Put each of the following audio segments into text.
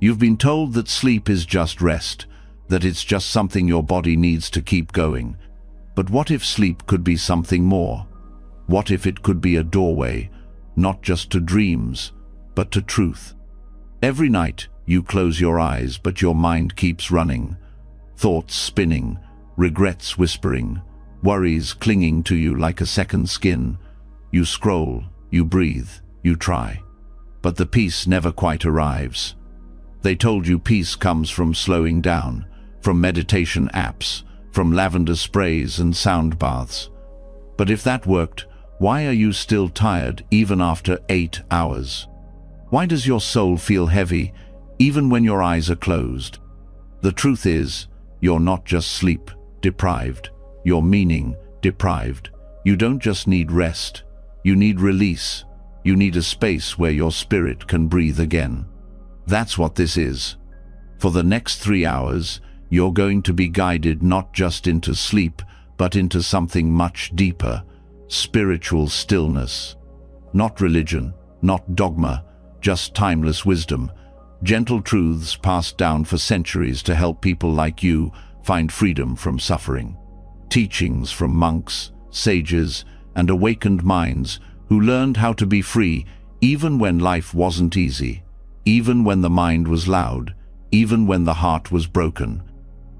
You've been told that sleep is just rest, that it's just something your body needs to keep going. But what if sleep could be something more? What if it could be a doorway, not just to dreams, but to truth? Every night you close your eyes, but your mind keeps running. Thoughts spinning, regrets whispering, worries clinging to you like a second skin. You scroll, you breathe, you try. But the peace never quite arrives. They told you peace comes from slowing down, from meditation apps, from lavender sprays and sound baths. But if that worked, why are you still tired even after 8 hours? Why does your soul feel heavy even when your eyes are closed? The truth is, you're not just sleep deprived, you're meaning deprived. You don't just need rest, you need release. You need a space where your spirit can breathe again. That's what this is. For the next 3 hours, you're going to be guided not just into sleep, but into something much deeper, spiritual stillness. Not religion, not dogma, just timeless wisdom, gentle truths passed down for centuries to help people like you find freedom from suffering. Teachings from monks, sages, and awakened minds who learned how to be free even when life wasn't easy, even when the mind was loud, even when the heart was broken.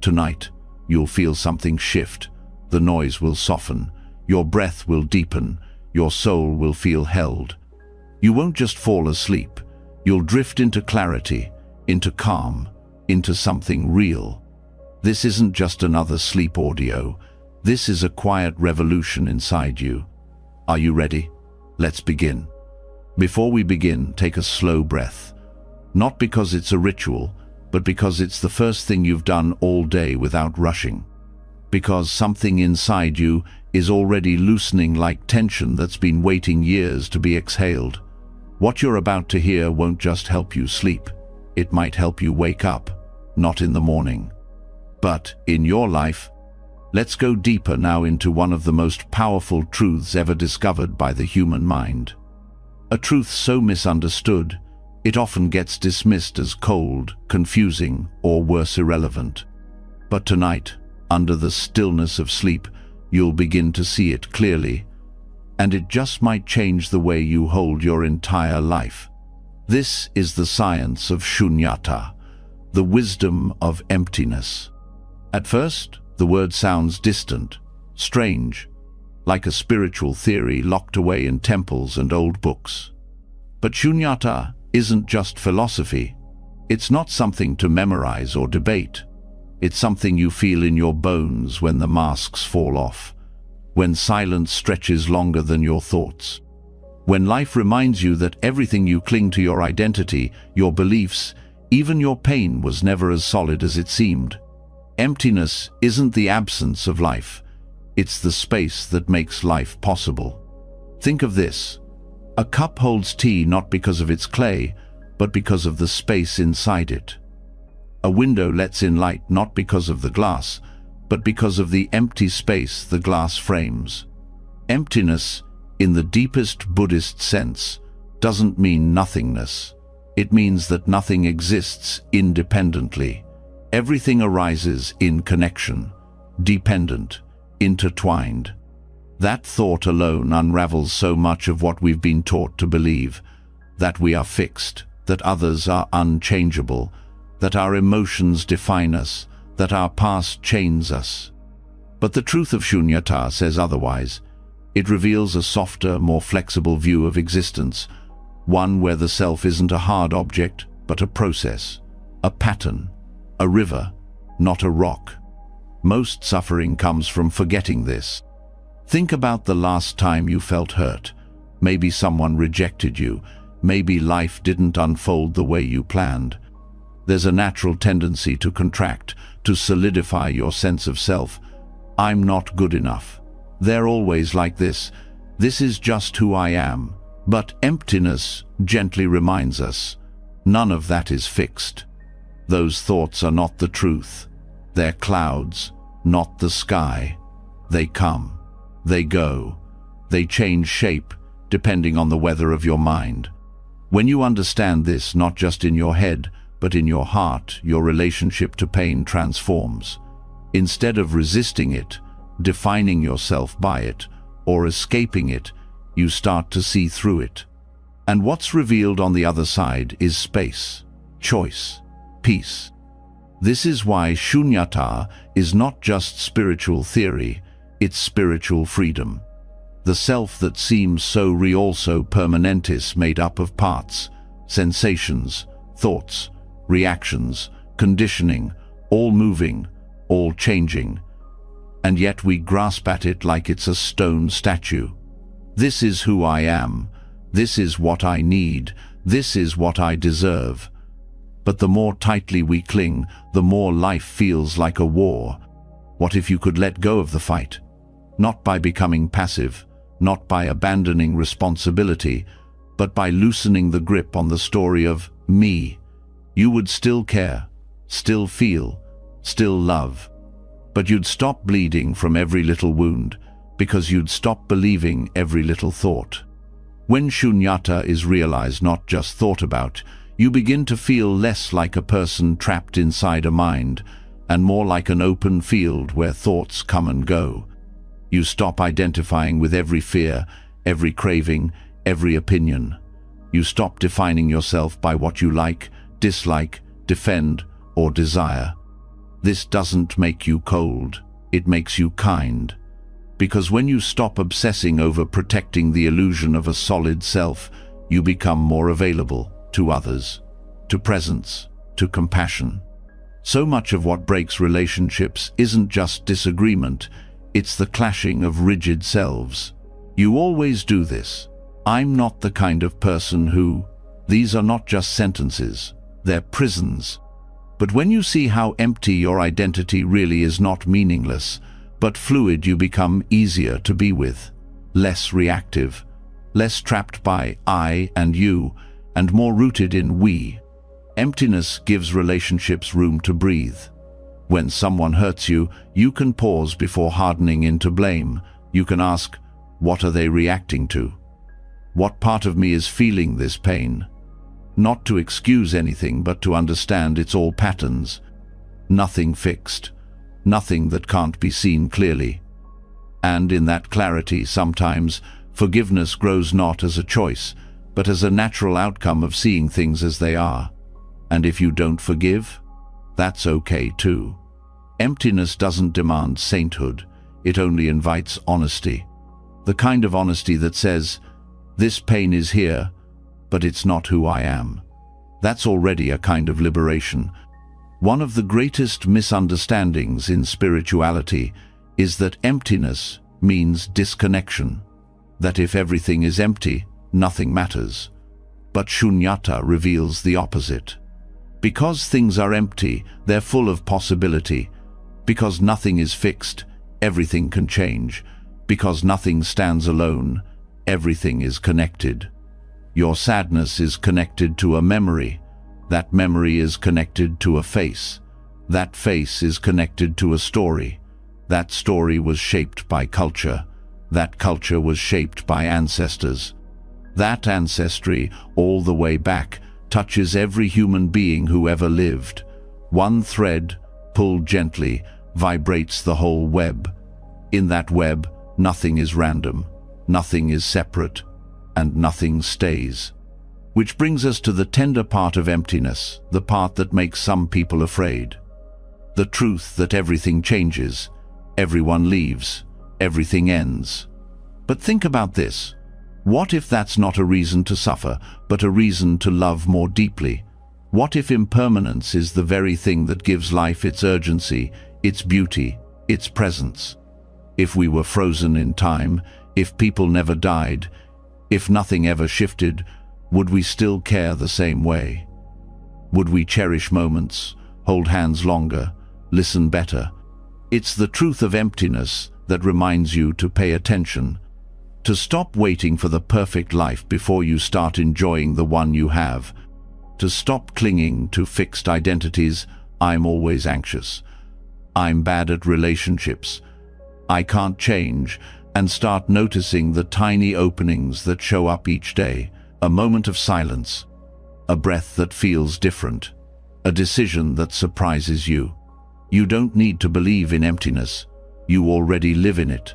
Tonight, you'll feel something shift. The noise will soften, your breath will deepen, your soul will feel held. You won't just fall asleep, you'll drift into clarity, into calm, into something real. This isn't just another sleep audio. This is a quiet revolution inside you. Are you ready? Let's begin. Before we begin, take a slow breath. Not because it's a ritual, but because it's the first thing you've done all day without rushing. Because something inside you is already loosening like tension that's been waiting years to be exhaled. What you're about to hear won't just help you sleep. It might help you wake up, not in the morning, but in your life. Let's go deeper now into one of the most powerful truths ever discovered by the human mind. A truth so misunderstood, it often gets dismissed as cold, confusing, or worse, irrelevant. But tonight, under the stillness of sleep, you'll begin to see it clearly, and it just might change the way you hold your entire life. This is the science of shunyata, the wisdom of emptiness. At first, the word sounds distant, strange, like a spiritual theory locked away in temples and old books. But shunyata isn't just philosophy. It's not something to memorize or debate. It's something you feel in your bones when the masks fall off, when silence stretches longer than your thoughts, when life reminds you that everything you cling to, your identity, your beliefs, even your pain, was never as solid as it seemed. Emptiness isn't the absence of life. It's the space that makes life possible. Think of this. A cup holds tea not because of its clay, but because of the space inside it. A window lets in light not because of the glass, but because of the empty space the glass frames. Emptiness, in the deepest Buddhist sense, doesn't mean nothingness. It means that nothing exists independently. Everything arises in connection, dependent, intertwined. That thought alone unravels so much of what we've been taught to believe, that we are fixed, that others are unchangeable, that our emotions define us, that our past chains us. But the truth of shunyata says otherwise. It reveals a softer, more flexible view of existence, one where the self isn't a hard object, but a process, a pattern, a river, not a rock. Most suffering comes from forgetting this. Think about the last time you felt hurt. Maybe someone rejected you. Maybe life didn't unfold the way you planned. There's a natural tendency to contract, to solidify your sense of self. I'm not good enough. They're always like this. This is just who I am. But emptiness gently reminds us, none of that is fixed. Those thoughts are not the truth. They're clouds, not the sky. They come, they go, they change shape depending on the weather of your mind. When you understand this, not just in your head, but in your heart, your relationship to pain transforms. Instead of resisting it, defining yourself by it, or escaping it, you start to see through it. And what's revealed on the other side is space, choice, peace. This is why shunyata is not just spiritual theory, it's spiritual freedom. The self that seems so real, so permanentis, made up of parts, sensations, thoughts, reactions, conditioning, all moving, all changing. And yet we grasp at it like it's a stone statue. This is who I am. This is what I need. This is what I deserve. But the more tightly we cling, the more life feels like a war. What if you could let go of the fight? Not by becoming passive, not by abandoning responsibility, but by loosening the grip on the story of me. You would still care, still feel, still love. But you'd stop bleeding from every little wound, because you'd stop believing every little thought. When shunyata is realized, not just thought about, you begin to feel less like a person trapped inside a mind, and more like an open field where thoughts come and go. You stop identifying with every fear, every craving, every opinion. You stop defining yourself by what you like, dislike, defend, or desire. This doesn't make you cold, it makes you kind. Because when you stop obsessing over protecting the illusion of a solid self, you become more available to others, to presence, to compassion. So much of what breaks relationships isn't just disagreement, it's the clashing of rigid selves. You always do this. I'm not the kind of person who... These are not just sentences, they're prisons. But when you see how empty your identity really is, not meaningless, but fluid, you become easier to be with, less reactive, less trapped by I and you, and more rooted in we. Emptiness gives relationships room to breathe. When someone hurts you, you can pause before hardening into blame. You can ask, what are they reacting to? What part of me is feeling this pain? Not to excuse anything, but to understand it's all patterns. Nothing fixed. Nothing that can't be seen clearly. And in that clarity, sometimes, forgiveness grows not as a choice, but as a natural outcome of seeing things as they are. And if you don't forgive, that's okay too. Emptiness doesn't demand sainthood, it only invites honesty. The kind of honesty that says, this pain is here, but it's not who I am. That's already a kind of liberation. One of the greatest misunderstandings in spirituality is that emptiness means disconnection, that if everything is empty, nothing matters. But shunyata reveals the opposite. Because things are empty, they're full of possibility. Because nothing is fixed, everything can change. Because nothing stands alone, everything is connected. Your sadness is connected to a memory. That memory is connected to a face. That face is connected to a story. That story was shaped by culture. That culture was shaped by ancestors. That ancestry, all the way back, touches every human being who ever lived. One thread, pulled gently, vibrates the whole web. In that web, nothing is random, nothing is separate, and nothing stays. Which brings us to the tender part of emptiness, the part that makes some people afraid. The truth that everything changes, everyone leaves, everything ends. But think about this. What if that's not a reason to suffer, but a reason to love more deeply? What if impermanence is the very thing that gives life its urgency, its beauty, its presence? If we were frozen in time, if people never died, if nothing ever shifted, would we still care the same way? Would we cherish moments, hold hands longer, listen better? It's the truth of emptiness that reminds you to pay attention, to stop waiting for the perfect life before you start enjoying the one you have, to stop clinging to fixed identities. I'm always anxious. I'm bad at relationships. I can't change, and start noticing the tiny openings that show up each day. A moment of silence, a breath that feels different, a decision that surprises you. You don't need to believe in emptiness. You already live in it.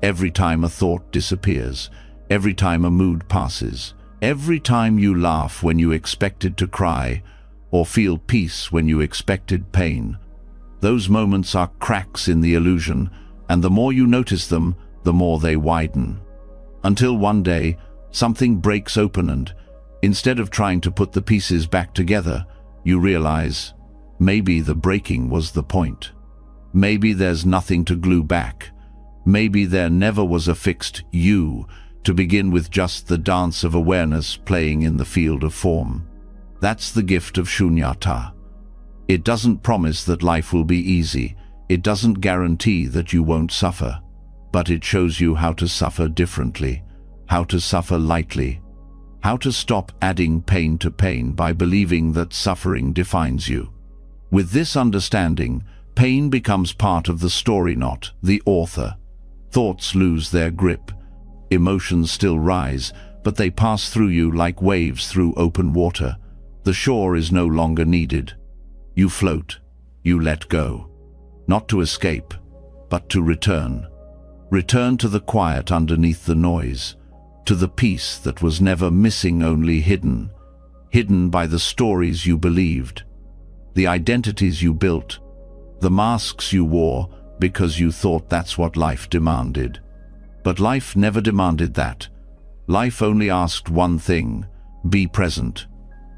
Every time a thought disappears, every time a mood passes, every time you laugh when you expected to cry, or feel peace when you expected pain. Those moments are cracks in the illusion, and the more you notice them, the more they widen. Until one day, something breaks open and, instead of trying to put the pieces back together, you realize, maybe the breaking was the point. Maybe there's nothing to glue back. Maybe there never was a fixed you, to begin with just the dance of awareness playing in the field of form. That's the gift of shunyata. It doesn't promise that life will be easy. It doesn't guarantee that you won't suffer. But it shows you how to suffer differently, how to suffer lightly, how to stop adding pain to pain by believing that suffering defines you. With this understanding, pain becomes part of the story, not the author. Thoughts lose their grip. Emotions still rise, but they pass through you like waves through open water. The shore is no longer needed. You float. You let go. Not to escape, but to return. Return to the quiet underneath the noise, to the peace that was never missing, only hidden. Hidden by the stories you believed, the identities you built, the masks you wore because you thought that's what life demanded. But life never demanded that. Life only asked one thing: be present.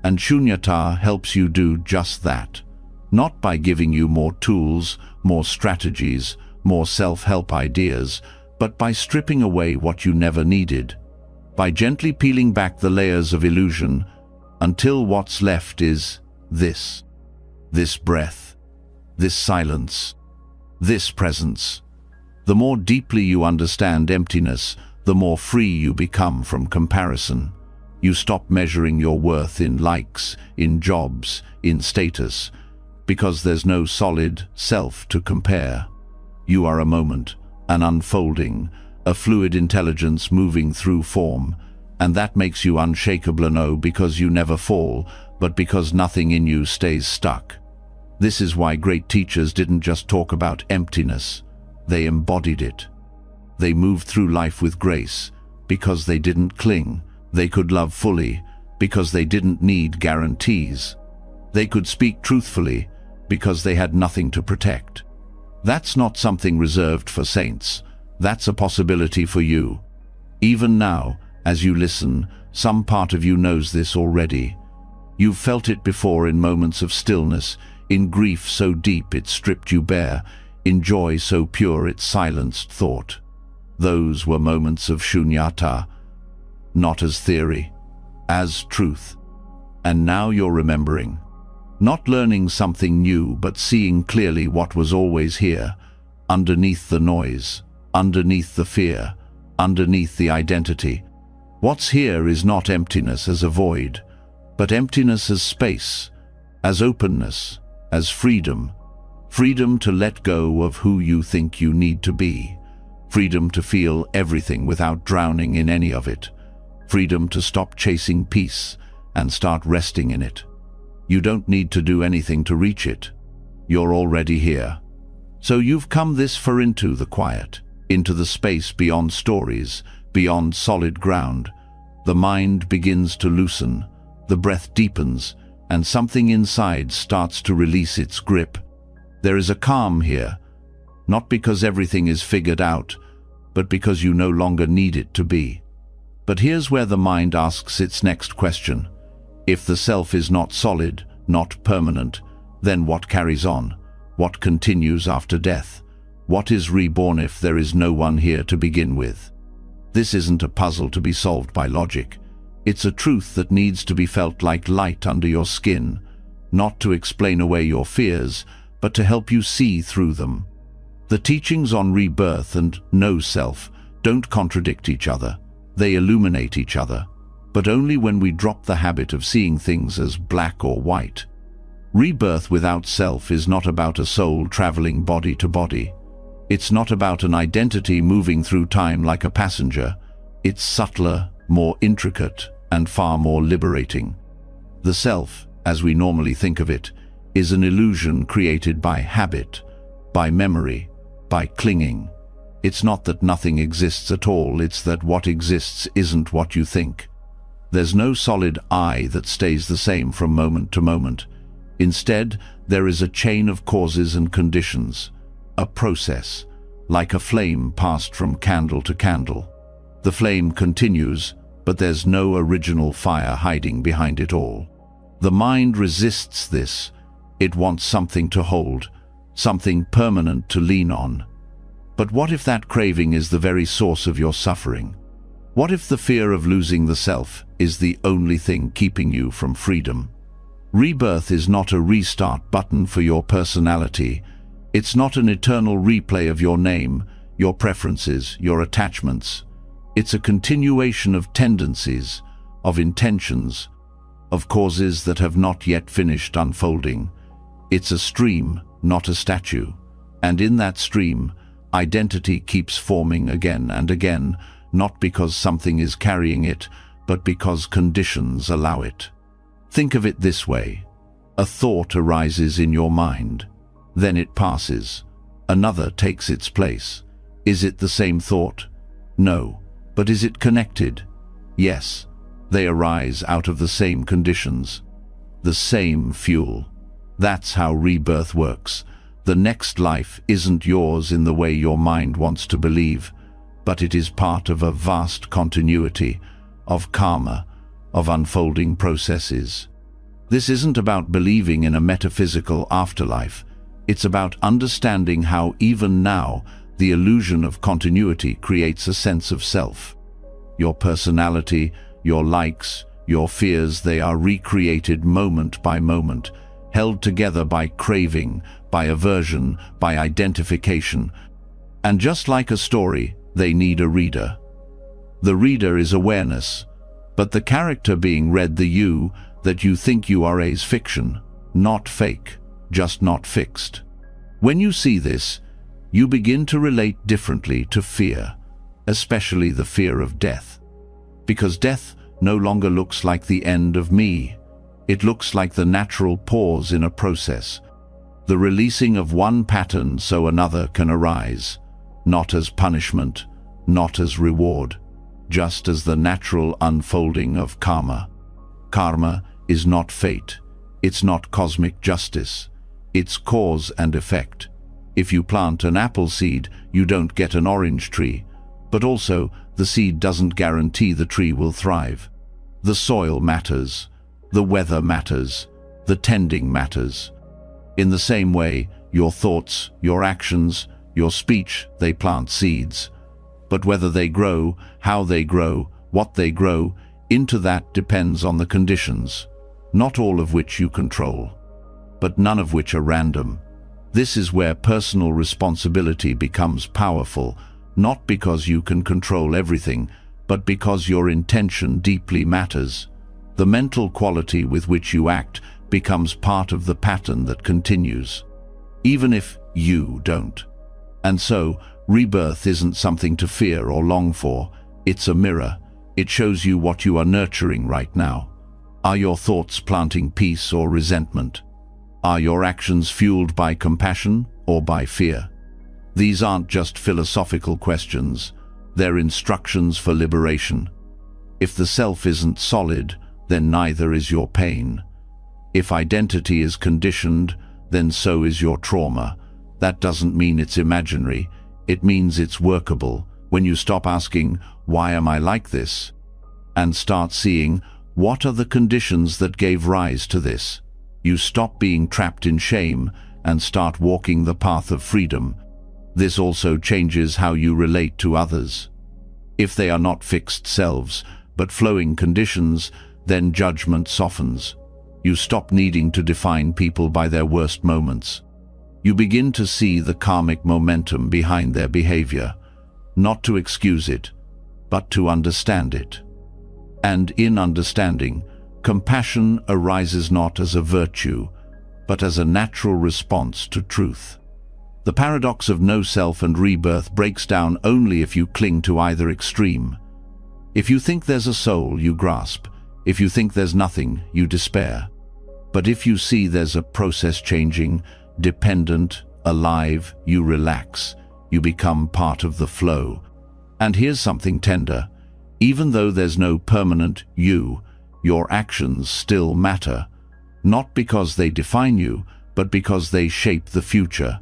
And shunyata helps you do just that. Not by giving you more tools, more strategies, more self-help ideas, but by stripping away what you never needed. By gently peeling back the layers of illusion until what's left is this. This breath, this silence, this presence. The more deeply you understand emptiness, the more free you become from comparison. You stop measuring your worth in likes, in jobs, in status, because there's no solid self to compare. You are a moment, an unfolding, a fluid intelligence moving through form, and that makes you unshakable, no because you never fall, but because nothing in you stays stuck. This is why great teachers didn't just talk about emptiness. They embodied it. They moved through life with grace because they didn't cling. They could love fully because they didn't need guarantees. They could speak truthfully because they had nothing to protect. That's not something reserved for saints. That's a possibility for you. Even now, as you listen, some part of you knows this already. You've felt it before in moments of stillness, in grief so deep it stripped you bare, in joy so pure it silenced thought. Those were moments of shunyata, not as theory, as truth. And now you're remembering. Not learning something new, but seeing clearly what was always here, underneath the noise, underneath the fear, underneath the identity. What's here is not emptiness as a void, but emptiness as space, as openness, as freedom. Freedom to let go of who you think you need to be. Freedom to feel everything without drowning in any of it. Freedom to stop chasing peace and start resting in it. You don't need to do anything to reach it. You're already here. So you've come this far into the quiet, into the space beyond stories, beyond solid ground. The mind begins to loosen, the breath deepens, and something inside starts to release its grip. There is a calm here, not because everything is figured out, but because you no longer need it to be. But here's where the mind asks its next question. If the self is not solid, not permanent, then what carries on? What continues after death? What is reborn if there is no one here to begin with? This isn't a puzzle to be solved by logic. It's a truth that needs to be felt like light under your skin, not to explain away your fears, but to help you see through them. The teachings on rebirth and no self don't contradict each other. They illuminate each other, but only when we drop the habit of seeing things as black or white. Rebirth without self is not about a soul traveling body to body. It's not about an identity moving through time like a passenger. It's subtler, more intricate, and far more liberating. The self, as we normally think of it, is an illusion created by habit, by memory, by clinging. It's not that nothing exists at all, it's that what exists isn't what you think. There's no solid I that stays the same from moment to moment. Instead, there is a chain of causes and conditions, a process, like a flame passed from candle to candle. The flame continues, but there's no original fire hiding behind it all. The mind resists this. It wants something to hold, something permanent to lean on. But what if that craving is the very source of your suffering? What if the fear of losing the self is the only thing keeping you from freedom? Rebirth is not a restart button for your personality. It's not an eternal replay of your name, your preferences, your attachments. It's a continuation of tendencies, of intentions, of causes that have not yet finished unfolding. It's a stream, not a statue. And in that stream, identity keeps forming again and again, not because something is carrying it, but because conditions allow it. Think of it this way. A thought arises in your mind. Then it passes. Another takes its place. Is it the same thought? No. But is it connected? Yes. They arise out of the same conditions. The same fuel. That's how rebirth works. The next life isn't yours in the way your mind wants to believe, but it is part of a vast continuity of karma, of unfolding processes. This isn't about believing in a metaphysical afterlife. It's about understanding how even now the illusion of continuity creates a sense of self. Your personality, your likes, your fears, they are recreated moment by moment, held together by craving, by aversion, by identification. And just like a story, they need a reader. The reader is awareness, but the character being read, the you that you think you are, is fiction, not fake, just not fixed. When you see this, you begin to relate differently to fear, especially the fear of death. Because death no longer looks like the end of me. It looks like the natural pause in a process, the releasing of one pattern so another can arise, not as punishment, not as reward, just as the natural unfolding of karma. Karma is not fate. It's not cosmic justice. It's cause and effect. If you plant an apple seed, you don't get an orange tree, but also the seed doesn't guarantee the tree will thrive. The soil matters. The weather matters. The tending matters. In the same way, your thoughts, your actions, your speech, they plant seeds. But whether they grow, how they grow, what they grow, into that depends on the conditions, not all of which you control, but none of which are random. This is where personal responsibility becomes powerful, not because you can control everything, but because your intention deeply matters. The mental quality with which you act becomes part of the pattern that continues, even if you don't. And so, rebirth isn't something to fear or long for. It's a mirror. It shows you what you are nurturing right now. Are your thoughts planting peace or resentment? Are your actions fueled by compassion or by fear? These aren't just philosophical questions. They're instructions for liberation. If the self isn't solid, then neither is your pain. If identity is conditioned, then so is your trauma. That doesn't mean it's imaginary. It means it's workable. When you stop asking, "Why am I like this?" and start seeing, "What are the conditions that gave rise to this?" you stop being trapped in shame and start walking the path of freedom. This also changes how you relate to others. If they are not fixed selves, but flowing conditions, then judgment softens. You stop needing to define people by their worst moments. You begin to see the karmic momentum behind their behavior, not to excuse it, but to understand it. And in understanding, compassion arises not as a virtue, but as a natural response to truth. The paradox of no self and rebirth breaks down only if you cling to either extreme. If you think there's a soul, you grasp. If you think there's nothing, you despair. But if you see there's a process changing, dependent, alive, you relax. You become part of the flow. And here's something tender. Even though there's no permanent you, your actions still matter. Not because they define you, but because they shape the future.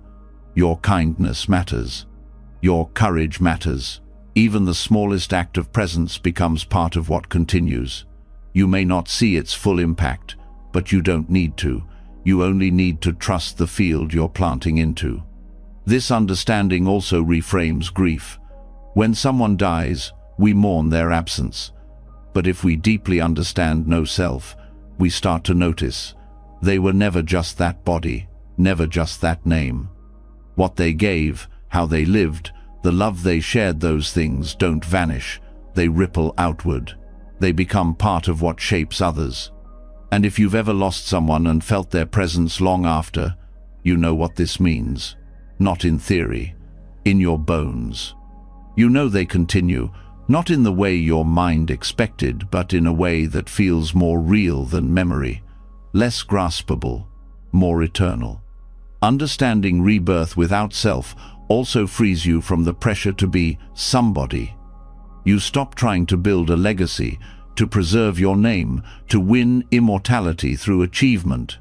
Your kindness matters. Your courage matters. Even the smallest act of presence becomes part of what continues. You may not see its full impact, but you don't need to. You only need to trust the field you're planting into. This understanding also reframes grief. When someone dies, we mourn their absence. But if we deeply understand no self, we start to notice they were never just that body, never just that name. What they gave, how they lived, the love they shared, those things don't vanish. They ripple outward. They become part of what shapes others. And if you've ever lost someone and felt their presence long after, you know what this means. Not in theory, in your bones. You know they continue, not in the way your mind expected, but in a way that feels more real than memory, less graspable, more eternal. Understanding rebirth without self also frees you from the pressure to be somebody. You stop trying to build a legacy, to preserve your name, to win immortality through achievement.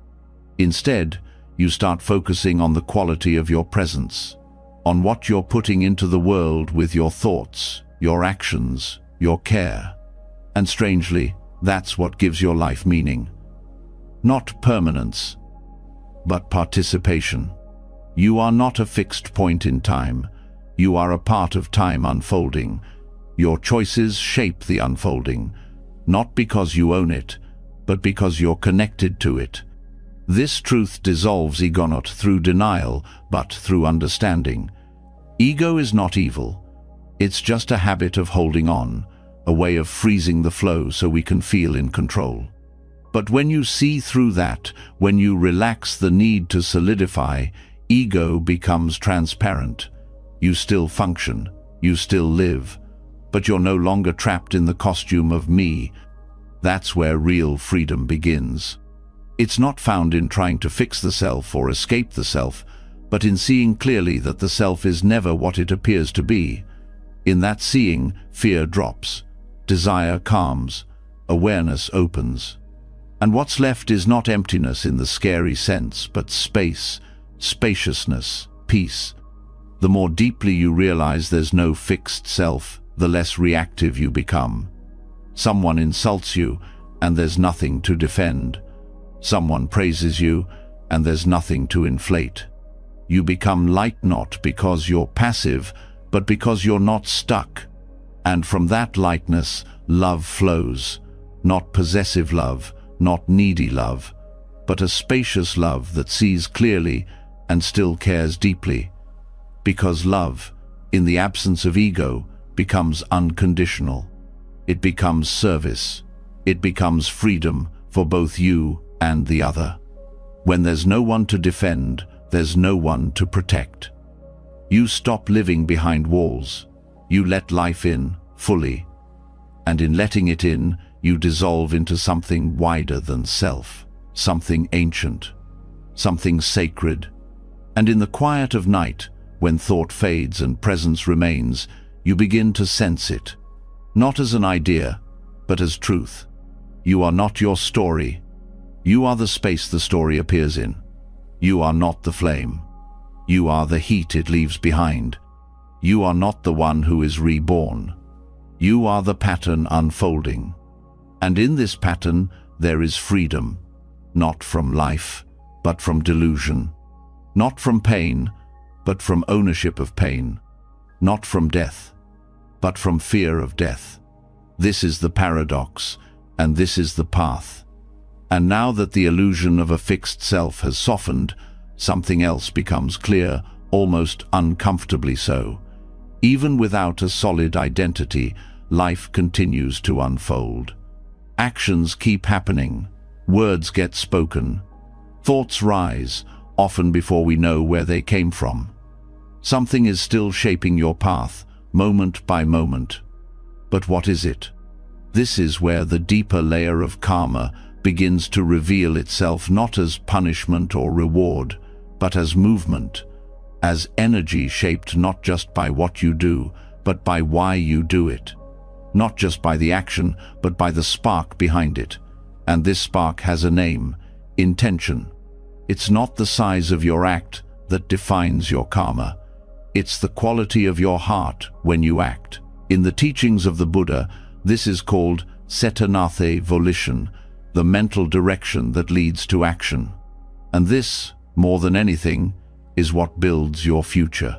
Instead, you start focusing on the quality of your presence, on what you're putting into the world with your thoughts, your actions, your care. And strangely, that's what gives your life meaning. Not permanence, but participation. You are not a fixed point in time. You are a part of time unfolding. Your choices shape the unfolding, not because you own it, but because you're connected to it. This truth dissolves ego not through denial, but through understanding. Ego is not evil. It's just a habit of holding on, a way of freezing the flow so we can feel in control. But when you see through that, when you relax the need to solidify, ego becomes transparent. You still function, you still live, but you're no longer trapped in the costume of me. That's where real freedom begins. It's not found in trying to fix the self or escape the self, but in seeing clearly that the self is never what it appears to be. In that seeing, fear drops, desire calms, awareness opens. And what's left is not emptiness in the scary sense, but space, spaciousness, peace. The more deeply you realize there's no fixed self, the less reactive you become. Someone insults you, and there's nothing to defend. Someone praises you, and there's nothing to inflate. You become light not because you're passive, but because you're not stuck. And from that lightness, love flows. Not possessive love, not needy love, but a spacious love that sees clearly and still cares deeply. Because love, in the absence of ego, becomes unconditional. It becomes service. It becomes freedom for both you and the other. When there's no one to defend, there's no one to protect. You stop living behind walls. You let life in, fully. And in letting it in, you dissolve into something wider than self, something ancient, something sacred. And in the quiet of night, when thought fades and presence remains, you begin to sense it, not as an idea, but as truth. You are not your story. You are the space the story appears in. You are not the flame. You are the heat it leaves behind. You are not the one who is reborn. You are the pattern unfolding. And in this pattern, there is freedom, not from life, but from delusion. Not from pain, but from ownership of pain. Not from death, but from fear of death. This is the paradox, and this is the path. And now that the illusion of a fixed self has softened, something else becomes clear, almost uncomfortably so. Even without a solid identity, life continues to unfold. Actions keep happening, words get spoken, thoughts rise, often before we know where they came from. Something is still shaping your path, moment by moment. But what is it? This is where the deeper layer of karma, begins to reveal itself not as punishment or reward, but as movement, as energy shaped not just by what you do, but by why you do it. Not just by the action, but by the spark behind it. And this spark has a name: intention. It's not the size of your act that defines your karma. It's the quality of your heart when you act. In the teachings of the Buddha, this is called cetanathe volition, the mental direction that leads to action. And this, more than anything, is what builds your future.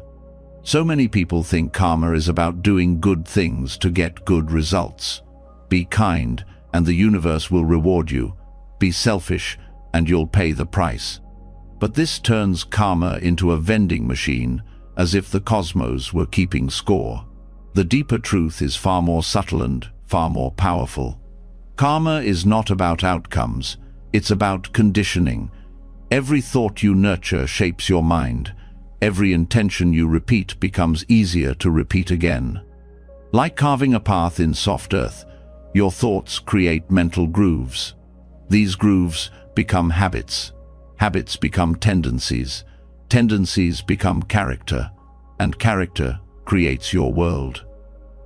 So many people think karma is about doing good things to get good results. Be kind, and the universe will reward you. Be selfish, and you'll pay the price. But this turns karma into a vending machine, as if the cosmos were keeping score. The deeper truth is far more subtle and far more powerful. Karma is not about outcomes, it's about conditioning. Every thought you nurture shapes your mind. Every intention you repeat becomes easier to repeat again. Like carving a path in soft earth, your thoughts create mental grooves. These grooves become habits. Habits become tendencies. Tendencies become character. And character creates your world.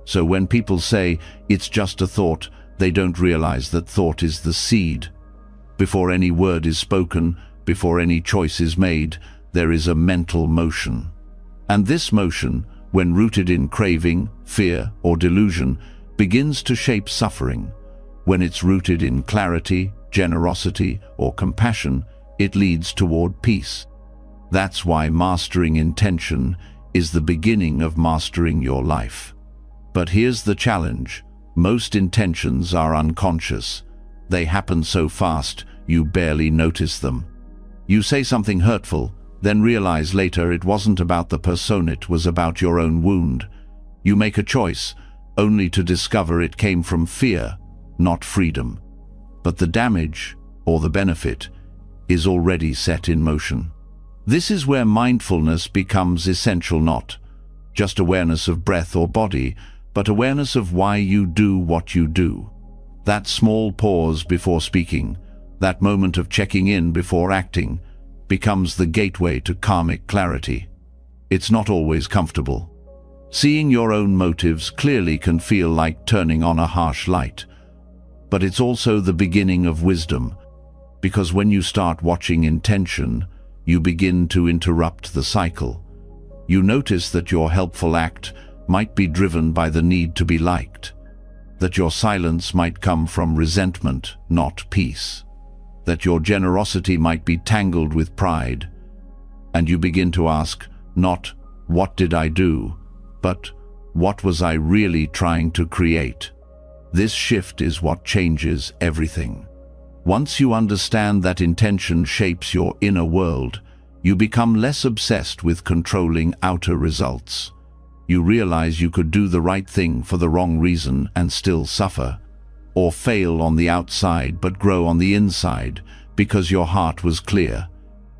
So when people say it's just a thought, they don't realize that thought is the seed. Before any word is spoken, before any choice is made, there is a mental motion. And this motion, when rooted in craving, fear, or delusion, begins to shape suffering. When it's rooted in clarity, generosity, or compassion, it leads toward peace. That's why mastering intention is the beginning of mastering your life. But here's the challenge. Most intentions are unconscious. They happen so fast, you barely notice them. You say something hurtful, then realize later it wasn't about the person, it was about your own wound. You make a choice, only to discover it came from fear, not freedom. But the damage, or the benefit, is already set in motion. This is where mindfulness becomes essential, not just awareness of breath or body, but awareness of why you do what you do. That small pause before speaking, that moment of checking in before acting, becomes the gateway to karmic clarity. It's not always comfortable. Seeing your own motives clearly can feel like turning on a harsh light. But it's also the beginning of wisdom, because when you start watching intention, you begin to interrupt the cycle. You notice that your helpful act might be driven by the need to be liked, that your silence might come from resentment, not peace, that your generosity might be tangled with pride, and you begin to ask, not what did I do, but what was I really trying to create? This shift is what changes everything. Once you understand that intention shapes your inner world, you become less obsessed with controlling outer results. You realize you could do the right thing for the wrong reason and still suffer, or fail on the outside but grow on the inside because your heart was clear.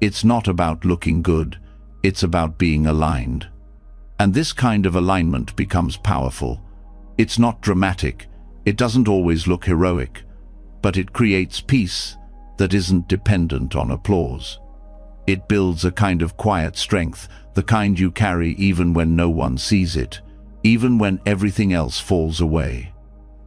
It's not about looking good, it's about being aligned. And this kind of alignment becomes powerful. It's not dramatic, it doesn't always look heroic, but it creates peace that isn't dependent on applause. It builds a kind of quiet strength, the kind you carry even when no one sees it, even when everything else falls away.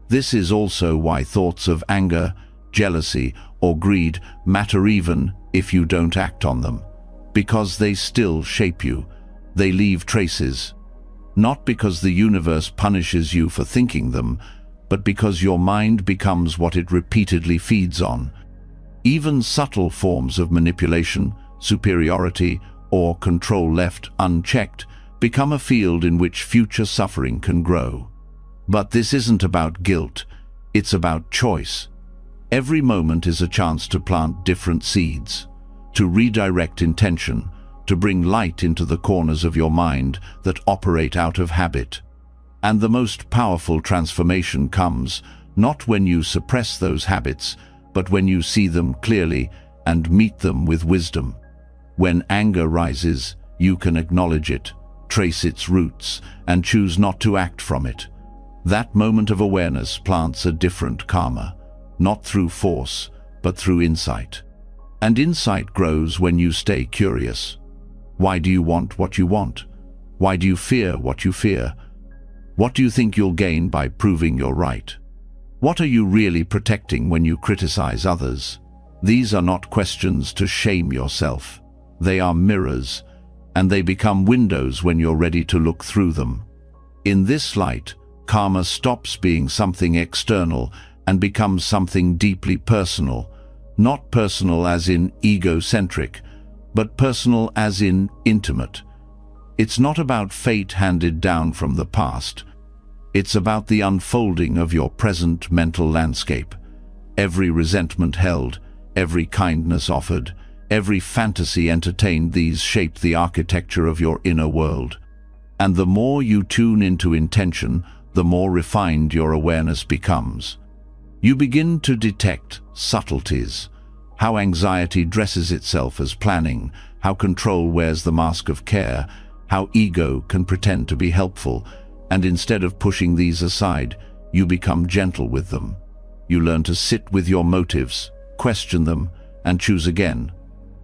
This is also why thoughts of anger, jealousy, or greed matter even if you don't act on them, because they still shape you. They leave traces, not because the universe punishes you for thinking them, but because your mind becomes what it repeatedly feeds on. Even subtle forms of manipulation, superiority, or control left unchecked become a field in which future suffering can grow. But this isn't about guilt, it's about choice. Every moment is a chance to plant different seeds, to redirect intention, to bring light into the corners of your mind that operate out of habit. And the most powerful transformation comes not when you suppress those habits, but when you see them clearly and meet them with wisdom. When anger rises, you can acknowledge it, trace its roots, and choose not to act from it. That moment of awareness plants a different karma, not through force, but through insight. And insight grows when you stay curious. Why do you want what you want? Why do you fear what you fear? What do you think you'll gain by proving you're right? What are you really protecting when you criticize others? These are not questions to shame yourself. They are mirrors, and they become windows when you're ready to look through them. In this light, karma stops being something external and becomes something deeply personal. Not personal as in egocentric, but personal as in intimate. It's not about fate handed down from the past. It's about the unfolding of your present mental landscape. Every resentment held, every kindness offered, every fantasy entertained, these shape the architecture of your inner world. And the more you tune into intention, the more refined your awareness becomes. You begin to detect subtleties, how anxiety dresses itself as planning, how control wears the mask of care, how ego can pretend to be helpful, and instead of pushing these aside, you become gentle with them. You learn to sit with your motives, question them, and choose again.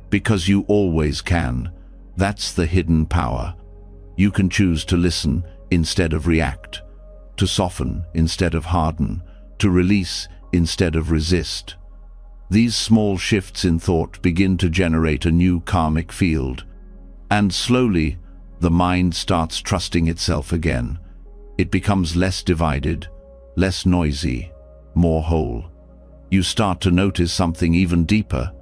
Because you always can. That's the hidden power. You can choose to listen instead of react, to soften instead of harden, to release instead of resist. These small shifts in thought begin to generate a new karmic field. And slowly, the mind starts trusting itself again. It becomes less divided, less noisy, more whole. You start to notice something even deeper,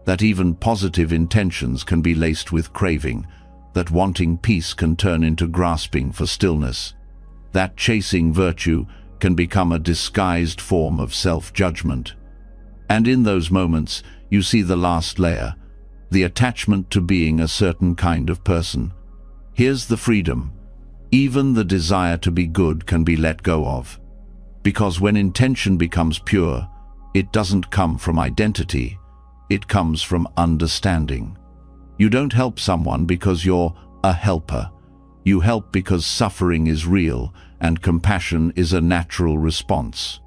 that even positive intentions can be laced with craving, that wanting peace can turn into grasping for stillness, that chasing virtue can become a disguised form of self-judgment. And in those moments, you see the last layer, the attachment to being a certain kind of person. Here's the freedom. Even the desire to be good can be let go of. Because when intention becomes pure, it doesn't come from identity, it comes from understanding. You don't help someone because you're a helper. You help because suffering is real and compassion is a natural response.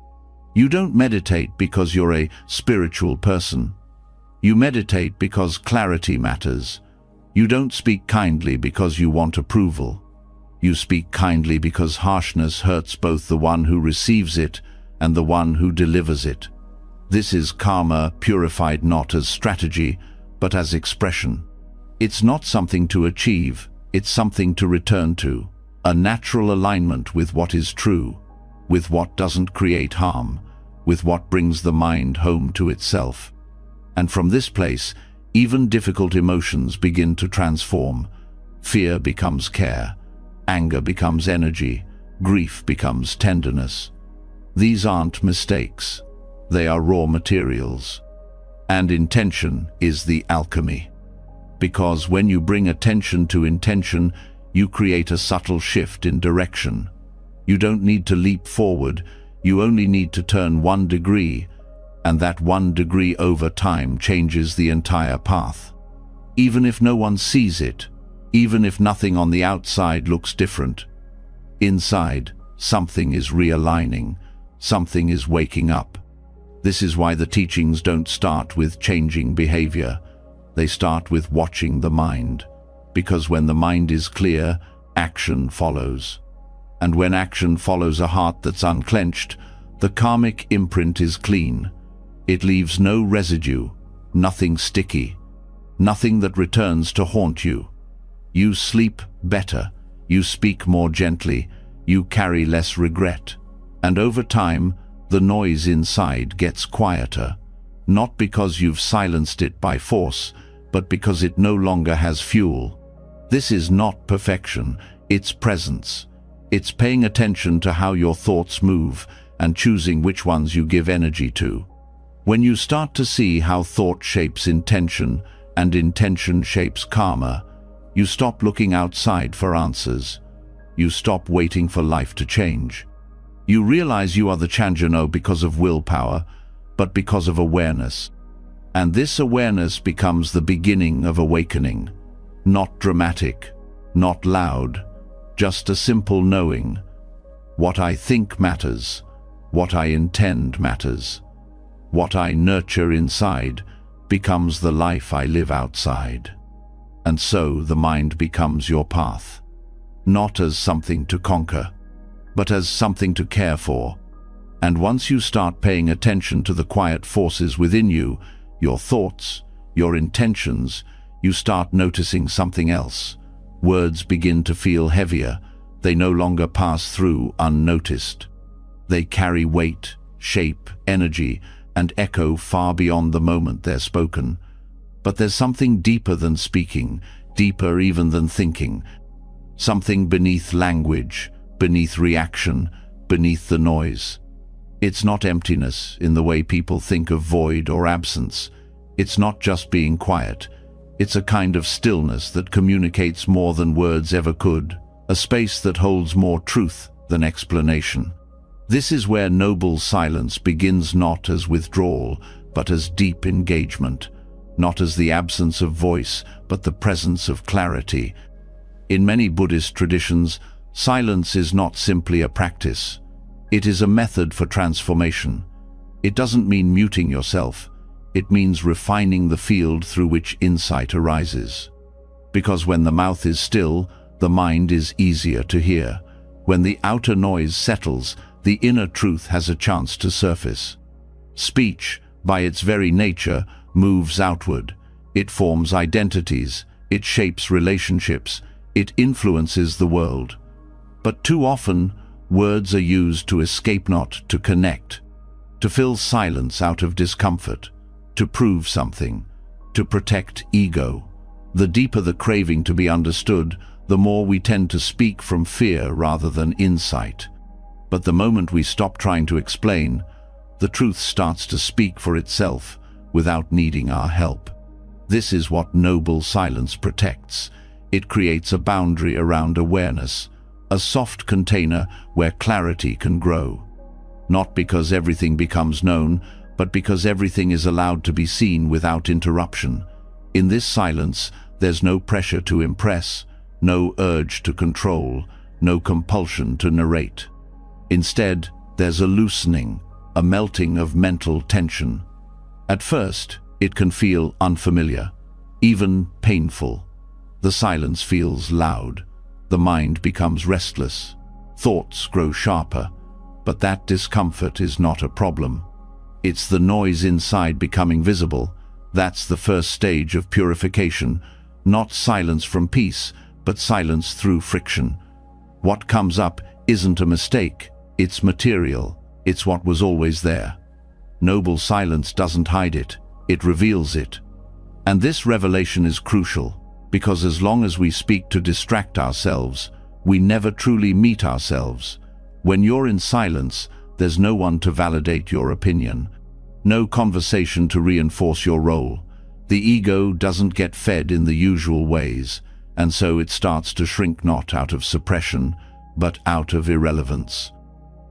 You don't meditate because you're a spiritual person. You meditate because clarity matters. You don't speak kindly because you want approval. You speak kindly because harshness hurts both the one who receives it and the one who delivers it. This is karma purified not as strategy, but as expression. It's not something to achieve, it's something to return to. A natural alignment with what is true, with what doesn't create harm, with what brings the mind home to itself. And from this place, even difficult emotions begin to transform. Fear becomes care, anger becomes energy, grief becomes tenderness. These aren't mistakes, they are raw materials. And intention is the alchemy. Because when you bring attention to intention, you create a subtle shift in direction. You don't need to leap forward, you only need to turn 1 degree, and that 1 degree over time changes the entire path. Even if no one sees it, even if nothing on the outside looks different, inside, something is realigning, something is waking up. This is why the teachings don't start with changing behavior. They start with watching the mind. Because when the mind is clear, action follows. And when action follows a heart that's unclenched, the karmic imprint is clean. It leaves no residue, nothing sticky, nothing that returns to haunt you. You sleep better, you speak more gently, you carry less regret. And over time, the noise inside gets quieter, not because you've silenced it by force, but because it no longer has fuel. This is not perfection, it's presence. It's paying attention to how your thoughts move and choosing which ones you give energy to. When you start to see how thought shapes intention and intention shapes karma, you stop looking outside for answers. You stop waiting for life to change. You realize you are the Chanjano because of willpower, but because of awareness. And this awareness becomes the beginning of awakening. Not dramatic, not loud, just a simple knowing. What I think matters, what I intend matters. What I nurture inside becomes the life I live outside. And so the mind becomes your path, not as something to conquer, but as something to care for. And once you start paying attention to the quiet forces within you, your thoughts, your intentions, you start noticing something else. Words begin to feel heavier. They no longer pass through unnoticed. They carry weight, shape, energy, and echo far beyond the moment they're spoken. But there's something deeper than speaking, deeper even than thinking. Something beneath language, beneath reaction, beneath the noise. It's not emptiness in the way people think of void or absence. It's not just being quiet. It's a kind of stillness that communicates more than words ever could, a space that holds more truth than explanation. This is where noble silence begins, not as withdrawal, but as deep engagement, not as the absence of voice, but the presence of clarity. In many Buddhist traditions, silence is not simply a practice. It is a method for transformation. It doesn't mean muting yourself. It means refining the field through which insight arises. Because when the mouth is still, the mind is easier to hear. When the outer noise settles, the inner truth has a chance to surface. Speech, by its very nature, moves outward. It forms identities. It shapes relationships. It influences the world. But too often, words are used to escape, not to connect, to fill silence out of discomfort, to prove something, to protect ego. The deeper the craving to be understood, the more we tend to speak from fear rather than insight. But the moment we stop trying to explain, the truth starts to speak for itself without needing our help. This is what noble silence protects. It creates a boundary around awareness, a soft container where clarity can grow. Not because everything becomes known, but because everything is allowed to be seen without interruption. In this silence, there's no pressure to impress, no urge to control, no compulsion to narrate. Instead, there's a loosening, a melting of mental tension. At first, it can feel unfamiliar, even painful. The silence feels loud. The mind becomes restless. Thoughts grow sharper. But that discomfort is not a problem. It's the noise inside becoming visible. That's the first stage of purification. Not silence from peace, but silence through friction. What comes up isn't a mistake. It's material. It's what was always there. Noble silence doesn't hide it. It reveals it. And this revelation is crucial, because as long as we speak to distract ourselves, we never truly meet ourselves. When you're in silence, there's no one to validate your opinion, no conversation to reinforce your role. The ego doesn't get fed in the usual ways, and so it starts to shrink, not out of suppression, but out of irrelevance.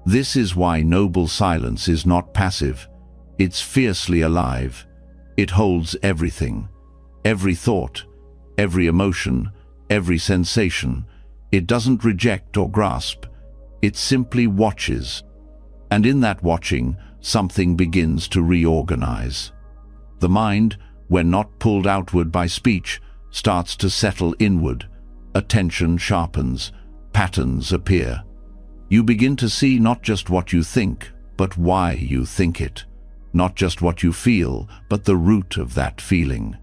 This is why noble silence is not passive. It's fiercely alive. It holds everything, every thought, every emotion, every sensation. It doesn't reject or grasp. It simply watches. And in that watching, something begins to reorganize. The mind, when not pulled outward by speech, starts to settle inward. Attention sharpens. Patterns appear. You begin to see not just what you think, but why you think it. Not just what you feel, but the root of that feeling.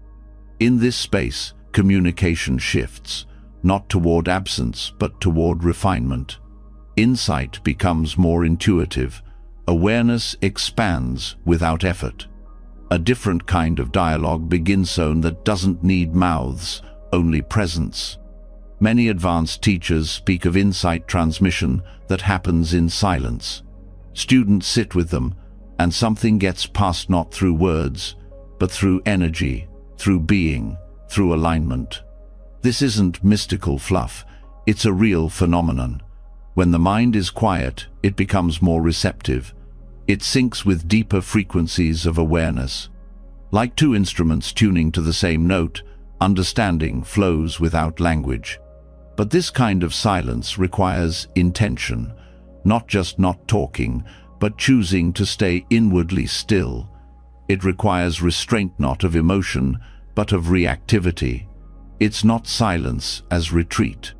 In this space, communication shifts, not toward absence, but toward refinement. Insight becomes more intuitive. Awareness expands without effort. A different kind of dialogue begins soon that doesn't need mouths, only presence. Many advanced teachers speak of insight transmission that happens in silence. Students sit with them, and something gets passed not through words, but through energy, through being, through alignment. This isn't mystical fluff, it's a real phenomenon. When the mind is quiet, it becomes more receptive. It syncs with deeper frequencies of awareness. Like two instruments tuning to the same note, understanding flows without language. But this kind of silence requires intention, not just not talking, but choosing to stay inwardly still, It requires restraint not of emotion, but of reactivity. It's not silence as retreat.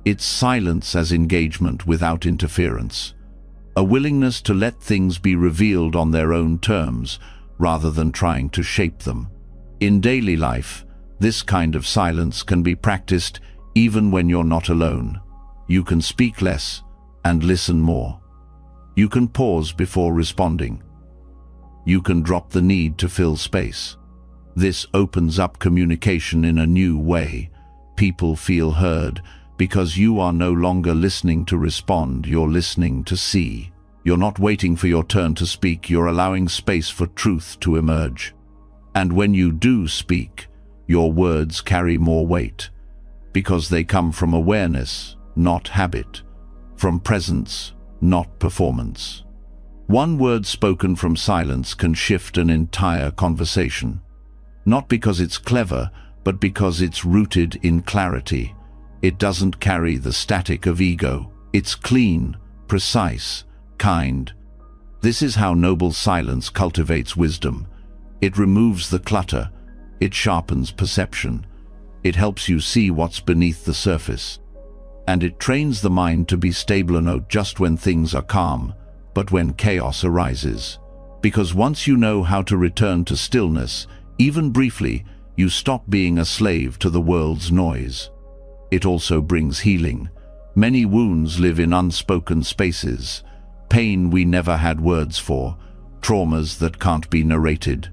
It's silence as engagement without interference. A willingness to let things be revealed on their own terms, rather than trying to shape them. In daily life, this kind of silence can be practiced even when you're not alone. You can speak less and listen more. You can pause before responding. You can drop the need to fill space. This opens up communication in a new way. People feel heard because you are no longer listening to respond, you're listening to see. You're not waiting for your turn to speak, you're allowing space for truth to emerge. And when you do speak, your words carry more weight, because they come from awareness, not habit, from presence, not performance. One word spoken from silence can shift an entire conversation. Not because it's clever, but because it's rooted in clarity. It doesn't carry the static of ego. It's clean, precise, kind. This is how noble silence cultivates wisdom. It removes the clutter. It sharpens perception. It helps you see what's beneath the surface. And it trains the mind to be stable not just when things are calm, but when chaos arises. Because once you know how to return to stillness, even briefly, you stop being a slave to the world's noise. It also brings healing. Many wounds live in unspoken spaces, pain we never had words for, traumas that can't be narrated.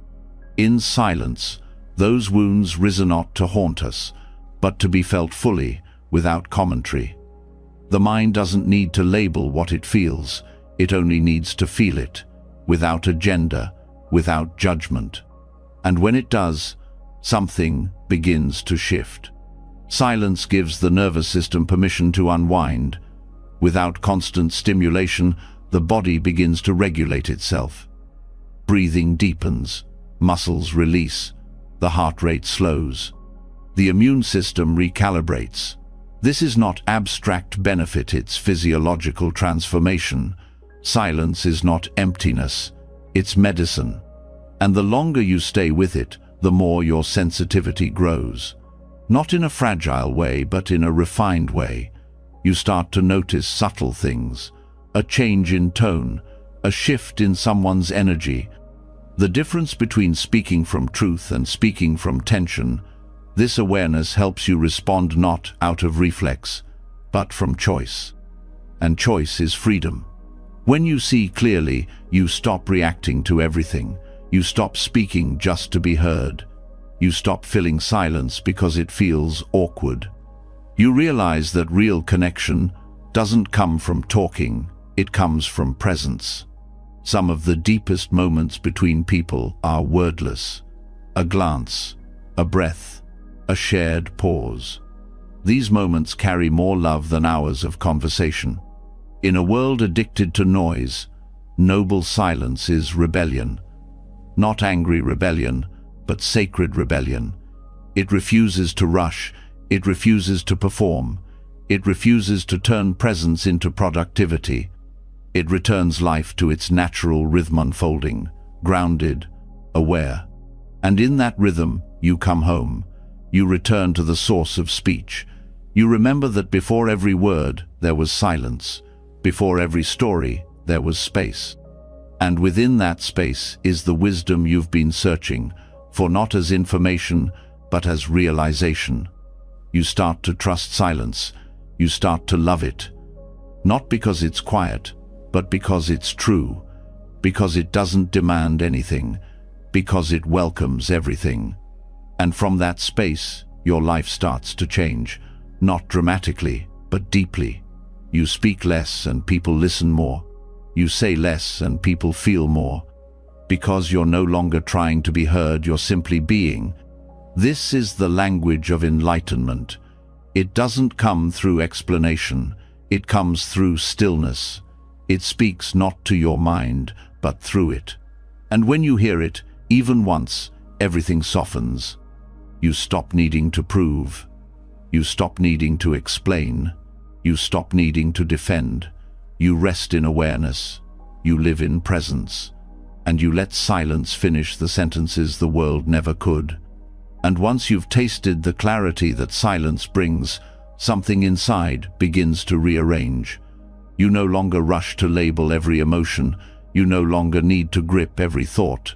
In silence, those wounds risen not to haunt us, but to be felt fully, without commentary. The mind doesn't need to label what it feels, it only needs to feel it, without agenda, without judgment. And when it does, something begins to shift. Silence gives the nervous system permission to unwind. Without constant stimulation, the body begins to regulate itself. Breathing deepens, muscles release, the heart rate slows. The immune system recalibrates. This is not abstract benefit, it's physiological transformation. Silence is not emptiness, it's medicine. And the longer you stay with it, the more your sensitivity grows. Not in a fragile way, but in a refined way. You start to notice subtle things, a change in tone, a shift in someone's energy. The difference between speaking from truth and speaking from tension. This awareness helps you respond not out of reflex, but from choice. And choice is freedom. When you see clearly, you stop reacting to everything. You stop speaking just to be heard. You stop filling silence because it feels awkward. You realize that real connection doesn't come from talking, it comes from presence. Some of the deepest moments between people are wordless. A glance, a breath, a shared pause. These moments carry more love than hours of conversation. In a world addicted to noise, noble silence is rebellion. Not angry rebellion, but sacred rebellion. It refuses to rush, it refuses to perform, it refuses to turn presence into productivity. It returns life to its natural rhythm, unfolding, grounded, aware. And in that rhythm, you come home. You return to the source of speech. You remember that before every word, there was silence. Before every story, there was space. And within that space is the wisdom you've been searching for, not as information, but as realization. You start to trust silence. You start to love it. Not because it's quiet, but because it's true. Because it doesn't demand anything. Because it welcomes everything. And from that space, your life starts to change. Not dramatically, but deeply. You speak less and people listen more. You say less and people feel more. Because you're no longer trying to be heard, you're simply being. This is the language of enlightenment. It doesn't come through explanation. It comes through stillness. It speaks not to your mind, but through it. And when you hear it, even once, everything softens. You stop needing to prove. You stop needing to explain. You stop needing to defend. You rest in awareness. You live in presence. and you let silence finish the sentences the world never could. And once you've tasted the clarity that silence brings, something inside begins to rearrange. You no longer rush to label every emotion. You no longer need to grip every thought.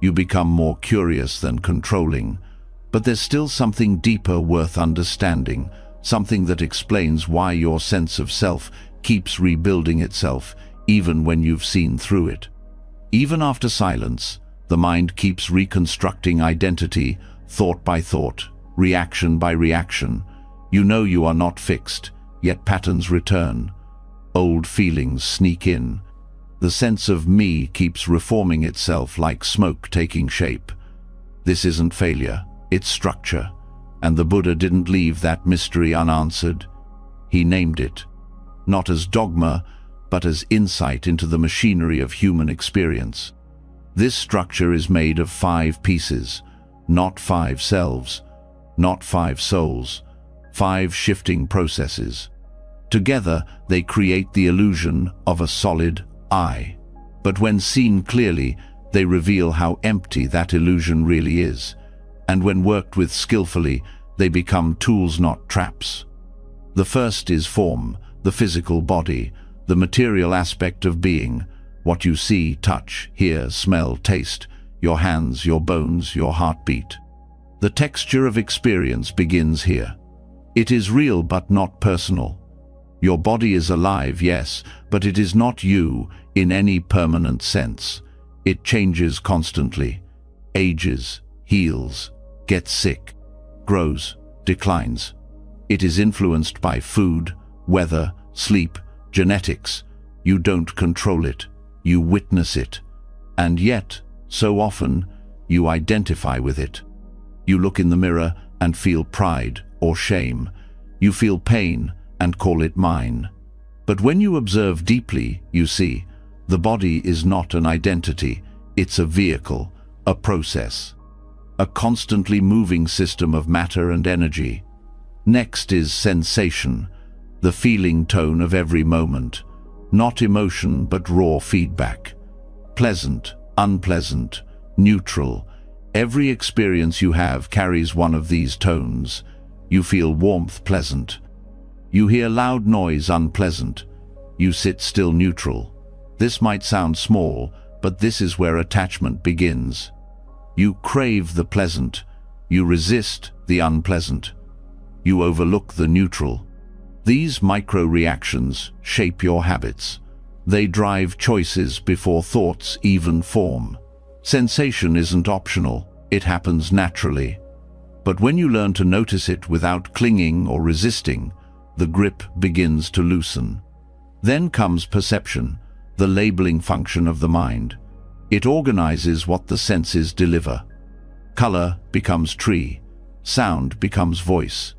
You become more curious than controlling. But there's still something deeper worth understanding, something that explains why your sense of self keeps rebuilding itself, even when you've seen through it. Even after silence, the mind keeps reconstructing identity, thought by thought, reaction by reaction. You know you are not fixed, yet patterns return. Old feelings sneak in. The sense of me keeps reforming itself like smoke taking shape. This isn't failure, it's structure. And the Buddha didn't leave that mystery unanswered. He named it, not as dogma, but as insight into the machinery of human experience. This structure is made of 5 pieces, not 5 selves, not 5 souls, 5 shifting processes. Together, they create the illusion of a solid I. But when seen clearly, they reveal how empty that illusion really is. And when worked with skillfully, they become tools, not traps. The first is form, the physical body, the material aspect of being, what you see, touch, hear, smell, taste, your hands, your bones, your heartbeat. The texture of experience begins here. It is real but not personal. Your body is alive, yes, but it is not you in any permanent sense. It changes constantly, ages, heals, gets sick, grows, declines. It is influenced by food, weather, sleep, genetics. You don't control it, you witness it. And yet, so often, you identify with it. You look in the mirror and feel pride or shame. You feel pain and call it mine. But when you observe deeply, you see, the body is not an identity, it's a vehicle, a process, a constantly moving system of matter and energy. Next is sensation, the feeling tone of every moment, not emotion but raw feedback. Pleasant, unpleasant, neutral. Every experience you have carries one of these tones. You feel warmth, pleasant. You hear loud noise, unpleasant. You sit still, neutral. This might sound small, but this is where attachment begins. You crave the pleasant. You resist the unpleasant. You overlook the neutral. These micro-reactions shape your habits. They drive choices before thoughts even form. Sensation isn't optional, it happens naturally. But when you learn to notice it without clinging or resisting, the grip begins to loosen. Then comes perception, the labeling function of the mind. It organizes what the senses deliver. Color becomes tree, sound becomes voice,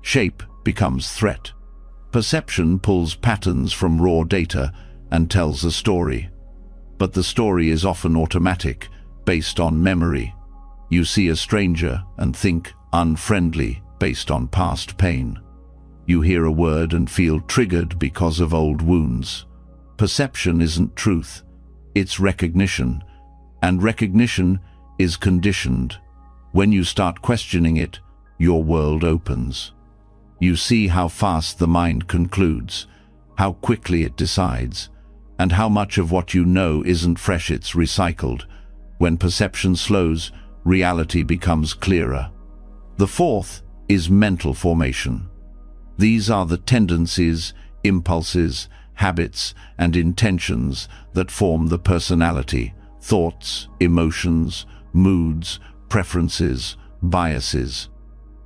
shape becomes threat. Perception pulls patterns from raw data and tells a story. But the story is often automatic, based on memory. You see a stranger and think unfriendly based on past pain. You hear a word and feel triggered because of old wounds. Perception isn't truth, it's recognition. And recognition is conditioned. When you start questioning it, your world opens. You see how fast the mind concludes, how quickly it decides, and how much of what you know isn't fresh, it's recycled. When perception slows, reality becomes clearer. The fourth is mental formation. These are the tendencies, impulses, habits, and intentions that form the personality, thoughts, emotions, moods, preferences, biases.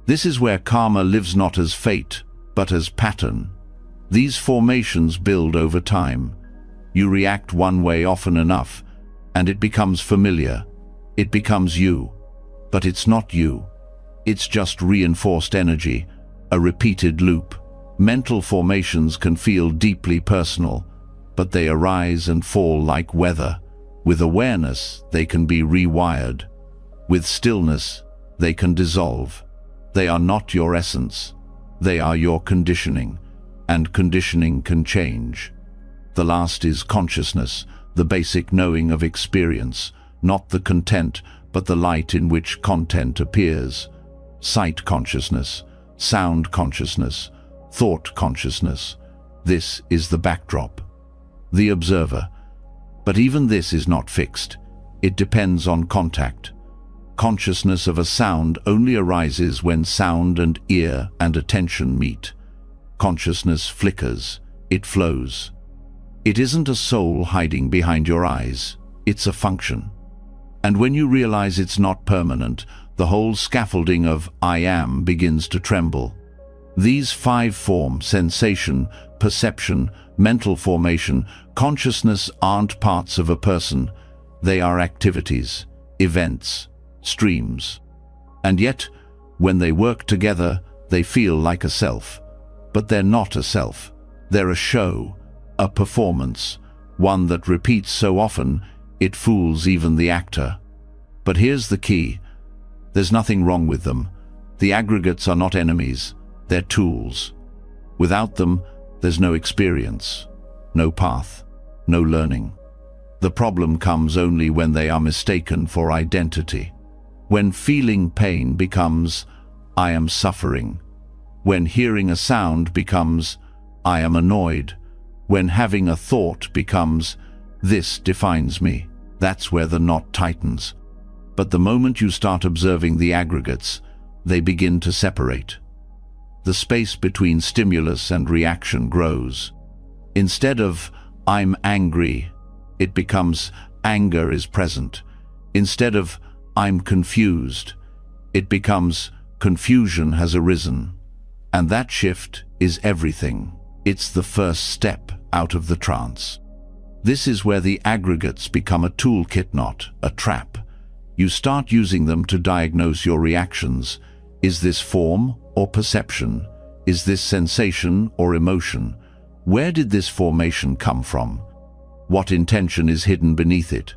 This is where karma lives not as fate, but as pattern. These formations build over time. You react one way often enough, and it becomes familiar. It becomes you. But it's not you. It's just reinforced energy, a repeated loop. Mental formations can feel deeply personal, but they arise and fall like weather. With awareness, they can be rewired. With stillness, they can dissolve. They are not your essence. They are your conditioning, and conditioning can change. The last is consciousness, the basic knowing of experience, not the content, but the light in which content appears. Sight consciousness, sound consciousness, thought consciousness. This is the backdrop, the observer. But even this is not fixed. It depends on contact. Consciousness of a sound only arises when sound and ear and attention meet. Consciousness flickers, it flows. It isn't a soul hiding behind your eyes, it's a function. And when you realize it's not permanent, the whole scaffolding of I am begins to tremble. These five forms, sensation, perception, mental formation, consciousness, aren't parts of a person. They are activities, events, streams. And yet, when they work together, they feel like a self. But they're not a self. They're a show, a performance, one that repeats so often it fools even the actor. But here's the key. There's nothing wrong with them. The aggregates are not enemies, they're tools. Without them, there's no experience, no path, no learning. The problem comes only when they are mistaken for identity. When feeling pain becomes, I am suffering. When hearing a sound becomes, I am annoyed. When having a thought becomes, this defines me. That's where the knot tightens. But the moment you start observing the aggregates, they begin to separate. The space between stimulus and reaction grows. Instead of, I'm angry, it becomes, anger is present. Instead of, I'm confused, it becomes, confusion has arisen. And that shift is everything. It's the first step out of the trance. This is where the aggregates become a toolkit, not a trap. You start using them to diagnose your reactions. Is this form or perception? Is this sensation or emotion? Where did this formation come from? What intention is hidden beneath it?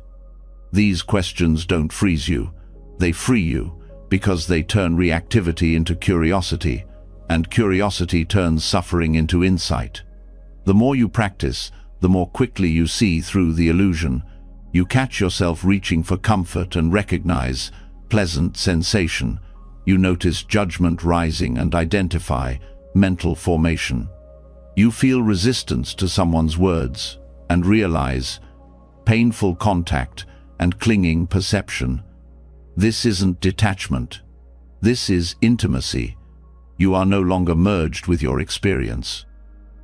These questions don't freeze you. They free you because they turn reactivity into curiosity, and curiosity turns suffering into insight. The more you practice, the more quickly you see through the illusion. You catch yourself reaching for comfort and recognize pleasant sensation. You notice judgment rising and identify mental formation. You feel resistance to someone's words and realize painful contact and clinging perception. This isn't detachment. This is intimacy. You are no longer merged with your experience.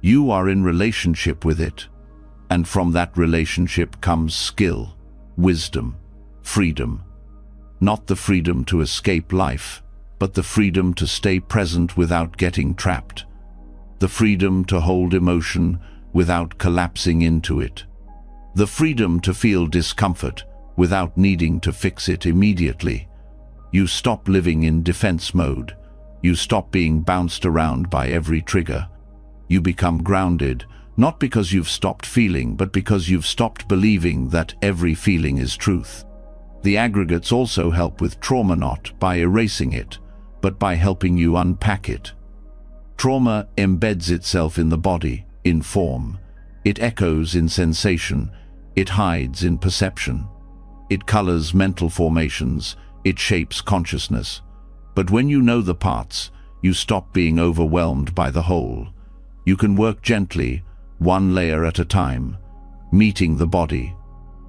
You are in relationship with it. And from that relationship comes skill, wisdom, freedom. Not the freedom to escape life, but the freedom to stay present without getting trapped. The freedom to hold emotion without collapsing into it. The freedom to feel discomfort without needing to fix it immediately. You stop living in defense mode. You stop being bounced around by every trigger. You become grounded, not because you've stopped feeling, but because you've stopped believing that every feeling is truth. The aggregates also help with trauma, not by erasing it, but by helping you unpack it. Trauma embeds itself in the body, in form. It echoes in sensation. It hides in perception. It colors mental formations. It shapes consciousness. But when you know the parts, you stop being overwhelmed by the whole. You can work gently, one layer at a time, meeting the body,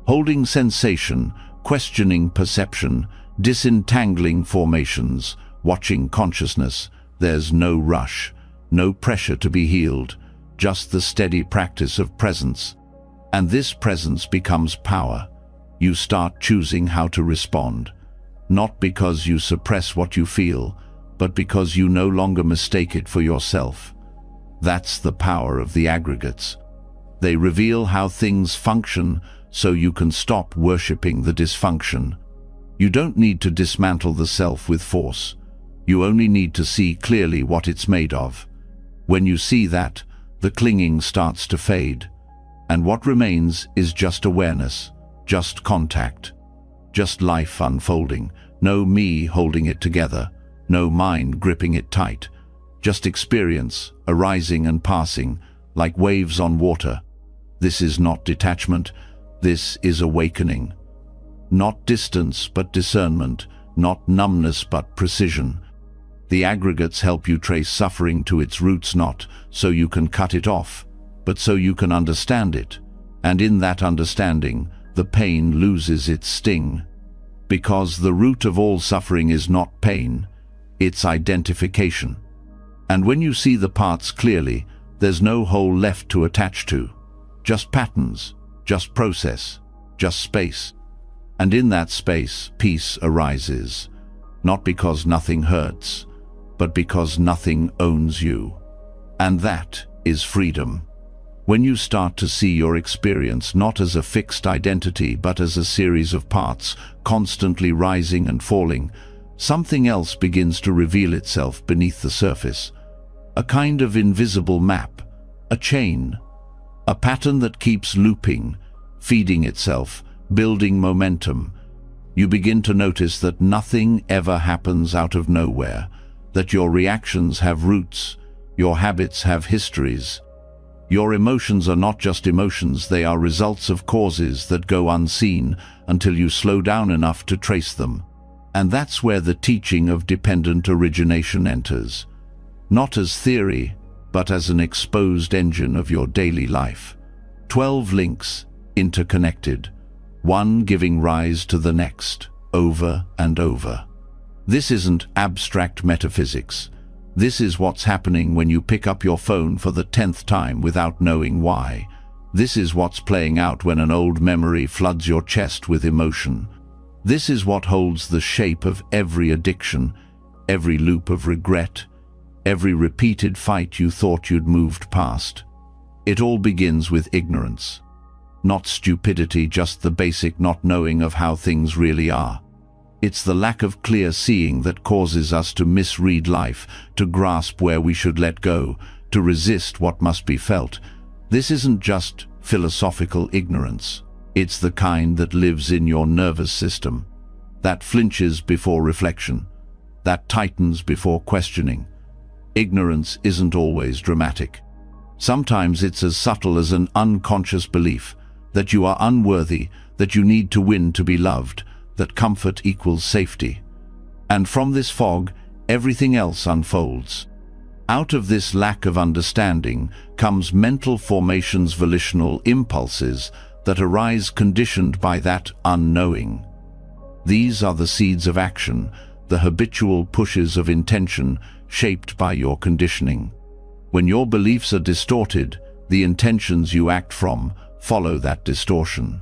holding sensation, questioning perception, disentangling formations, watching consciousness. There's no rush, no pressure to be healed, just the steady practice of presence. And this presence becomes power. You start choosing how to respond, not because you suppress what you feel, but because you no longer mistake it for yourself. That's the power of the aggregates. They reveal how things function so you can stop worshipping the dysfunction. You don't need to dismantle the self with force. You only need to see clearly what it's made of. When you see that, the clinging starts to fade. And what remains is just awareness, just contact, just life unfolding. No me holding it together, no mind gripping it tight. Just experience, arising and passing, like waves on water. This is not detachment. This is awakening. Not distance but discernment, not numbness but precision. The aggregates help you trace suffering to its roots, not so you can cut it off, but so you can understand it. And in that understanding, the pain loses its sting. Because the root of all suffering is not pain, it's identification. And when you see the parts clearly, there's no whole left to attach to. Just patterns, just process, just space. And in that space, peace arises, not because nothing hurts, but because nothing owns you. And that is freedom. When you start to see your experience not as a fixed identity, but as a series of parts, constantly rising and falling, something else begins to reveal itself beneath the surface. A kind of invisible map, a chain, a pattern that keeps looping, feeding itself, building momentum. You begin to notice that nothing ever happens out of nowhere, that your reactions have roots, your habits have histories. Your emotions are not just emotions, they are results of causes that go unseen until you slow down enough to trace them. And that's where the teaching of dependent origination enters. Not as theory, but as an exposed engine of your daily life. 12 links, interconnected, one giving rise to the next, over and over. This isn't abstract metaphysics. This is what's happening when you pick up your phone for the 10th time without knowing why. This is what's playing out when an old memory floods your chest with emotion. This is what holds the shape of every addiction, every loop of regret, every repeated fight you thought you'd moved past. It all begins with ignorance. Not stupidity, just the basic not knowing of how things really are. It's the lack of clear seeing that causes us to misread life, to grasp where we should let go, to resist what must be felt. This isn't just philosophical ignorance. It's the kind that lives in your nervous system, that flinches before reflection, that tightens before questioning. Ignorance isn't always dramatic. Sometimes it's as subtle as an unconscious belief that you are unworthy, that you need to win to be loved, that comfort equals safety. And from this fog, everything else unfolds. Out of this lack of understanding comes mental formations, volitional impulses that arise conditioned by that unknowing. These are the seeds of action, the habitual pushes of intention shaped by your conditioning. When your beliefs are distorted, the intentions you act from follow that distortion.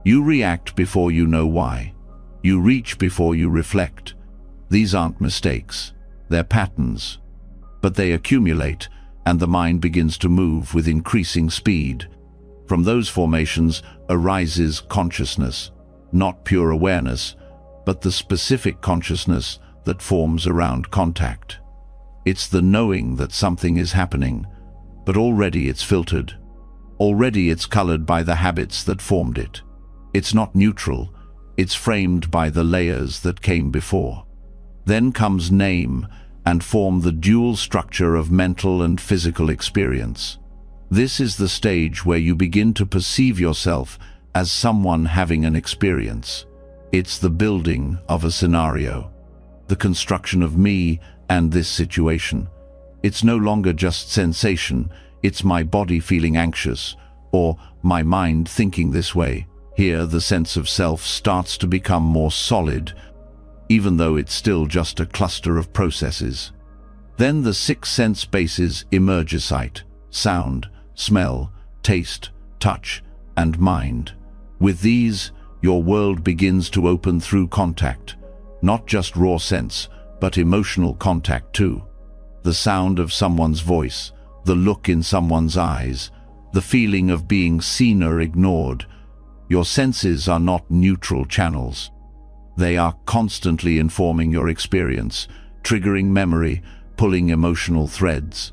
You react before you know why. You reach before you reflect. These aren't mistakes, they're patterns. But they accumulate, and the mind begins to move with increasing speed. From those formations arises consciousness, not pure awareness, but the specific consciousness that forms around contact. It's the knowing that something is happening, but already it's filtered. Already it's colored by the habits that formed it. It's not neutral, it's framed by the layers that came before. Then comes name and form the dual structure of mental and physical experience. This is the stage where you begin to perceive yourself as someone having an experience. It's the building of a scenario, the construction of me and this situation. It's no longer just sensation, it's my body feeling anxious, or my mind thinking this way. Here, the sense of self starts to become more solid, even though it's still just a cluster of processes. Then the 6 sense bases emerge: sight, sound, smell, taste, touch, and mind. With these, your world begins to open through contact, not just raw sense, but emotional contact too. The sound of someone's voice, the look in someone's eyes, the feeling of being seen or ignored. Your senses are not neutral channels. They are constantly informing your experience, triggering memory, pulling emotional threads.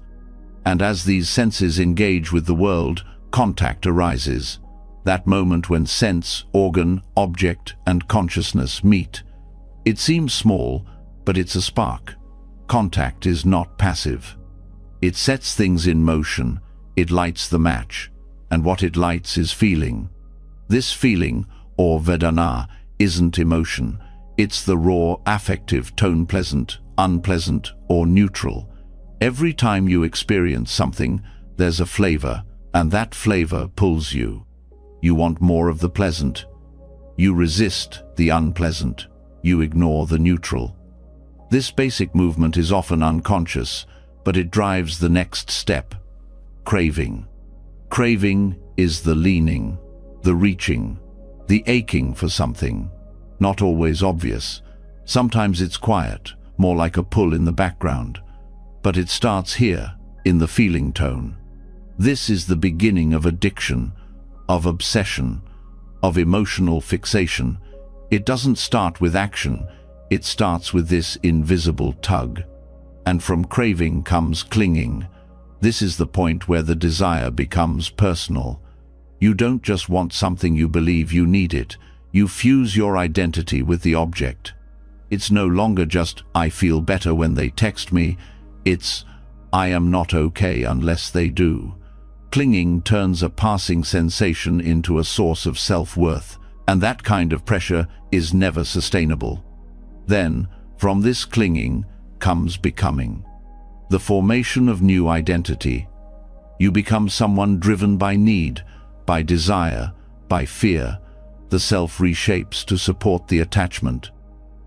And as these senses engage with the world, contact arises. That moment when sense, organ, object, and consciousness meet. It seems small, but it's a spark. Contact is not passive. It sets things in motion, it lights the match, and what it lights is feeling. This feeling, or vedana, isn't emotion. It's the raw, affective tone, pleasant, unpleasant, or neutral. Every time you experience something, there's a flavor, and that flavor pulls you. You want more of the pleasant. You resist the unpleasant. You ignore the neutral. This basic movement is often unconscious, but it drives the next step: craving. Craving is the leaning, the reaching, the aching for something. Not always obvious. Sometimes it's quiet, more like a pull in the background. But it starts here, in the feeling tone. This is the beginning of addiction, of obsession, of emotional fixation. It doesn't start with action, it starts with this invisible tug. And from craving comes clinging. This is the point where the desire becomes personal. You don't just want something, you believe you need it. You fuse your identity with the object. It's no longer just, I feel better when they text me. It's, I am not okay unless they do. Clinging turns a passing sensation into a source of self-worth, and that kind of pressure is never sustainable. Then, from this clinging, comes becoming. The formation of new identity. You become someone driven by need, by desire, by fear. The self reshapes to support the attachment.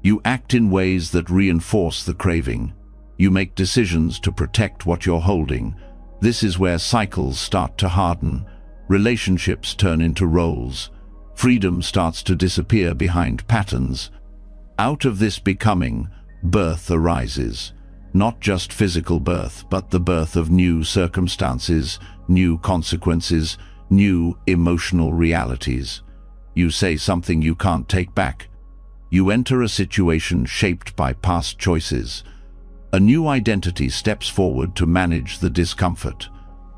You act in ways that reinforce the craving. You make decisions to protect what you're holding. This is where cycles start to harden. Relationships turn into roles. Freedom starts to disappear behind patterns. Out of this becoming, birth arises. Not just physical birth, but the birth of new circumstances, new consequences, new emotional realities. You say something you can't take back. You enter a situation shaped by past choices. A new identity steps forward to manage the discomfort.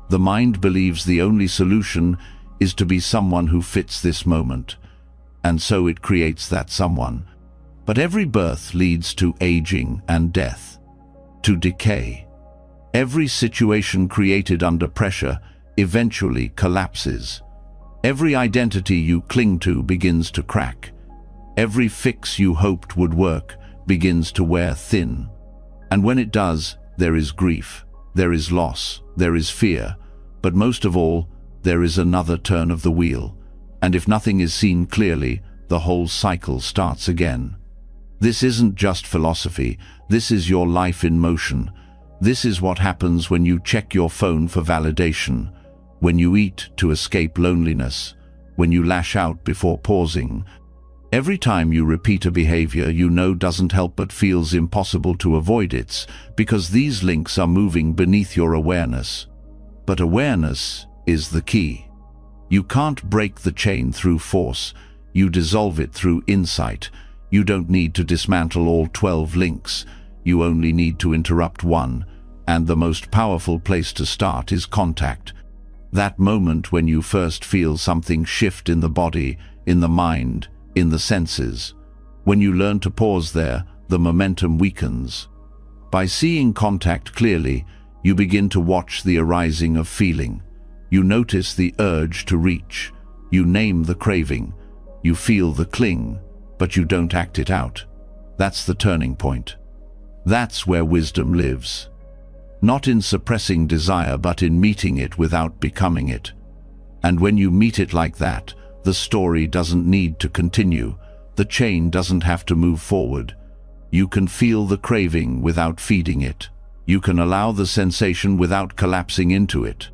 The mind believes the only solution is to be someone who fits this moment, and so it creates that someone. But every birth leads to aging and death, to decay. Every situation created under pressure eventually collapses. Every identity you cling to begins to crack. Every fix you hoped would work begins to wear thin. And when it does, there is grief, there is loss, there is fear, but most of all, there is another turn of the wheel. And if nothing is seen clearly, the whole cycle starts again. This isn't just philosophy, this is your life in motion. This is what happens when you check your phone for validation, when you eat to escape loneliness, when you lash out before pausing. Every time you repeat a behavior you know doesn't help but feels impossible to avoid it, because these links are moving beneath your awareness. But awareness is the key. You can't break the chain through force, you dissolve it through insight. You don't need to dismantle all 12 links, you only need to interrupt one, and the most powerful place to start is contact. That moment when you first feel something shift in the body, in the mind, in the senses. When you learn to pause there, the momentum weakens. By seeing contact clearly, you begin to watch the arising of feeling. You notice the urge to reach. You name the craving. You feel the cling, but you don't act it out. That's the turning point. That's where wisdom lives. Not in suppressing desire, but in meeting it without becoming it. And when you meet it like that, the story doesn't need to continue. The chain doesn't have to move forward. You can feel the craving without feeding it. You can allow the sensation without collapsing into it.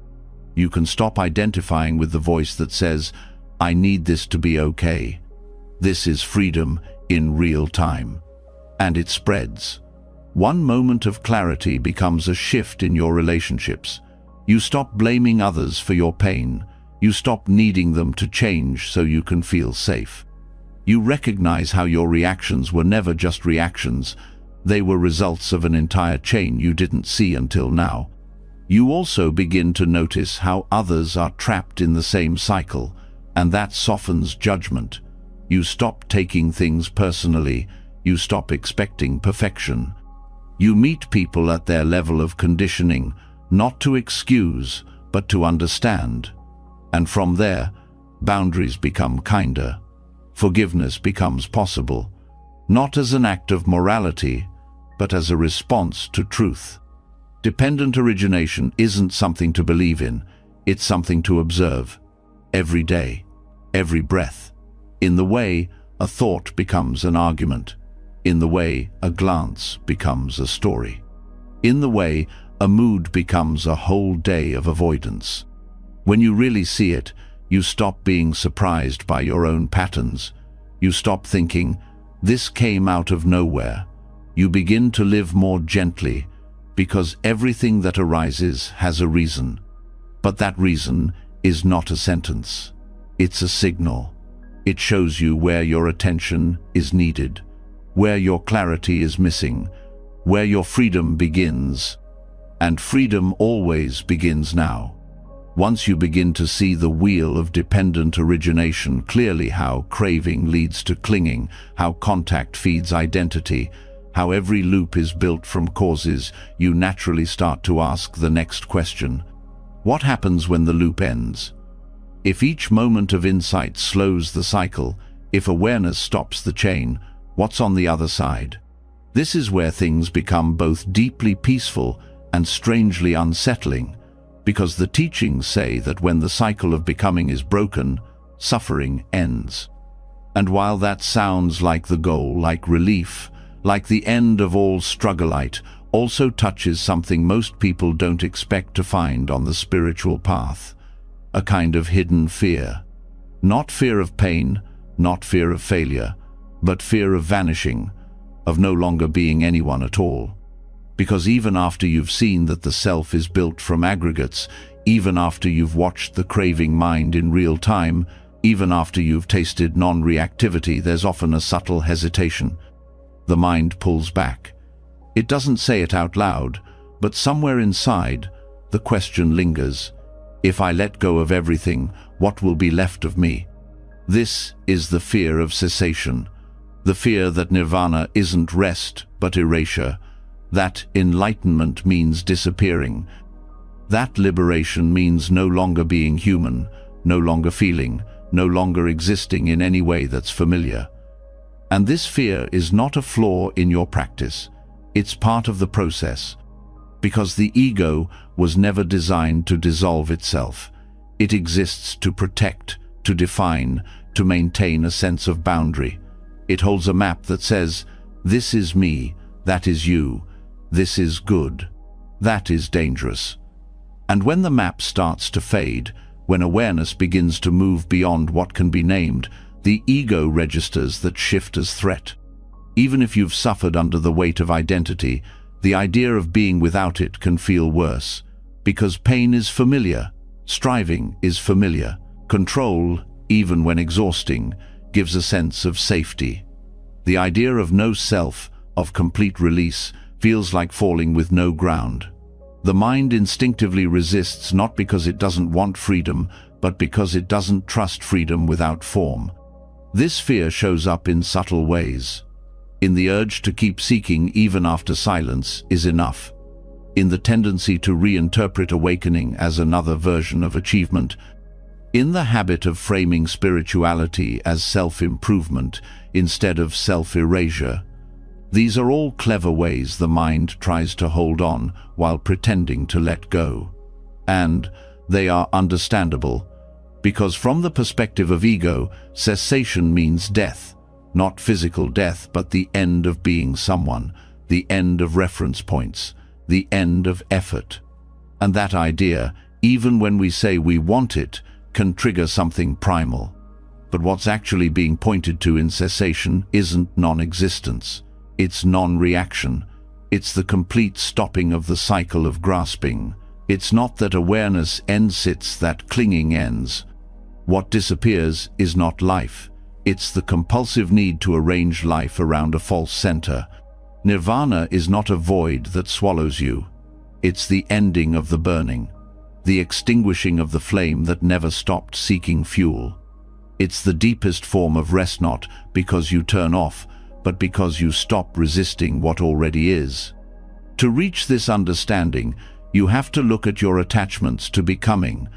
You can stop identifying with the voice that says, I need this to be okay. This is freedom in real time. And it spreads. One moment of clarity becomes a shift in your relationships. You stop blaming others for your pain. You stop needing them to change so you can feel safe. You recognize how your reactions were never just reactions. They were results of an entire chain you didn't see until now. You also begin to notice how others are trapped in the same cycle, and that softens judgment. You stop taking things personally. You stop expecting perfection. You meet people at their level of conditioning, not to excuse, but to understand. And from there, boundaries become kinder. Forgiveness becomes possible, not as an act of morality, but as a response to truth. Dependent origination isn't something to believe in, it's something to observe. Every day, every breath. In the way a thought becomes an argument. In the way a glance becomes a story. In the way a mood becomes a whole day of avoidance. When you really see it, you stop being surprised by your own patterns. You stop thinking, this came out of nowhere. You begin to live more gently, because everything that arises has a reason. But that reason is not a sentence. It's a signal. It shows you where your attention is needed, where your clarity is missing, where your freedom begins. And freedom always begins now. Once you begin to see the wheel of dependent origination clearly, how craving leads to clinging, how contact feeds identity, how every loop is built from causes, you naturally start to ask the next question. What happens when the loop ends? If each moment of insight slows the cycle, if awareness stops the chain, what's on the other side? This is where things become both deeply peaceful and strangely unsettling, because the teachings say that when the cycle of becoming is broken, suffering ends. And while that sounds like the goal, like relief, like the end of all struggle, it also touches something most people don't expect to find on the spiritual path. A kind of hidden fear. Not fear of pain, not fear of failure, but fear of vanishing, of no longer being anyone at all. Because even after you've seen that the self is built from aggregates, even after you've watched the craving mind in real time, even after you've tasted non-reactivity, there's often a subtle hesitation. The mind pulls back. It doesn't say it out loud, but somewhere inside, the question lingers. If I let go of everything, what will be left of me? This is the fear of cessation. The fear that nirvana isn't rest, but erasure. That enlightenment means disappearing. That liberation means no longer being human, no longer feeling, no longer existing in any way that's familiar. And this fear is not a flaw in your practice. It's part of the process. Because the ego was never designed to dissolve itself. It exists to protect, to define, to maintain a sense of boundary. It holds a map that says, this is me, that is you, this is good, that is dangerous. And when the map starts to fade, when awareness begins to move beyond what can be named, the ego registers that shift as threat. Even if you've suffered under the weight of identity, the idea of being without it can feel worse. Because pain is familiar, striving is familiar. Control, even when exhausting, gives a sense of safety. The idea of no self, of complete release, feels like falling with no ground. The mind instinctively resists, not because it doesn't want freedom, but because it doesn't trust freedom without form. This fear shows up in subtle ways. In the urge to keep seeking even after silence is enough. In the tendency to reinterpret awakening as another version of achievement. In the habit of framing spirituality as self-improvement instead of self-erasure. These are all clever ways the mind tries to hold on while pretending to let go. And they are understandable, because from the perspective of ego, cessation means death. Not physical death, but the end of being someone, the end of reference points, the end of effort. And that idea, even when we say we want it, can trigger something primal. But what's actually being pointed to in cessation isn't non-existence. It's non-reaction. It's the complete stopping of the cycle of grasping. It's not that awareness ends, it's that clinging ends. What disappears is not life. It's the compulsive need to arrange life around a false center. Nirvana is not a void that swallows you. It's the ending of the burning, the extinguishing of the flame that never stopped seeking fuel. It's the deepest form of rest, not because you turn off, but because you stop resisting what already is. To reach this understanding, you have to look at your attachments to becoming.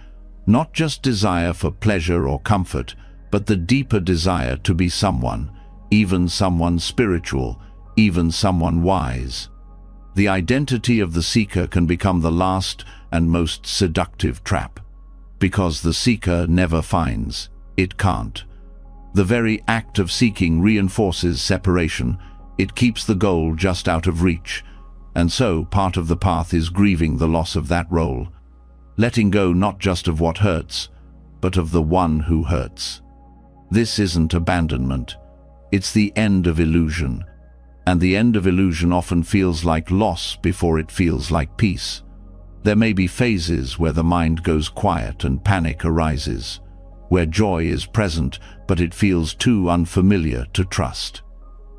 Not just desire for pleasure or comfort, but the deeper desire to be someone, even someone spiritual, even someone wise. The identity of the seeker can become the last and most seductive trap, because the seeker never finds. It can't. The very act of seeking reinforces separation. It keeps the goal just out of reach, and so part of the path is grieving the loss of that role, letting go not just of what hurts, but of the one who hurts. This isn't abandonment. It's the end of illusion, and the end of illusion often feels like loss before it feels like peace. There may be phases where the mind goes quiet and panic arises, where joy is present but it feels too unfamiliar to trust,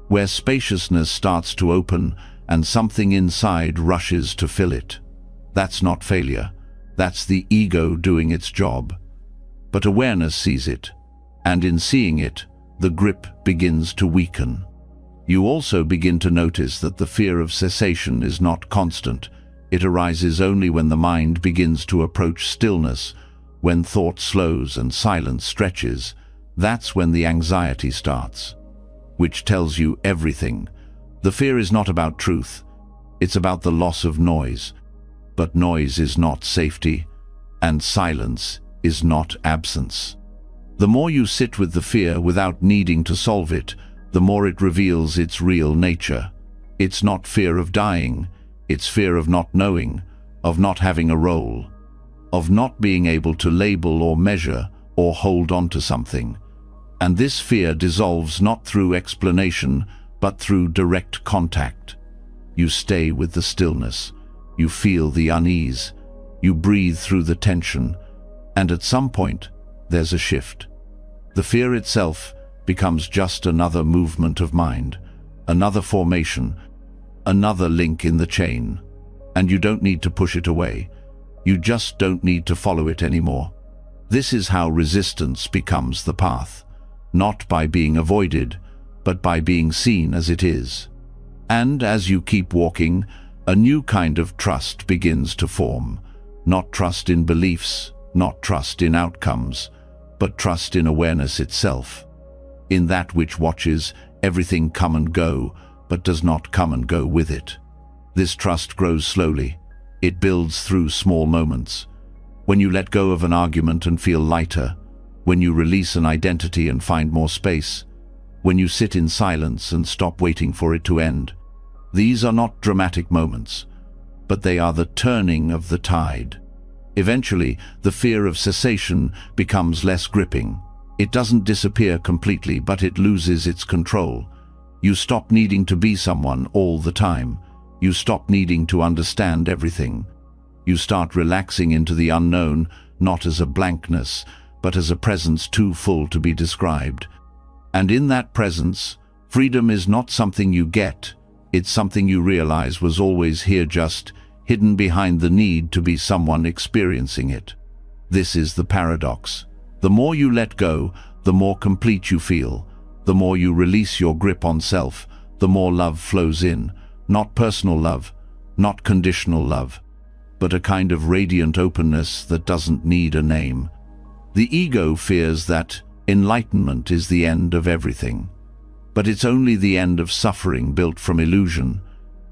where spaciousness starts to open and something inside rushes to fill it. That's not failure. That's the ego doing its job. But awareness sees it, and in seeing it, the grip begins to weaken. You also begin to notice that the fear of cessation is not constant. It arises only when the mind begins to approach stillness, when thought slows and silence stretches. That's when the anxiety starts, which tells you everything. The fear is not about truth. It's about the loss of noise. But noise is not safety, and silence is not absence. The more you sit with the fear without needing to solve it, the more it reveals its real nature. It's not fear of dying, it's fear of not knowing, of not having a role, of not being able to label or measure or hold on to something. And this fear dissolves not through explanation, but through direct contact. You stay with the stillness, you feel the unease, you breathe through the tension, and at some point, there's a shift. The fear itself becomes just another movement of mind, another formation, another link in the chain. And you don't need to push it away. You just don't need to follow it anymore. This is how resistance becomes the path, not by being avoided, but by being seen as it is. And as you keep walking, a new kind of trust begins to form. Not trust in beliefs, not trust in outcomes, but trust in awareness itself. In that which watches everything come and go, but does not come and go with it. This trust grows slowly. It builds through small moments. When you let go of an argument and feel lighter, when you release an identity and find more space, when you sit in silence and stop waiting for it to end. These are not dramatic moments, but they are the turning of the tide. Eventually, the fear of cessation becomes less gripping. It doesn't disappear completely, but it loses its control. You stop needing to be someone all the time. You stop needing to understand everything. You start relaxing into the unknown, not as a blankness, but as a presence too full to be described. And in that presence, freedom is not something you get. It's something you realize was always here, just hidden behind the need to be someone experiencing it. This is the paradox. The more you let go, the more complete you feel. The more you release your grip on self, the more love flows in. Not personal love, not conditional love, but a kind of radiant openness that doesn't need a name. The ego fears that enlightenment is the end of everything. But it's only the end of suffering built from illusion.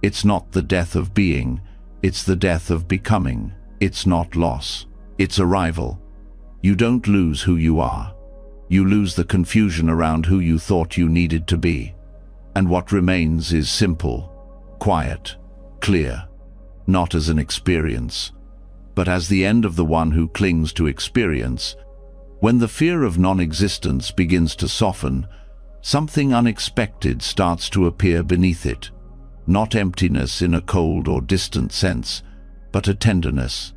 It's not the death of being, it's the death of becoming. It's not loss, it's arrival. You don't lose who you are. You lose the confusion around who you thought you needed to be. And what remains is simple, quiet, clear, not as an experience, but as the end of the one who clings to experience. When the fear of non-existence begins to soften, something unexpected starts to appear beneath it. Not emptiness in a cold or distant sense, but a tenderness.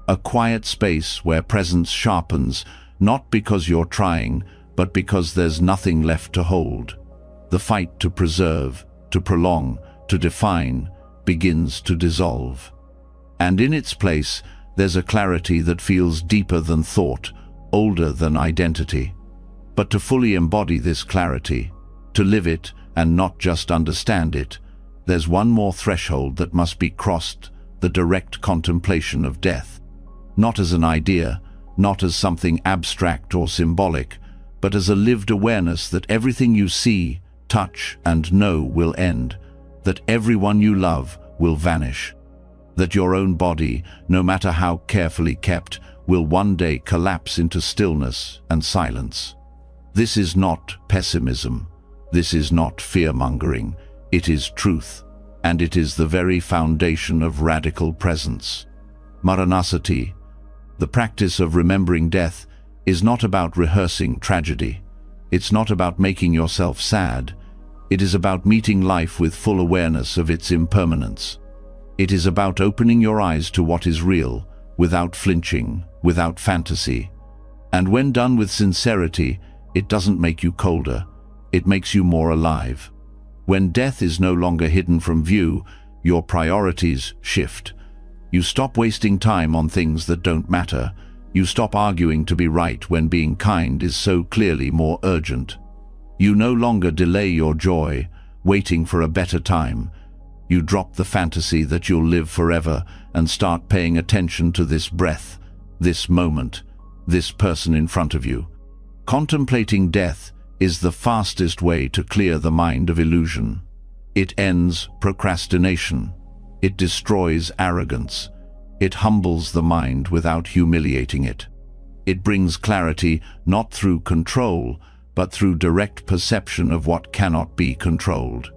A quiet space where presence sharpens, not because you're trying, but because there's nothing left to hold. The fight to preserve, to prolong, to define, begins to dissolve. And in its place, there's a clarity that feels deeper than thought, older than identity. But to fully embody this clarity, to live it and not just understand it, there's one more threshold that must be crossed: the direct contemplation of death. Not as an idea, not as something abstract or symbolic, but as a lived awareness that everything you see, touch, and know will end, that everyone you love will vanish, that your own body, no matter how carefully kept, will one day collapse into stillness and silence. This is not pessimism. This is not fear-mongering. It is truth, and it is the very foundation of radical presence. Maranasati, the practice of remembering death, is not about rehearsing tragedy. It's not about making yourself sad. It is about meeting life with full awareness of its impermanence. It is about opening your eyes to what is real, without flinching, without fantasy. And when done with sincerity, it doesn't make you colder. It makes you more alive. When death is no longer hidden from view, your priorities shift. You stop wasting time on things that don't matter. You stop arguing to be right when being kind is so clearly more urgent. You no longer delay your joy, waiting for a better time. You drop the fantasy that you'll live forever and start paying attention to this breath, this moment, this person in front of you. Contemplating death is the fastest way to clear the mind of illusion. It ends procrastination. It destroys arrogance. It humbles the mind without humiliating it. It brings clarity not through control, but through direct perception of what cannot be controlled.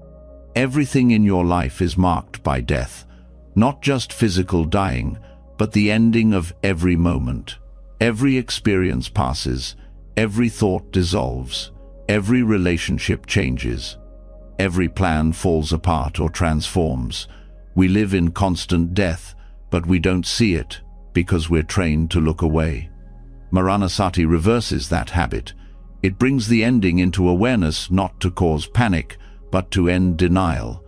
Everything in your life is marked by death, not just physical dying, but the ending of every moment. Every experience passes, every thought dissolves, every relationship changes, every plan falls apart or transforms. We live in constant death, but we don't see it because we're trained to look away. Maranasati reverses that habit. It brings the ending into awareness, not to cause panic, but to end denial.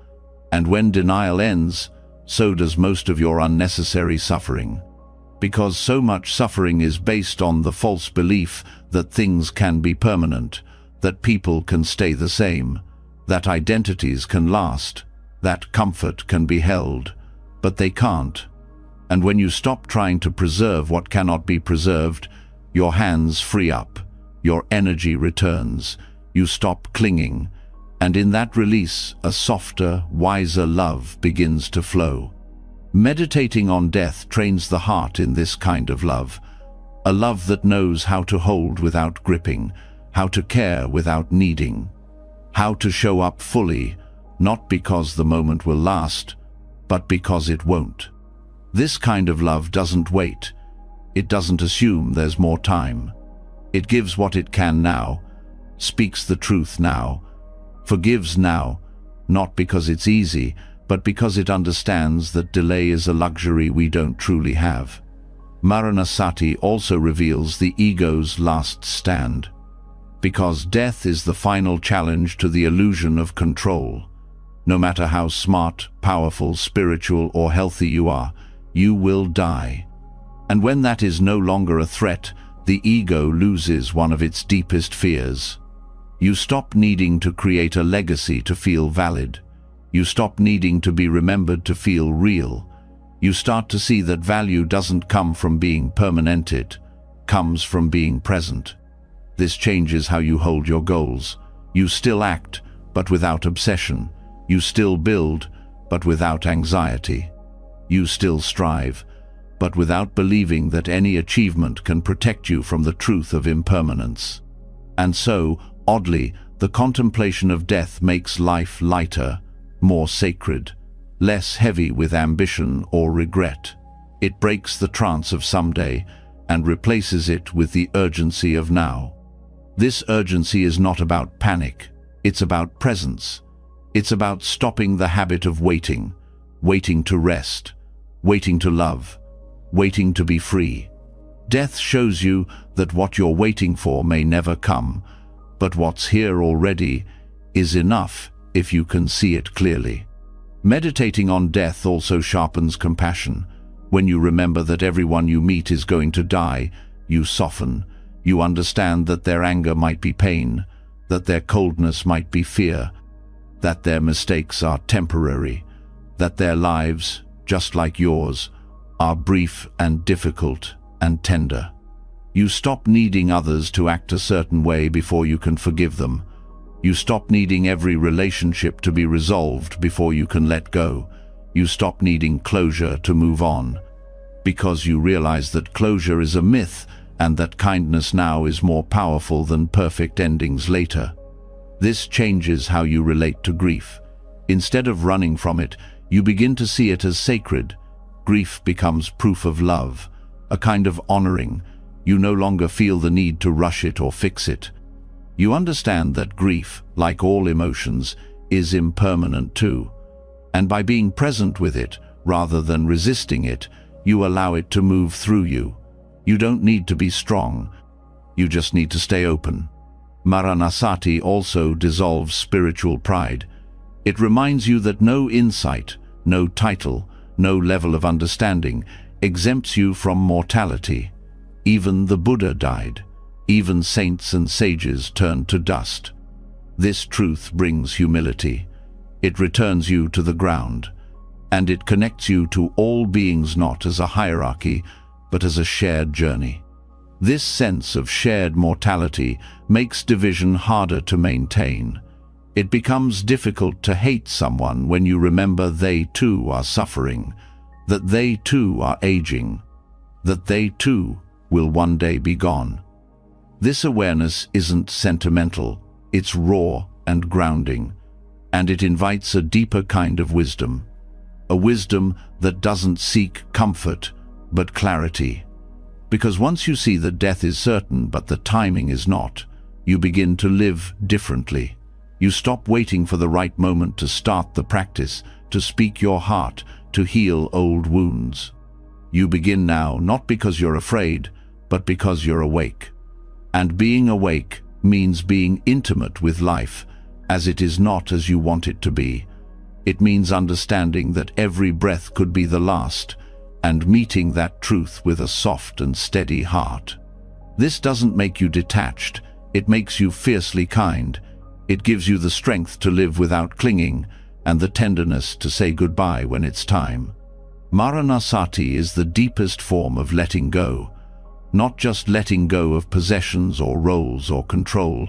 And when denial ends, so does most of your unnecessary suffering. Because so much suffering is based on the false belief that things can be permanent, that people can stay the same, that identities can last, that comfort can be held, but they can't. And when you stop trying to preserve what cannot be preserved, your hands free up, your energy returns, you stop clinging, and in that release, a softer, wiser love begins to flow. Meditating on death trains the heart in this kind of love, a love that knows how to hold without gripping, how to care without needing, how to show up fully, not because the moment will last, but because it won't. This kind of love doesn't wait. It doesn't assume there's more time. It gives what it can now, speaks the truth now, forgives now, not because it's easy, but because it understands that delay is a luxury we don't truly have. Maranasati also reveals the ego's last stand, because death is the final challenge to the illusion of control. No matter how smart, powerful, spiritual, or healthy you are, you will die. And when that is no longer a threat, the ego loses one of its deepest fears. You stop needing to create a legacy to feel valid. You stop needing to be remembered to feel real. You start to see that value doesn't come from being permanented, comes from being present. This changes how you hold your goals. You still act, but without obsession. You still build, but without anxiety. You still strive, but without believing that any achievement can protect you from the truth of impermanence. And so, oddly, the contemplation of death makes life lighter, more sacred, less heavy with ambition or regret. It breaks the trance of someday and replaces it with the urgency of now. This urgency is not about panic, it's about presence. It's about stopping the habit of waiting, waiting to rest, waiting to love, waiting to be free. Death shows you that what you're waiting for may never come, but what's here already is enough if you can see it clearly. Meditating on death also sharpens compassion. When you remember that everyone you meet is going to die, you soften. You understand that their anger might be pain, that their coldness might be fear, that their mistakes are temporary, that their lives, just like yours, are brief and difficult and tender. You stop needing others to act a certain way before you can forgive them. You stop needing every relationship to be resolved before you can let go. You stop needing closure to move on, because you realize that closure is a myth and that kindness now is more powerful than perfect endings later. This changes how you relate to grief. Instead of running from it, you begin to see it as sacred. Grief becomes proof of love, a kind of honoring. You no longer feel the need to rush it or fix it. You understand that grief, like all emotions, is impermanent too. And by being present with it, rather than resisting it, you allow it to move through you. You don't need to be strong. You just need to stay open. Maranasati also dissolves spiritual pride. It reminds you that no insight, no title, no level of understanding exempts you from mortality. Even the Buddha died. Even saints and sages turned to dust. This truth brings humility. It returns you to the ground, and it connects you to all beings not as a hierarchy, but as a shared journey. This sense of shared mortality makes division harder to maintain. It becomes difficult to hate someone when you remember they too are suffering, that they too are aging, that they too will one day be gone. This awareness isn't sentimental, it's raw and grounding, and it invites a deeper kind of wisdom. A wisdom that doesn't seek comfort, but clarity. Because once you see that death is certain but the timing is not, you begin to live differently. You stop waiting for the right moment to start the practice, to speak your heart, to heal old wounds. You begin now not because you're afraid, but because you're awake. And being awake means being intimate with life, as it is not as you want it to be. It means understanding that every breath could be the last, and meeting that truth with a soft and steady heart. This doesn't make you detached, it makes you fiercely kind. It gives you the strength to live without clinging, and the tenderness to say goodbye when it's time. Maranasati is the deepest form of letting go. Not just letting go of possessions or roles or control,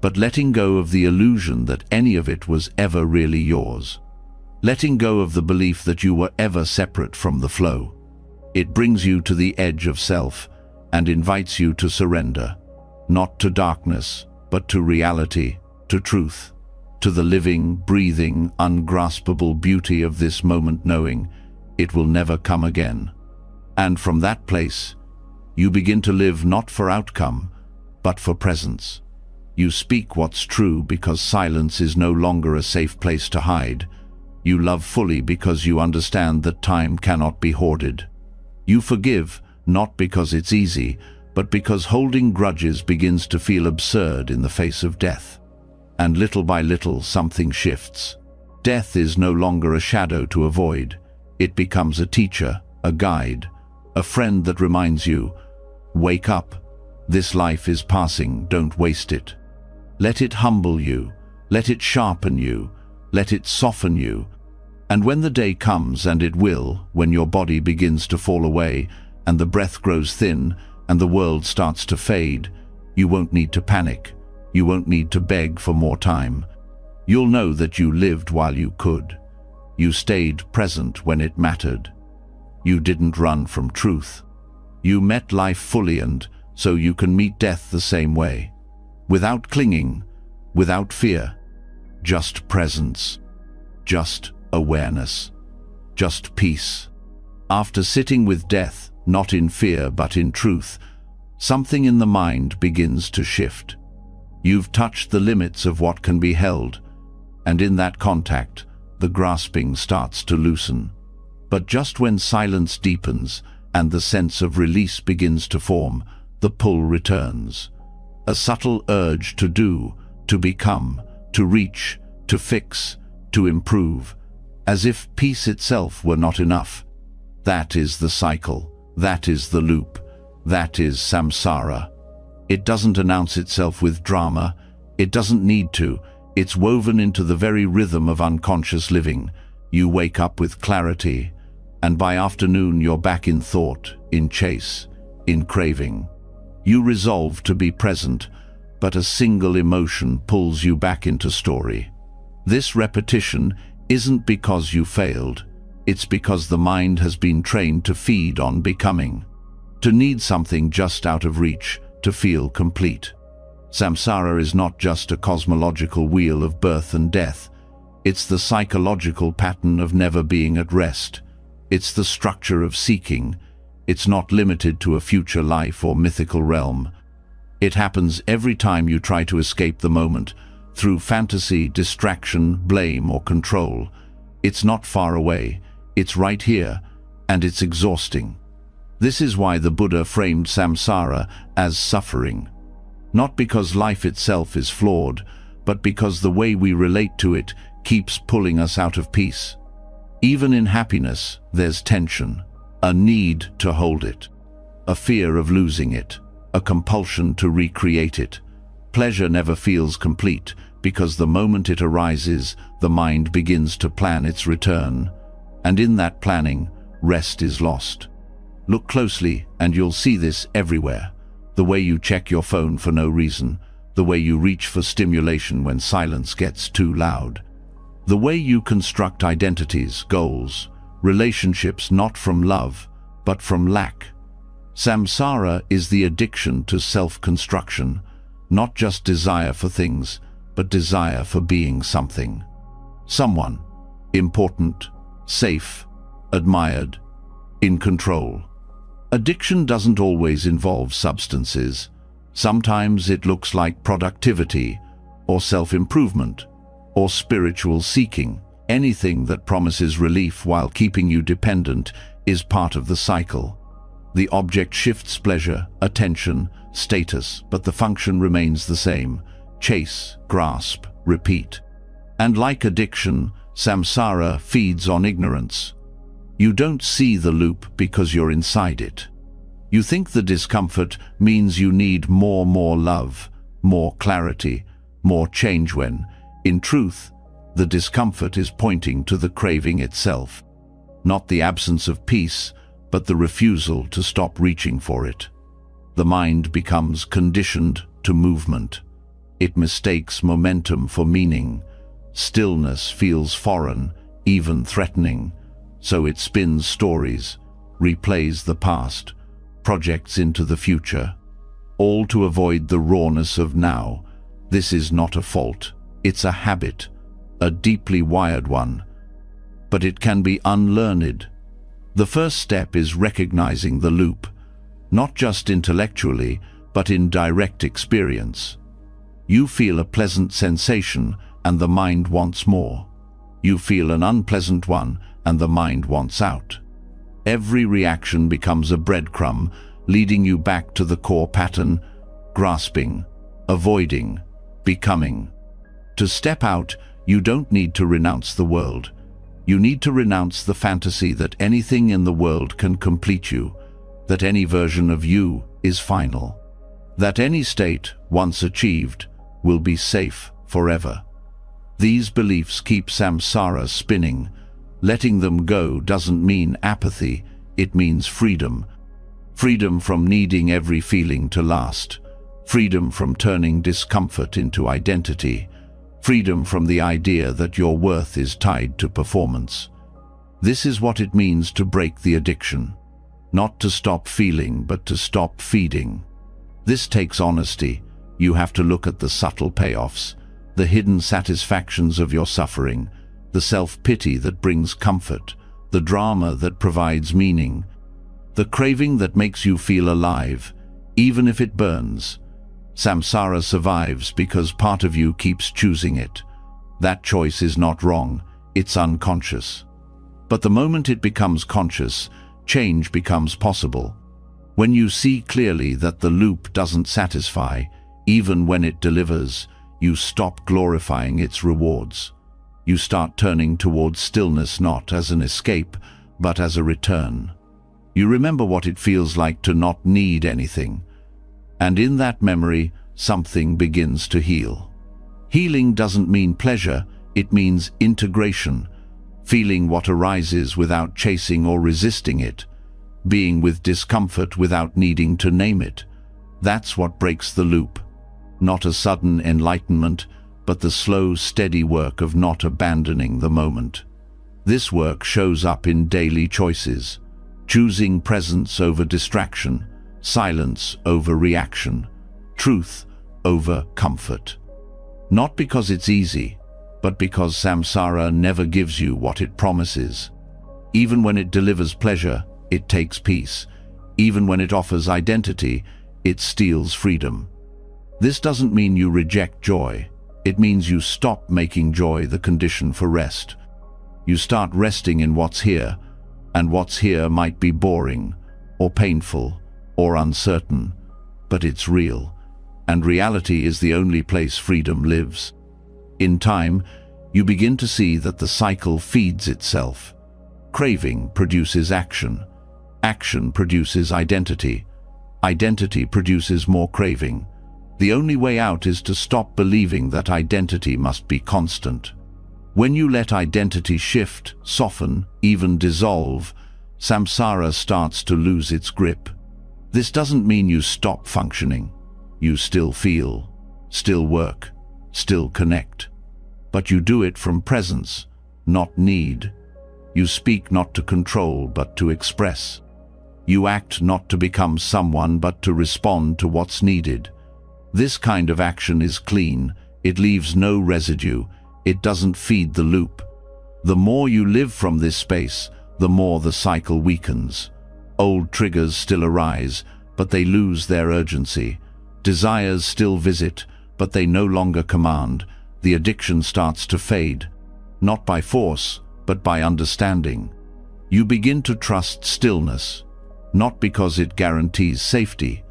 but letting go of the illusion that any of it was ever really yours. Letting go of the belief that you were ever separate from the flow. It brings you to the edge of self and invites you to surrender, not to darkness, but to reality, to truth, to the living, breathing, ungraspable beauty of this moment, knowing it will never come again. And from that place, you begin to live not for outcome, but for presence. You speak what's true because silence is no longer a safe place to hide. You love fully because you understand that time cannot be hoarded. You forgive, not because it's easy, but because holding grudges begins to feel absurd in the face of death. And little by little, something shifts. Death is no longer a shadow to avoid. It becomes a teacher, a guide, a friend that reminds you, wake up. This life is passing, don't waste it. Let it humble you, let it sharpen you, let it soften you. And when the day comes, and it will, when your body begins to fall away, and the breath grows thin, and the world starts to fade, you won't need to panic. You won't need to beg for more time. You'll know that you lived while you could. You stayed present when it mattered. You didn't run from truth. You met life fully, and so you can meet death the same way. Without clinging, without fear. Just presence. Just awareness. Just peace. After sitting with death, not in fear but in truth, something in the mind begins to shift. You've touched the limits of what can be held, and in that contact, the grasping starts to loosen. But just when silence deepens and the sense of release begins to form, the pull returns. A subtle urge to do, to become, to reach, to fix, to improve, as if peace itself were not enough. That is the cycle, that is the loop, that is samsara. It doesn't announce itself with drama, it doesn't need to, it's woven into the very rhythm of unconscious living. You wake up with clarity, and by afternoon you're back in thought, in chase, in craving. You resolve to be present, but a single emotion pulls you back into story. This repetition isn't because you failed, it's because the mind has been trained to feed on becoming, to need something just out of reach, to feel complete. Samsara is not just a cosmological wheel of birth and death. It's the psychological pattern of never being at rest. It's the structure of seeking. It's not limited to a future life or mythical realm. It happens every time you try to escape the moment, through fantasy, distraction, blame, or control. It's not far away. It's right here, and it's exhausting. This is why the Buddha framed samsara as suffering. Not because life itself is flawed, but because the way we relate to it keeps pulling us out of peace. Even in happiness, there's tension, a need to hold it, a fear of losing it, a compulsion to recreate it. Pleasure never feels complete because the moment it arises, the mind begins to plan its return. And in that planning, rest is lost. Look closely and you'll see this everywhere. The way you check your phone for no reason, the way you reach for stimulation when silence gets too loud, the way you construct identities, goals, relationships not from love, but from lack. Samsara is the addiction to self-construction, not just desire for things, but desire for being something. Someone, important, safe, admired, in control. Addiction doesn't always involve substances. Sometimes it looks like productivity, or self-improvement, or spiritual seeking. Anything that promises relief while keeping you dependent is part of the cycle. The object shifts pleasure, attention, status, but the function remains the same. Chase, grasp, repeat. And like addiction, samsara feeds on ignorance. You don't see the loop because you're inside it. You think the discomfort means you need more love, more clarity, more change when, in truth, the discomfort is pointing to the craving itself. Not the absence of peace, but the refusal to stop reaching for it. The mind becomes conditioned to movement. It mistakes momentum for meaning. Stillness feels foreign, even threatening. So it spins stories, replays the past, projects into the future, all to avoid the rawness of now. This is not a fault, it's a habit, a deeply wired one. But it can be unlearned. The first step is recognizing the loop, not just intellectually, but in direct experience. You feel a pleasant sensation, and the mind wants more. You feel an unpleasant one, and the mind wants out. Every reaction becomes a breadcrumb, leading you back to the core pattern: grasping, avoiding, becoming. To step out, you don't need to renounce the world. You need to renounce the fantasy that anything in the world can complete you, that any version of you is final, that any state, once achieved, will be safe forever. These beliefs keep samsara spinning. Letting them go doesn't mean apathy, it means freedom. Freedom from needing every feeling to last. Freedom from turning discomfort into identity. Freedom from the idea that your worth is tied to performance. This is what it means to break the addiction. Not to stop feeling, but to stop feeding. This takes honesty. You have to look at the subtle payoffs, the hidden satisfactions of your suffering, the self-pity that brings comfort, the drama that provides meaning, the craving that makes you feel alive, even if it burns. Samsara survives because part of you keeps choosing it. That choice is not wrong, it's unconscious. But the moment it becomes conscious, change becomes possible. When you see clearly that the loop doesn't satisfy, even when it delivers, you stop glorifying its rewards. You start turning towards stillness not as an escape, but as a return. You remember what it feels like to not need anything. And in that memory, something begins to heal. Healing doesn't mean pleasure, it means integration. Feeling what arises without chasing or resisting it. Being with discomfort without needing to name it. That's what breaks the loop. Not a sudden enlightenment, but the slow, steady work of not abandoning the moment. This work shows up in daily choices, choosing presence over distraction, silence over reaction, truth over comfort. Not because it's easy, but because samsara never gives you what it promises. Even when it delivers pleasure, it takes peace. Even when it offers identity, it steals freedom. This doesn't mean you reject joy. It means you stop making joy the condition for rest. You start resting in what's here, and what's here might be boring, or painful, or uncertain, but it's real, and reality is the only place freedom lives. In time, you begin to see that the cycle feeds itself. Craving produces action. Action produces identity. Identity produces more craving. The only way out is to stop believing that identity must be constant. When you let identity shift, soften, even dissolve, samsara starts to lose its grip. This doesn't mean you stop functioning. You still feel, still work, still connect. But you do it from presence, not need. You speak not to control, but to express. You act not to become someone, but to respond to what's needed. This kind of action is clean. It leaves no residue. It doesn't feed the loop. The more you live from this space, the more the cycle weakens. Old triggers still arise, but they lose their urgency. Desires still visit, but they no longer command. The addiction starts to fade, not by force, but by understanding. You begin to trust stillness, not because it guarantees safety,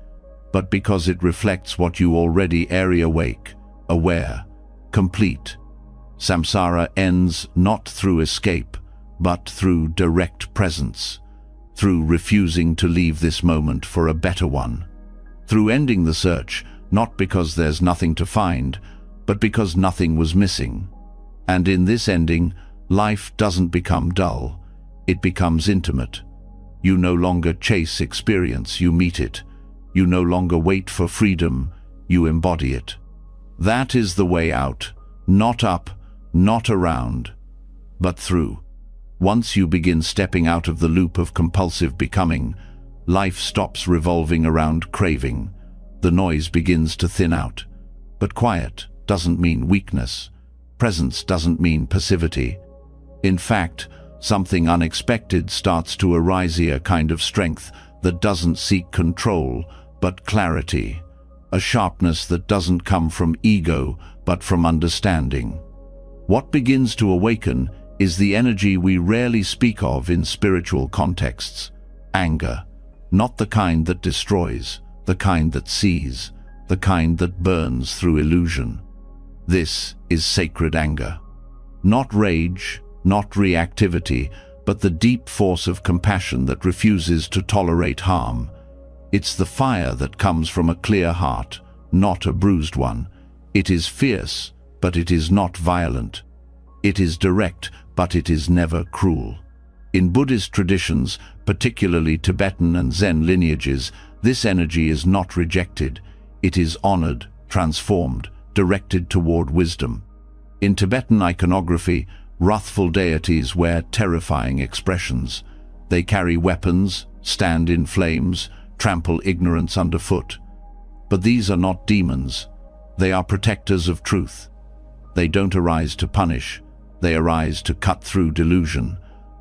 but because it reflects what you already are: awake, aware, complete. Samsara ends not through escape, but through direct presence, through refusing to leave this moment for a better one, through ending the search, not because there's nothing to find, but because nothing was missing. And in this ending, life doesn't become dull, it becomes intimate. You no longer chase experience, you meet it. You no longer wait for freedom, you embody it. That is the way out, not up, not around, but through. Once you begin stepping out of the loop of compulsive becoming, life stops revolving around craving. The noise begins to thin out. But quiet doesn't mean weakness. Presence doesn't mean passivity. In fact, something unexpected starts to arise, a kind of strength that doesn't seek control, but clarity. A sharpness that doesn't come from ego, but from understanding. What begins to awaken is the energy we rarely speak of in spiritual contexts. Anger. Not the kind that destroys, the kind that sees, the kind that burns through illusion. This is sacred anger. Not rage, not reactivity, but the deep force of compassion that refuses to tolerate harm. It's the fire that comes from a clear heart, not a bruised one. It is fierce, but it is not violent. It is direct, but it is never cruel. In Buddhist traditions, particularly Tibetan and Zen lineages, this energy is not rejected. It is honored, transformed, directed toward wisdom. In Tibetan iconography, wrathful deities wear terrifying expressions. They carry weapons, stand in flames, trample ignorance underfoot. But these are not demons. They are protectors of truth. They don't arise to punish. They arise to cut through delusion.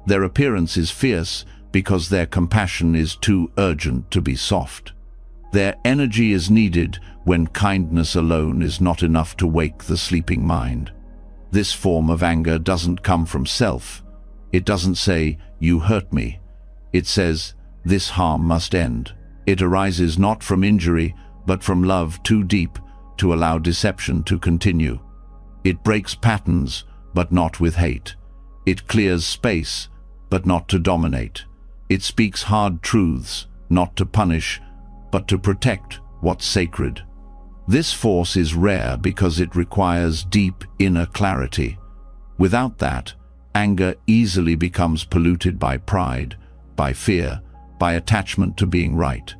Their appearance is fierce because their compassion is too urgent to be soft. Their energy is needed when kindness alone is not enough to wake the sleeping mind. This form of anger doesn't come from self. It doesn't say, "You hurt me." It says, "This harm must end." It arises not from injury, but from love too deep to allow deception to continue. It breaks patterns, but not with hate. It clears space, but not to dominate. It speaks hard truths, not to punish, but to protect what's sacred. This force is rare because it requires deep inner clarity. Without that, anger easily becomes polluted by pride, by fear, by attachment to being right.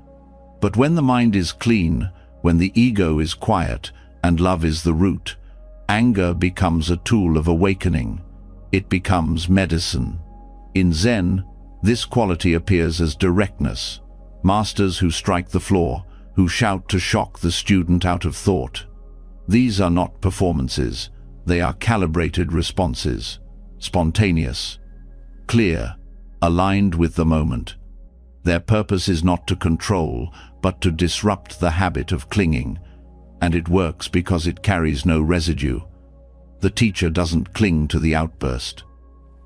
But when the mind is clean, when the ego is quiet and love is the root, anger becomes a tool of awakening. It becomes medicine. In Zen, this quality appears as directness. Masters who strike the floor, who shout to shock the student out of thought. These are not performances, they are calibrated responses, spontaneous, clear, aligned with the moment. Their purpose is not to control, but to disrupt the habit of clinging, and it works because it carries no residue. The teacher doesn't cling to the outburst.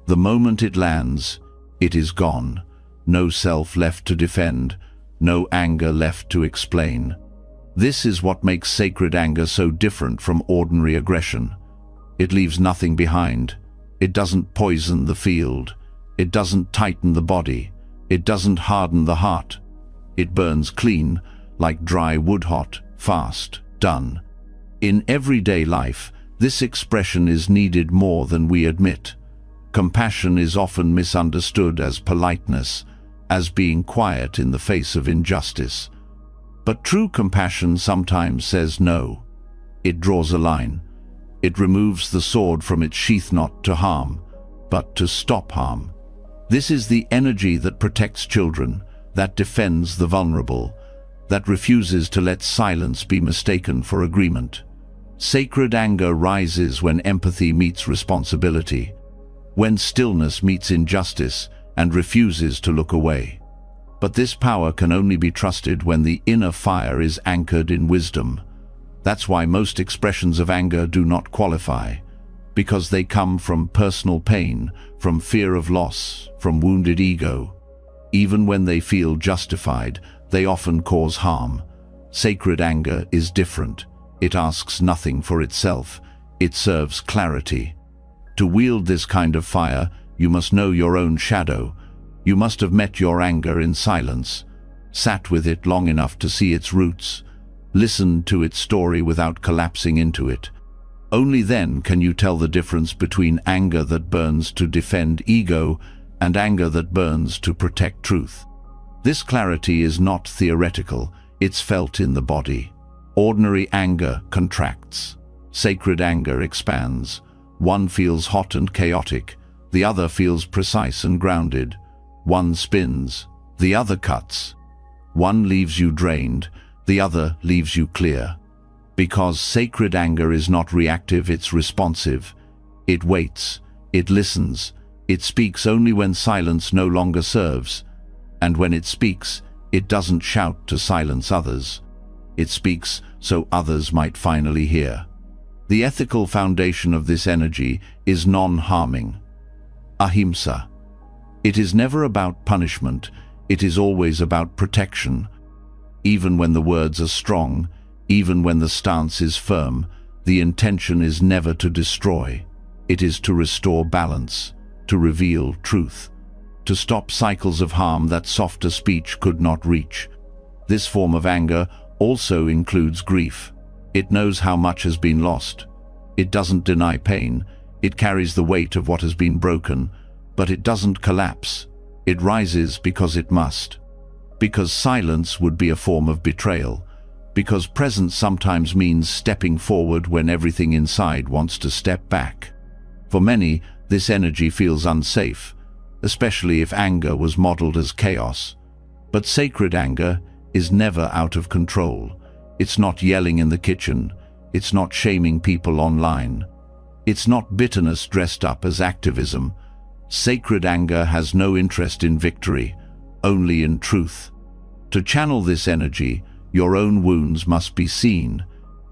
The moment it lands, it is gone. No self left to defend, no anger left to explain. This is what makes sacred anger so different from ordinary aggression. It leaves nothing behind. It doesn't poison the field. It doesn't tighten the body. It doesn't harden the heart. It burns clean, like dry wood, hot, fast, done. In everyday life, this expression is needed more than we admit. Compassion is often misunderstood as politeness, as being quiet in the face of injustice. But true compassion sometimes says no. It draws a line. It removes the sword from its sheath, not to harm, but to stop harm. This is the energy that protects children, that defends the vulnerable, that refuses to let silence be mistaken for agreement. Sacred anger rises when empathy meets responsibility, when stillness meets injustice and refuses to look away. But this power can only be trusted when the inner fire is anchored in wisdom. That's why most expressions of anger do not qualify, because they come from personal pain, from fear of loss, from wounded ego. Even when they feel justified, they often cause harm. Sacred anger is different. It asks nothing for itself. It serves clarity. To wield this kind of fire, you must know your own shadow. You must have met your anger in silence, sat with it long enough to see its roots, listened to its story without collapsing into it. Only then can you tell the difference between anger that burns to defend ego and anger that burns to protect truth. This clarity is not theoretical, it's felt in the body. Ordinary anger contracts. Sacred anger expands. One feels hot and chaotic, the other feels precise and grounded. One spins, the other cuts. One leaves you drained, the other leaves you clear. Because sacred anger is not reactive, it's responsive. It waits, it listens, it speaks only when silence no longer serves. And when it speaks, it doesn't shout to silence others. It speaks so others might finally hear. The ethical foundation of this energy is non-harming. Ahimsa. It is never about punishment, it is always about protection. Even when the words are strong, even when the stance is firm, the intention is never to destroy. It is to restore balance, to reveal truth, to stop cycles of harm that softer speech could not reach. This form of anger also includes grief. It knows how much has been lost. It doesn't deny pain. It carries the weight of what has been broken, but it doesn't collapse. It rises because it must. Because silence would be a form of betrayal. Because presence sometimes means stepping forward when everything inside wants to step back. For many, this energy feels unsafe, especially if anger was modeled as chaos. But sacred anger is never out of control. It's not yelling in the kitchen. It's not shaming people online. It's not bitterness dressed up as activism. Sacred anger has no interest in victory, only in truth. To channel this energy, your own wounds must be seen.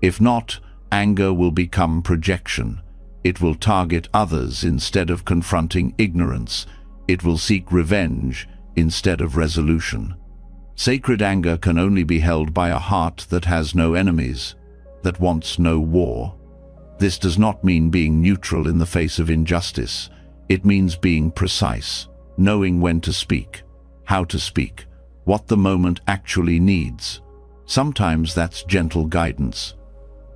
If not, anger will become projection. It will target others instead of confronting ignorance. It will seek revenge instead of resolution. Sacred anger can only be held by a heart that has no enemies, that wants no war. This does not mean being neutral in the face of injustice. It means being precise, knowing when to speak, how to speak, what the moment actually needs. Sometimes that's gentle guidance.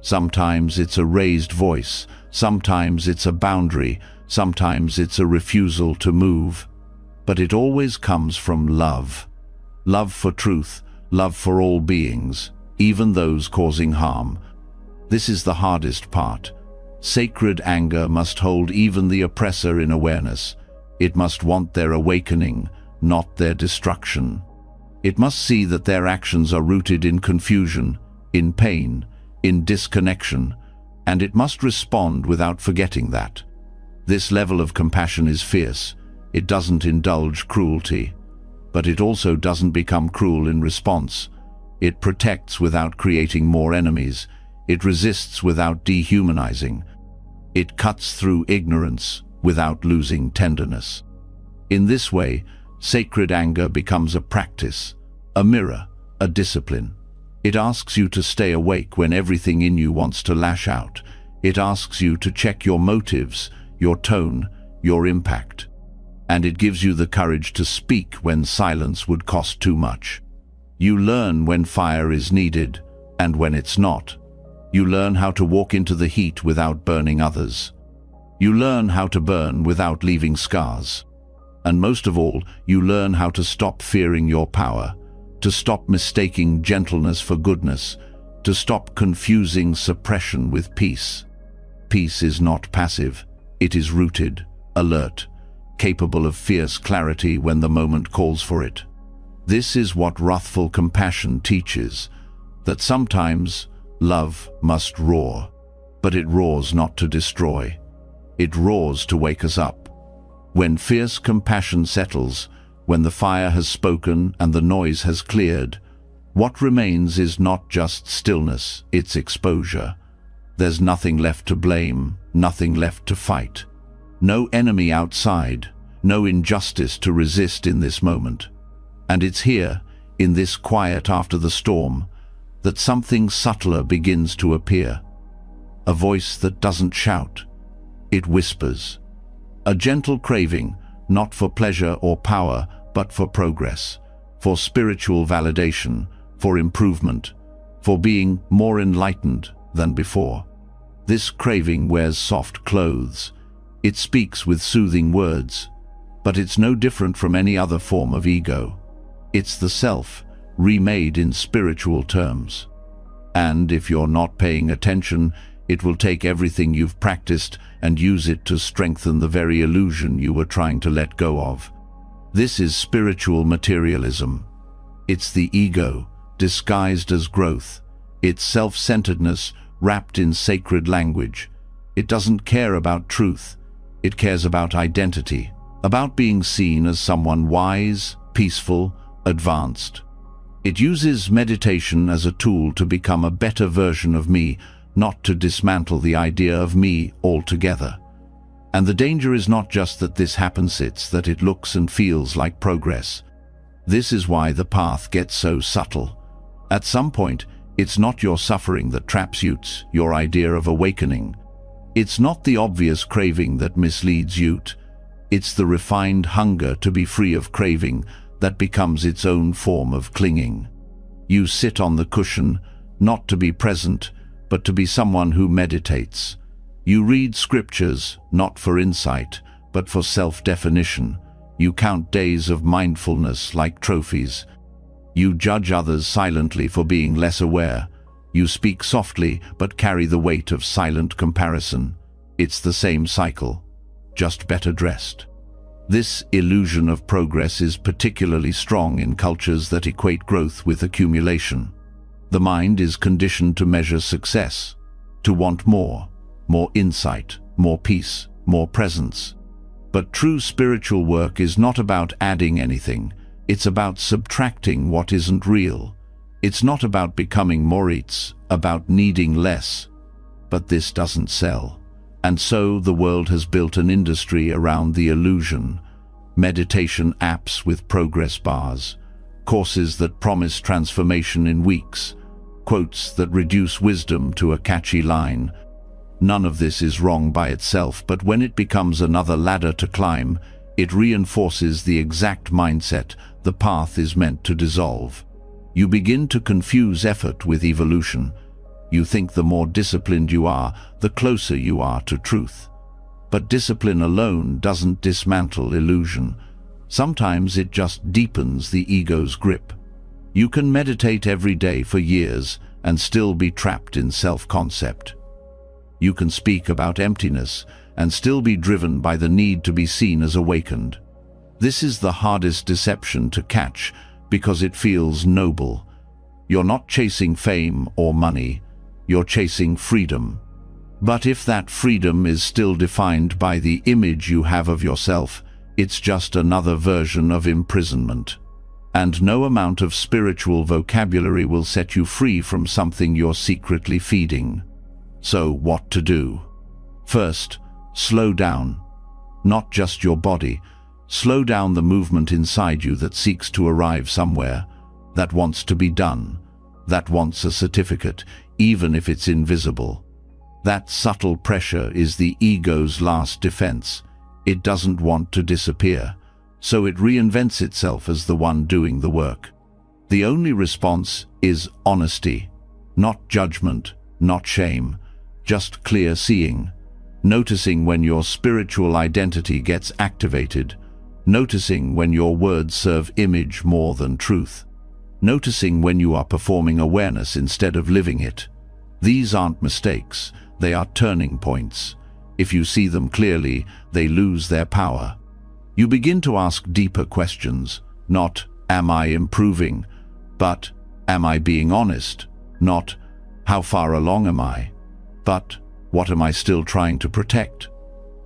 Sometimes it's a raised voice. Sometimes it's a boundary. Sometimes it's a refusal to move. But it always comes from love. Love for truth, love for all beings, even those causing harm. This is the hardest part. Sacred anger must hold even the oppressor in awareness. It must want their awakening, not their destruction. It must see that their actions are rooted in confusion, in pain, in disconnection, and it must respond without forgetting that. This level of compassion is fierce. It doesn't indulge cruelty, but it also doesn't become cruel in response. It protects without creating more enemies. It resists without dehumanizing. It cuts through ignorance without losing tenderness. In this way, sacred anger becomes a practice, a mirror, a discipline. It asks you to stay awake when everything in you wants to lash out. It asks you to check your motives, your tone, your impact. And it gives you the courage to speak when silence would cost too much. You learn when fire is needed and when it's not. You learn how to walk into the heat without burning others. You learn how to burn without leaving scars. And most of all, you learn how to stop fearing your power, to stop mistaking gentleness for goodness, to stop confusing suppression with peace. Peace is not passive. It is rooted, alert, capable of fierce clarity when the moment calls for it. This is what wrathful compassion teaches, that sometimes love must roar, but it roars not to destroy. It roars to wake us up. When fierce compassion settles, when the fire has spoken and the noise has cleared, what remains is not just stillness, it's exposure. There's nothing left to blame, nothing left to fight. No enemy outside, no injustice to resist in this moment. And it's here, in this quiet after the storm, that something subtler begins to appear. A voice that doesn't shout. It whispers. A gentle craving, not for pleasure or power, but for progress, for spiritual validation, for improvement, for being more enlightened than before. This craving wears soft clothes. It speaks with soothing words, but it's no different from any other form of ego. It's the self, remade in spiritual terms. And if you're not paying attention, it will take everything you've practiced and use it to strengthen the very illusion you were trying to let go of. This is spiritual materialism. It's the ego, disguised as growth. It's self-centeredness wrapped in sacred language. It doesn't care about truth. It cares about identity, about being seen as someone wise, peaceful, advanced. It uses meditation as a tool to become a better version of me, not to dismantle the idea of me altogether. And the danger is not just that this happens, it's that it looks and feels like progress. This is why the path gets so subtle. At some point, it's not your suffering that traps you, it's your idea of awakening. It's not the obvious craving that misleads you. It's the refined hunger to be free of craving that becomes its own form of clinging. You sit on the cushion, not to be present, but to be someone who meditates. You read scriptures, not for insight, but for self-definition. You count days of mindfulness like trophies. You judge others silently for being less aware. You speak softly, but carry the weight of silent comparison. It's the same cycle, just better dressed. This illusion of progress is particularly strong in cultures that equate growth with accumulation. The mind is conditioned to measure success, to want more insight, more peace, more presence. But true spiritual work is not about adding anything. It's about subtracting what isn't real. It's not about becoming more, it's about needing less. But this doesn't sell. And so the world has built an industry around the illusion. Meditation apps with progress bars, courses that promise transformation in weeks, quotes that reduce wisdom to a catchy line. None of this is wrong by itself, but when it becomes another ladder to climb, it reinforces the exact mindset the path is meant to dissolve. You begin to confuse effort with evolution. You think the more disciplined you are, the closer you are to truth. But discipline alone doesn't dismantle illusion. Sometimes it just deepens the ego's grip. You can meditate every day for years and still be trapped in self-concept. You can speak about emptiness and still be driven by the need to be seen as awakened. This is the hardest deception to catch because it feels noble. You're not chasing fame or money, you're chasing freedom. But if that freedom is still defined by the image you have of yourself, it's just another version of imprisonment. And no amount of spiritual vocabulary will set you free from something you're secretly feeding. So what to do? First, slow down. Not just your body. Slow down the movement inside you that seeks to arrive somewhere, that wants to be done, that wants a certificate, even if it's invisible. That subtle pressure is the ego's last defense. It doesn't want to disappear, so it reinvents itself as the one doing the work. The only response is honesty, not judgment, not shame, just clear seeing, noticing when your spiritual identity gets activated, noticing when your words serve image more than truth, noticing when you are performing awareness instead of living it. These aren't mistakes, they are turning points. If you see them clearly, they lose their power. You begin to ask deeper questions, not, am I improving? But, am I being honest? Not, how far along am I? But, what am I still trying to protect?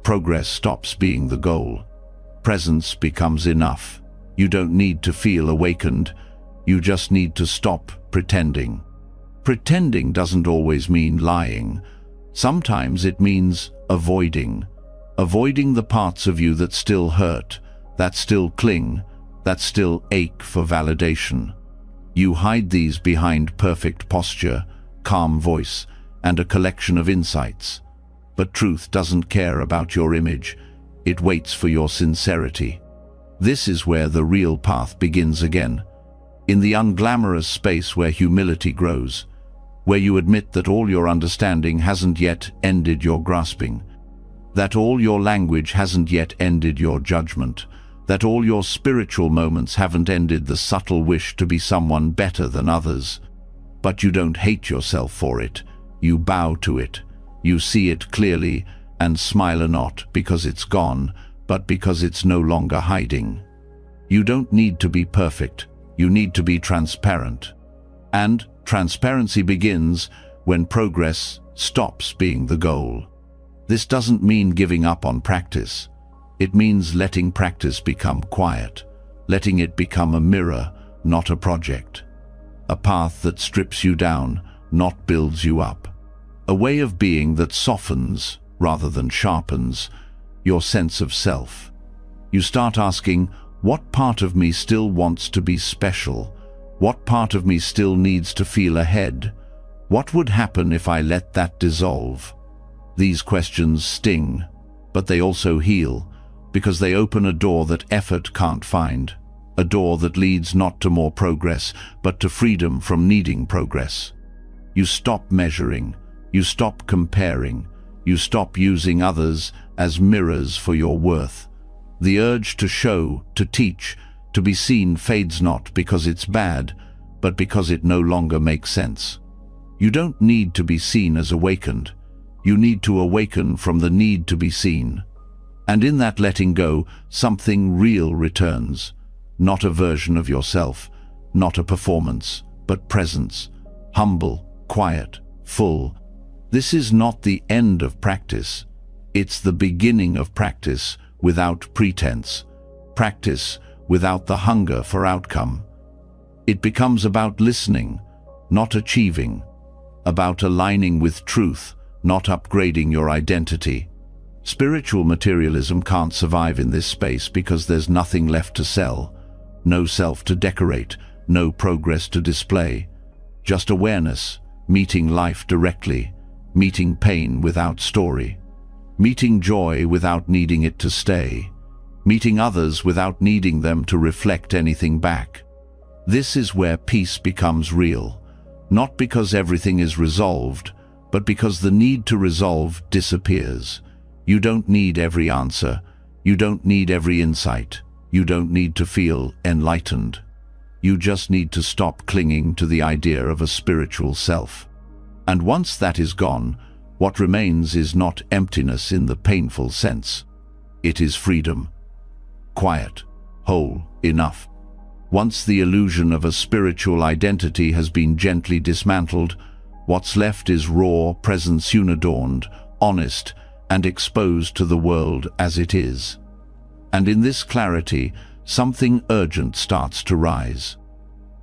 Progress stops being the goal. Presence becomes enough. You don't need to feel awakened. You just need to stop pretending. Pretending doesn't always mean lying. Sometimes it means avoiding the parts of you that still hurt, that still cling, that still ache for validation. You hide these behind perfect posture, calm voice, and a collection of insights. But truth doesn't care about your image. It waits for your sincerity. This is where the real path begins again, in the unglamorous space where humility grows, where you admit that all your understanding hasn't yet ended your grasping, that all your language hasn't yet ended your judgment, that all your spiritual moments haven't ended the subtle wish to be someone better than others. But you don't hate yourself for it. You bow to it. You see it clearly and smile, not because it's gone, but because it's no longer hiding. You don't need to be perfect. You need to be transparent. And transparency begins when progress stops being the goal. This doesn't mean giving up on practice. It means letting practice become quiet, letting it become a mirror, not a project. A path that strips you down, not builds you up. A way of being that softens, rather than sharpens, your sense of self. You start asking, what part of me still wants to be special? What part of me still needs to feel ahead? What would happen if I let that dissolve? These questions sting, but they also heal, because they open a door that effort can't find. A door that leads not to more progress, but to freedom from needing progress. You stop measuring. You stop comparing. You stop using others as mirrors for your worth. The urge to show, to teach, to be seen fades not because it's bad, but because it no longer makes sense. You don't need to be seen as awakened. You need to awaken from the need to be seen. And in that letting go, something real returns. Not a version of yourself, not a performance, but presence. Humble, quiet, full. This is not the end of practice. It's the beginning of practice without pretense. Practice without the hunger for outcome. It becomes about listening, not achieving. About aligning with truth, not upgrading your identity. Spiritual materialism can't survive in this space because there's nothing left to sell. No self to decorate, no progress to display. Just awareness, meeting life directly, meeting pain without story, meeting joy without needing it to stay, meeting others without needing them to reflect anything back. This is where peace becomes real, not because everything is resolved, but because the need to resolve disappears. You don't need every answer. You don't need every insight. You don't need to feel enlightened. You just need to stop clinging to the idea of a spiritual self. And once that is gone, what remains is not emptiness in the painful sense. It is freedom. Quiet, whole, enough. Once the illusion of a spiritual identity has been gently dismantled, what's left is raw presence unadorned, honest, and exposed to the world as it is. And in this clarity, something urgent starts to rise.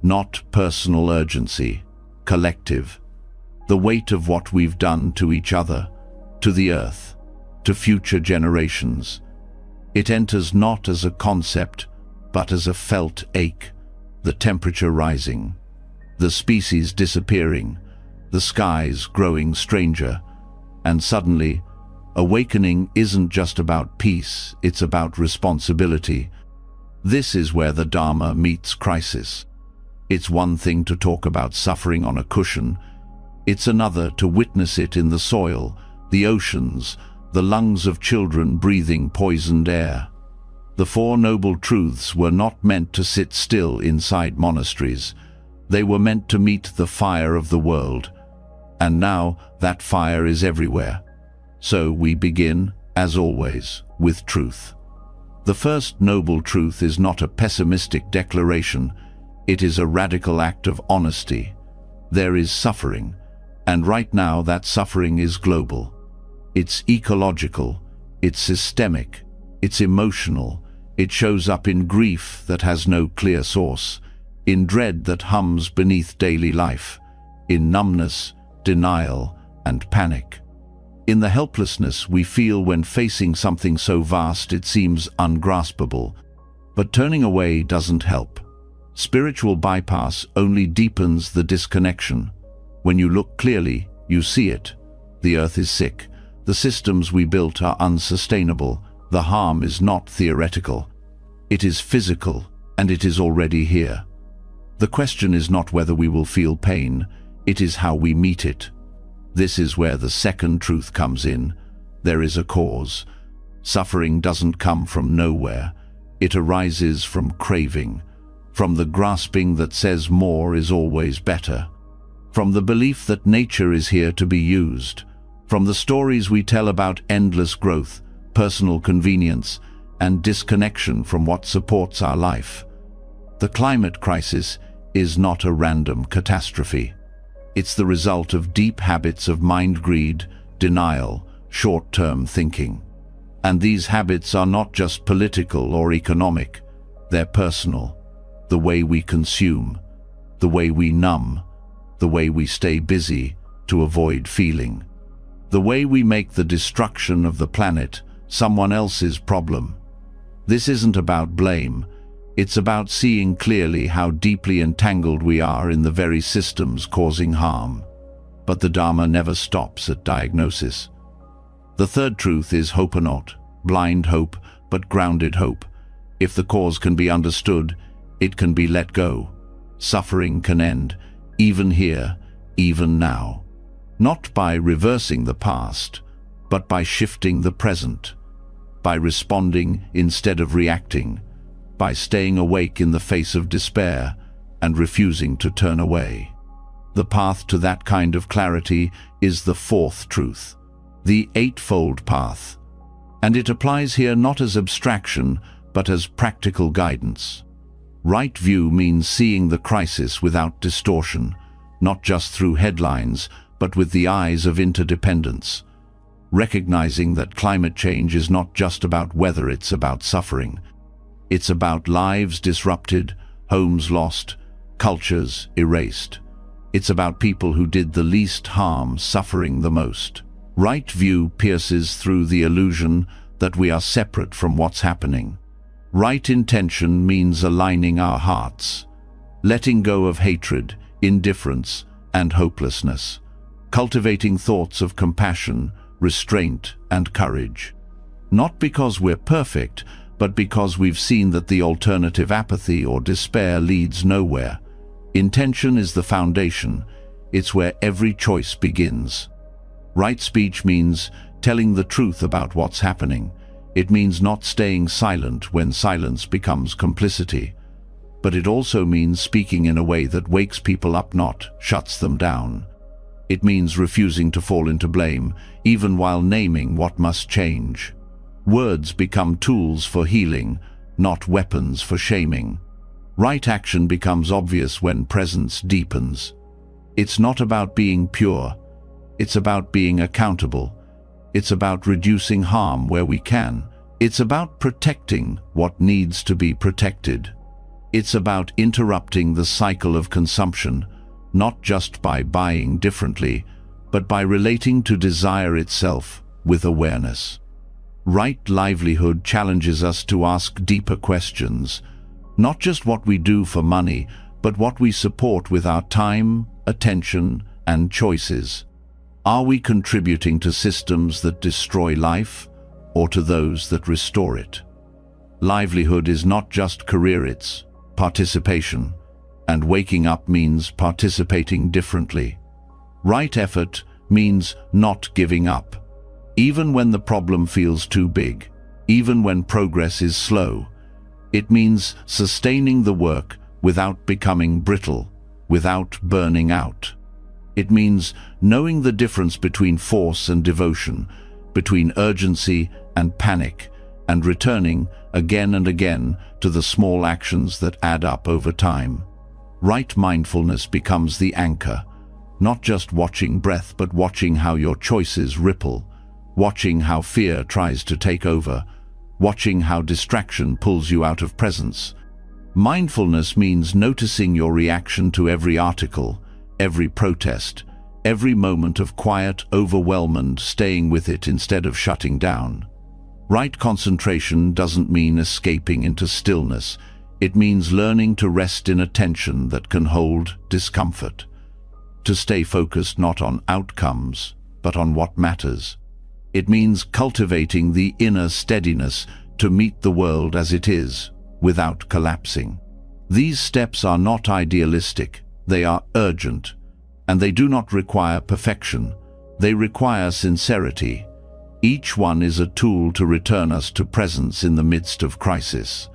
Not personal urgency, collective. The weight of what we've done to each other, to the earth, to future generations. It enters not as a concept, but as a felt ache, the temperature rising, the species disappearing, the skies growing stranger, and suddenly, awakening isn't just about peace, it's about responsibility. This is where the Dharma meets crisis. It's one thing to talk about suffering on a cushion, it's another to witness it in the soil, the oceans, the lungs of children breathing poisoned air. The Four Noble Truths were not meant to sit still inside monasteries. They were meant to meet the fire of the world. And now that fire is everywhere. So we begin, as always, with truth. The first noble truth is not a pessimistic declaration. It is a radical act of honesty. There is suffering, and right now that suffering is global. It's ecological, it's systemic, it's emotional. It shows up in grief that has no clear source, in dread that hums beneath daily life, in numbness, denial, and panic. In the helplessness we feel when facing something so vast it seems ungraspable. But turning away doesn't help. Spiritual bypass only deepens the disconnection. When you look clearly, you see it. The earth is sick. The systems we built are unsustainable. The harm is not theoretical. It is physical, and it is already here. The question is not whether we will feel pain, it is how we meet it. This is where the second truth comes in. There is a cause. Suffering doesn't come from nowhere. It arises from craving, from the grasping that says more is always better, from the belief that nature is here to be used, from the stories we tell about endless growth, personal convenience, and disconnection from what supports our life. The climate crisis is not a random catastrophe. It's the result of deep habits of mind greed, denial, short-term thinking. And these habits are not just political or economic, they're personal. The way we consume, the way we numb, the way we stay busy to avoid feeling. The way we make the destruction of the planet someone else's problem. This isn't about blame, it's about seeing clearly how deeply entangled we are in the very systems causing harm. But the Dharma never stops at diagnosis. The third truth is hope or not, blind hope, but grounded hope. If the cause can be understood, it can be let go. Suffering can end, even here, even now. Not by reversing the past, but by shifting the present. By responding instead of reacting. By staying awake in the face of despair and refusing to turn away. The path to that kind of clarity is the fourth truth, the Eightfold Path. And it applies here not as abstraction, but as practical guidance. Right view means seeing the crisis without distortion, not just through headlines, but with the eyes of interdependence. Recognizing that climate change is not just about weather, it's about suffering. It's about lives disrupted, homes lost, cultures erased. It's about people who did the least harm suffering the most. Right view pierces through the illusion that we are separate from what's happening. Right intention means aligning our hearts, letting go of hatred, indifference, and hopelessness, cultivating thoughts of compassion, restraint, and courage. Not because we're perfect, but because we've seen that the alternative, apathy or despair, leads nowhere. Intention is the foundation. It's where every choice begins. Right speech means telling the truth about what's happening. It means not staying silent when silence becomes complicity, but it also means speaking in a way that wakes people up, not shuts them down. It means refusing to fall into blame, even while naming what must change. Words become tools for healing, not weapons for shaming. Right action becomes obvious when presence deepens. It's not about being pure. It's about being accountable. It's about reducing harm where we can. It's about protecting what needs to be protected. It's about interrupting the cycle of consumption, not just by buying differently, but by relating to desire itself with awareness. Right livelihood challenges us to ask deeper questions, not just what we do for money, but what we support with our time, attention, and choices. Are we contributing to systems that destroy life, or to those that restore it? Livelihood is not just career, it's participation, and waking up means participating differently. Right effort means not giving up, even when the problem feels too big, even when progress is slow. It means sustaining the work without becoming brittle, without burning out. It means knowing the difference between force and devotion, between urgency and panic, and returning again and again to the small actions that add up over time. Right mindfulness becomes the anchor, not just watching breath, but watching how your choices ripple, watching how fear tries to take over, watching how distraction pulls you out of presence. Mindfulness means noticing your reaction to every article, every protest, every moment of quiet overwhelm and staying with it instead of shutting down. Right concentration doesn't mean escaping into stillness. It means learning to rest in attention that can hold discomfort. To stay focused not on outcomes, but on what matters. It means cultivating the inner steadiness to meet the world as it is, without collapsing. These steps are not idealistic, they are urgent, and they do not require perfection. They require sincerity. Each one is a tool to return us to presence in the midst of crisis.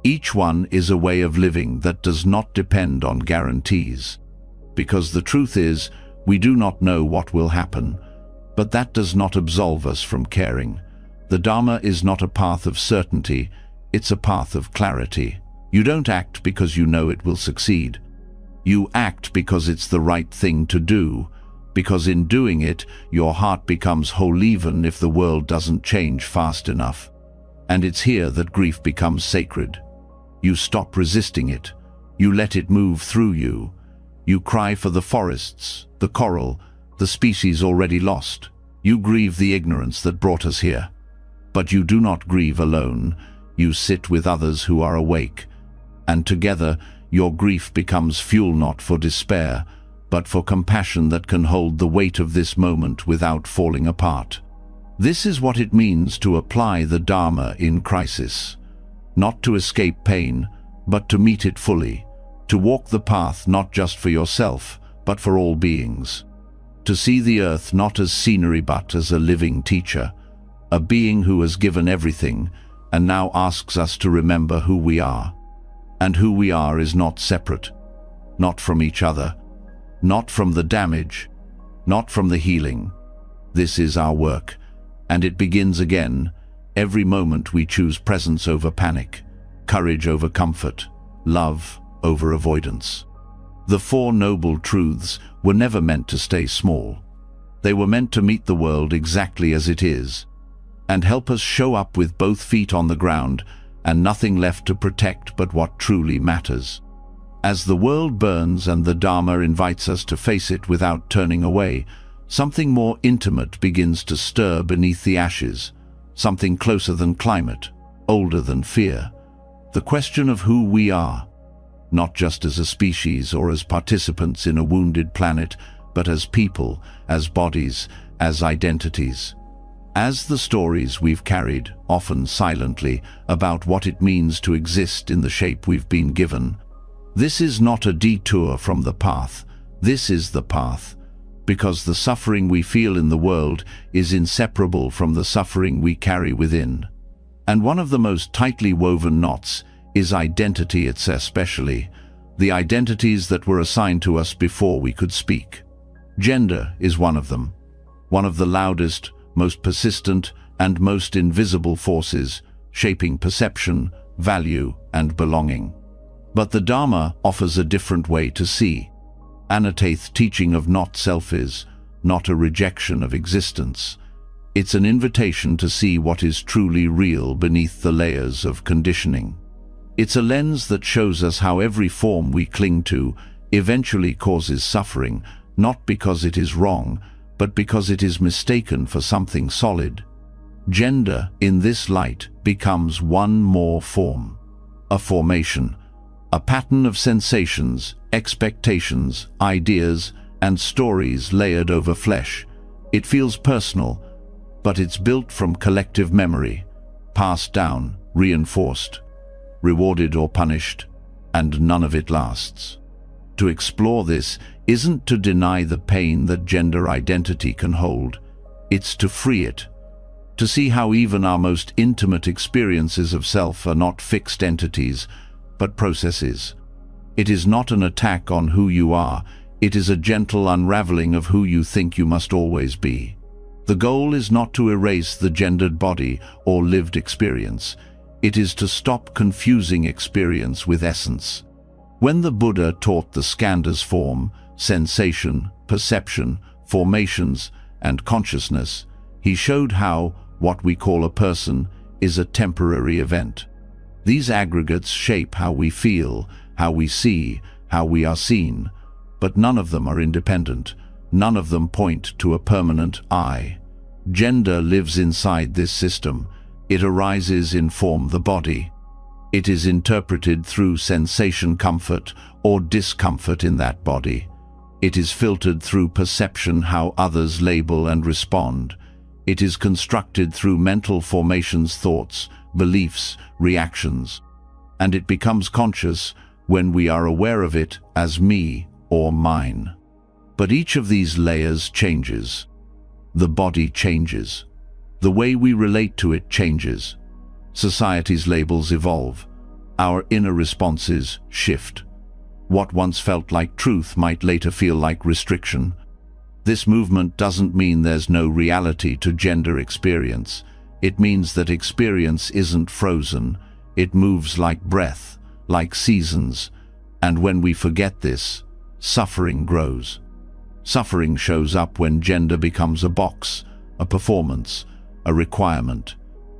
Each one is a way of living that does not depend on guarantees. Because the truth is, we do not know what will happen, but that does not absolve us from caring. The Dharma is not a path of certainty, it's a path of clarity. You don't act because you know it will succeed. You act because it's the right thing to do, because in doing it, your heart becomes whole even if the world doesn't change fast enough. And it's here that grief becomes sacred. You stop resisting it. You let it move through you. You cry for the forests, the coral, the species already lost. You grieve the ignorance that brought us here. But you do not grieve alone. You sit with others who are awake. And together, your grief becomes fuel not for despair, but for compassion that can hold the weight of this moment without falling apart. This is what it means to apply the Dharma in crisis. Not to escape pain, but to meet it fully. To walk the path not just for yourself, but for all beings. To see the earth not as scenery but as a living teacher, a being who has given everything and now asks us to remember who we are. And who we are is not separate, not from each other, not from the damage, not from the healing. This is our work, and it begins again. Every moment we choose presence over panic, courage over comfort, love over avoidance. The Four Noble Truths were never meant to stay small. They were meant to meet the world exactly as it is, and help us show up with both feet on the ground and nothing left to protect but what truly matters. As the world burns and the Dharma invites us to face it without turning away, something more intimate begins to stir beneath the ashes, something closer than climate, older than fear. The question of who we are, not just as a species or as participants in a wounded planet, but as people, as bodies, as identities. As the stories we've carried, often silently, about what it means to exist in the shape we've been given. This is not a detour from the path. This is the path, because the suffering we feel in the world is inseparable from the suffering we carry within. And one of the most tightly woven knots is identity itself, especially the identities that were assigned to us before we could speak. Gender is one of them, one of the loudest, most persistent, and most invisible forces shaping perception, value, and belonging. But the Dharma offers a different way to see. Anatath's teaching of not-self is not a rejection of existence. It's an invitation to see what is truly real beneath the layers of conditioning. It's a lens that shows us how every form we cling to eventually causes suffering, not because it is wrong, but because it is mistaken for something solid. Gender, in this light, becomes one more form. A formation, a pattern of sensations, expectations, ideas, and stories layered over flesh. It feels personal, but it's built from collective memory, passed down, reinforced, rewarded or punished, and none of it lasts. To explore this isn't to deny the pain that gender identity can hold. It's to free it, to see how even our most intimate experiences of self are not fixed entities, but processes. It is not an attack on who you are, it is a gentle unraveling of who you think you must always be. The goal is not to erase the gendered body or lived experience. It is to stop confusing experience with essence. When the Buddha taught the skandhas form, sensation, perception, formations, and consciousness, he showed how what we call a person is a temporary event. These aggregates shape how we feel, how we see, how we are seen, but none of them are independent. None of them point to a permanent I. Gender lives inside this system. It arises in form the body. It is interpreted through sensation, comfort or discomfort in that body. It is filtered through perception, how others label and respond. It is constructed through mental formations, thoughts, beliefs, reactions. And it becomes conscious when we are aware of it as me or mine. But each of these layers changes. The body changes. The way we relate to it changes. Society's labels evolve. Our inner responses shift. What once felt like truth might later feel like restriction. This movement doesn't mean there's no reality to gender experience. It means that experience isn't frozen. It moves like breath, like seasons. And when we forget this, suffering grows. Suffering shows up when gender becomes a box, a performance, a requirement.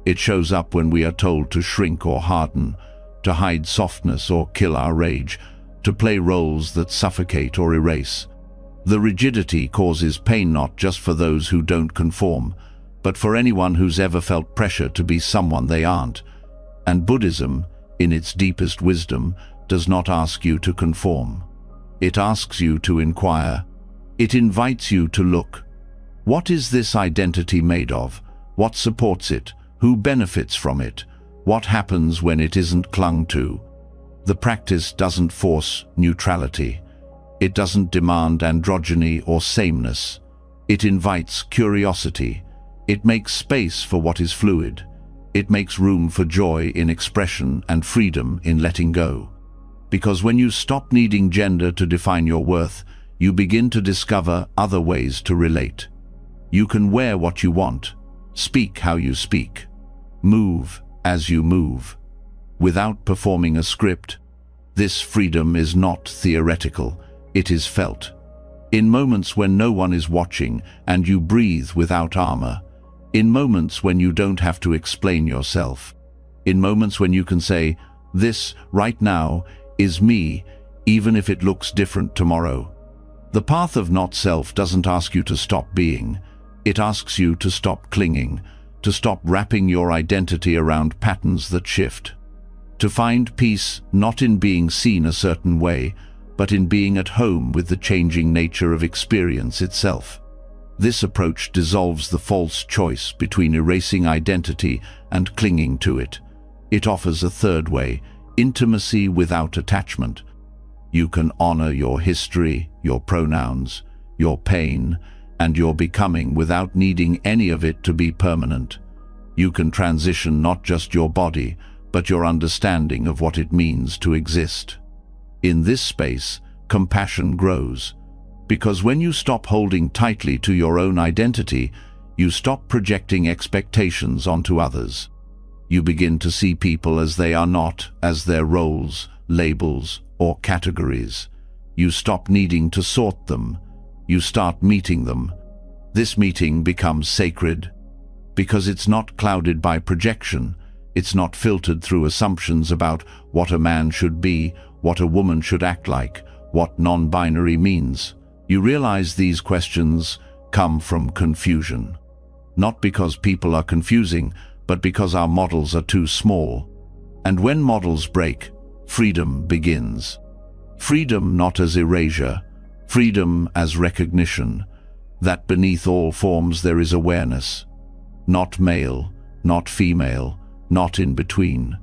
It shows up when we are told to shrink or harden, to hide softness or kill our rage, to play roles that suffocate or erase. The rigidity causes pain not just for those who don't conform, but for anyone who's ever felt pressure to be someone they aren't. And Buddhism, in its deepest wisdom, does not ask you to conform. It asks you to inquire. It invites you to look. What is this identity made of? What supports it? Who benefits from it? What happens when it isn't clung to? The practice doesn't force neutrality. It doesn't demand androgyny or sameness. It invites curiosity. It makes space for what is fluid. It makes room for joy in expression and freedom in letting go. Because when you stop needing gender to define your worth, you begin to discover other ways to relate. You can wear what you want, speak how you speak, move as you move, without performing a script. This freedom is not theoretical, it is felt. In moments when no one is watching and you breathe without armor, in moments when you don't have to explain yourself, in moments when you can say, "This, right now, is me, even if it looks different tomorrow." The path of not-self doesn't ask you to stop being. It asks you to stop clinging, to stop wrapping your identity around patterns that shift. To find peace not in being seen a certain way, but in being at home with the changing nature of experience itself. This approach dissolves the false choice between erasing identity and clinging to it. It offers a third way, intimacy without attachment. You can honor your history, your pronouns, your pain, and your becoming without needing any of it to be permanent. You can transition not just your body, but your understanding of what it means to exist. In this space, compassion grows, because when you stop holding tightly to your own identity, you stop projecting expectations onto others. You begin to see people as they are, not as their roles, labels, or categories. You stop needing to sort them. You start meeting them. This meeting becomes sacred, because it's not clouded by projection. It's not filtered through assumptions about what a man should be, what a woman should act like, what non-binary means. You realize these questions come from confusion. Not because people are confusing, but because our models are too small. And when models break, freedom begins. Freedom not as erasure, freedom as recognition, that beneath all forms there is awareness. Not male, not female, not in between,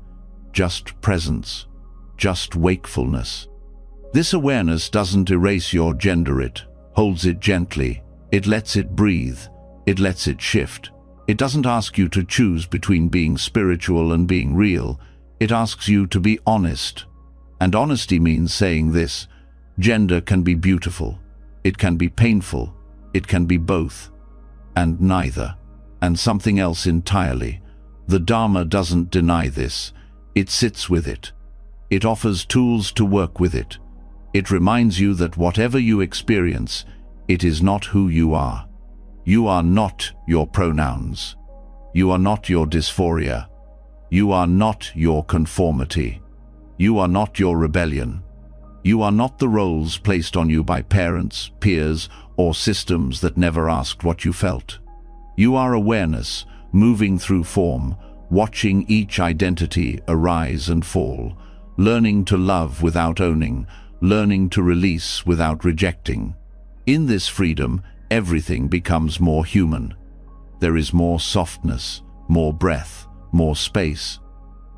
just presence, just wakefulness. This awareness doesn't erase your gender, it holds it gently, it lets it breathe, it lets it shift. It doesn't ask you to choose between being spiritual and being real, it asks you to be honest. And honesty means saying this: gender can be beautiful, it can be painful, it can be both, and neither, and something else entirely. The Dharma doesn't deny this, it sits with it. It offers tools to work with it. It reminds you that whatever you experience, it is not who you are. You are not your pronouns. You are not your dysphoria. You are not your conformity. You are not your rebellion. You are not the roles placed on you by parents, peers, or systems that never asked what you felt. You are awareness, moving through form, watching each identity arise and fall, learning to love without owning, learning to release without rejecting. In this freedom, everything becomes more human. There is more softness, more breath, more space.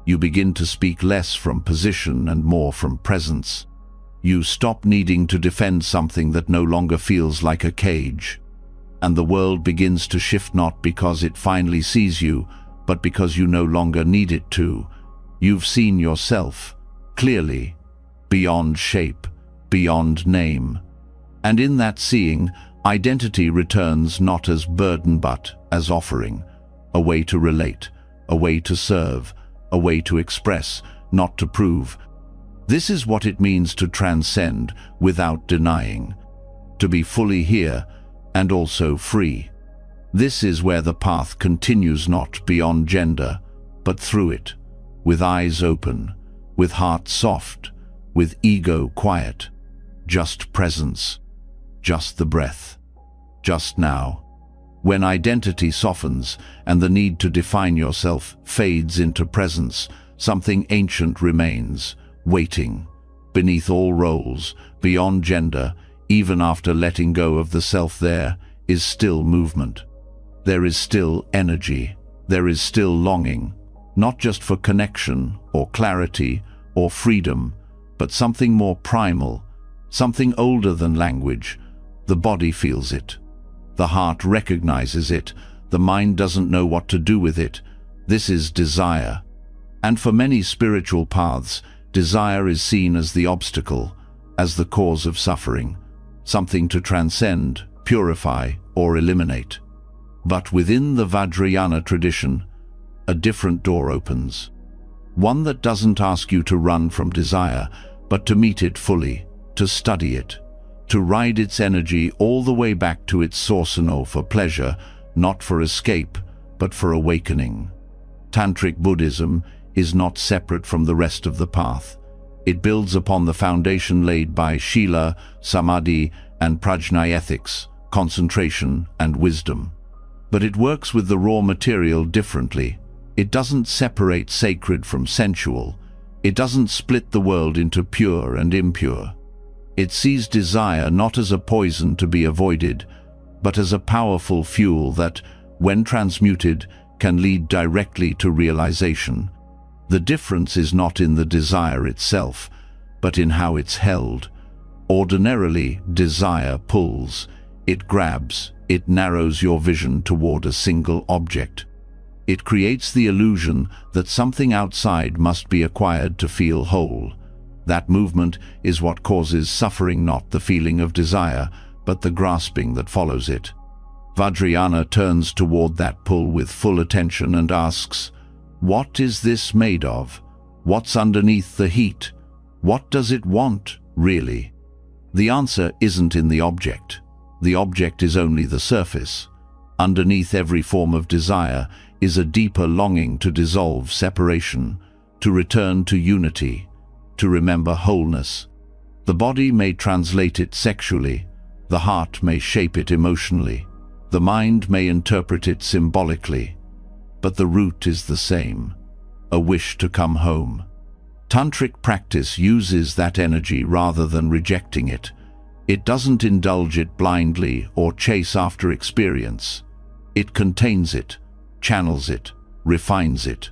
You begin to speak less from position and more from presence. You stop needing to defend something that no longer feels like a cage. And the world begins to shift, not because it finally sees you, but because you no longer need it to. You've seen yourself clearly, beyond shape, beyond name. And in that seeing, identity returns not as burden but as offering, a way to relate, a way to serve, a way to express, not to prove. This is what it means to transcend without denying, to be fully here and also free. This is where the path continues, not beyond gender, but through it, with eyes open, with heart soft, with ego quiet, just presence, just the breath, just now. When identity softens and the need to define yourself fades into presence, something ancient remains, waiting, beneath all roles, beyond gender. Even after letting go of the self, there is still movement. There is still energy. There is still longing, not just for connection or clarity or freedom, but something more primal, something older than language. The body feels it. The heart recognizes it. The mind doesn't know what to do with it. This is desire. And for many spiritual paths, desire is seen as the obstacle, as the cause of suffering, something to transcend, purify, or eliminate. But within the Vajrayana tradition, a different door opens. One that doesn't ask you to run from desire, but to meet it fully, to study it, to ride its energy all the way back to its source, and for pleasure, not for escape, but for awakening. Tantric Buddhism is not separate from the rest of the path. It builds upon the foundation laid by Shila, Samadhi, and Prajna ethics, concentration and wisdom. But it works with the raw material differently. It doesn't separate sacred from sensual. It doesn't split the world into pure and impure. It sees desire not as a poison to be avoided, but as a powerful fuel that, when transmuted, can lead directly to realization. The difference is not in the desire itself, but in how it's held. Ordinarily, desire pulls, it grabs, it narrows your vision toward a single object. It creates the illusion that something outside must be acquired to feel whole. That movement is what causes suffering, not the feeling of desire, but the grasping that follows it. Vajrayana turns toward that pull with full attention and asks, "What is this made of? What's underneath the heat? What does it want, really?" The answer isn't in the object. The object is only the surface. Underneath every form of desire is a deeper longing to dissolve separation, to return to unity, to remember wholeness. The body may translate it sexually, the heart may shape it emotionally, the mind may interpret it symbolically, but the root is the same, a wish to come home. Tantric practice uses that energy rather than rejecting it. It doesn't indulge it blindly or chase after experience. It contains it, channels it, refines it.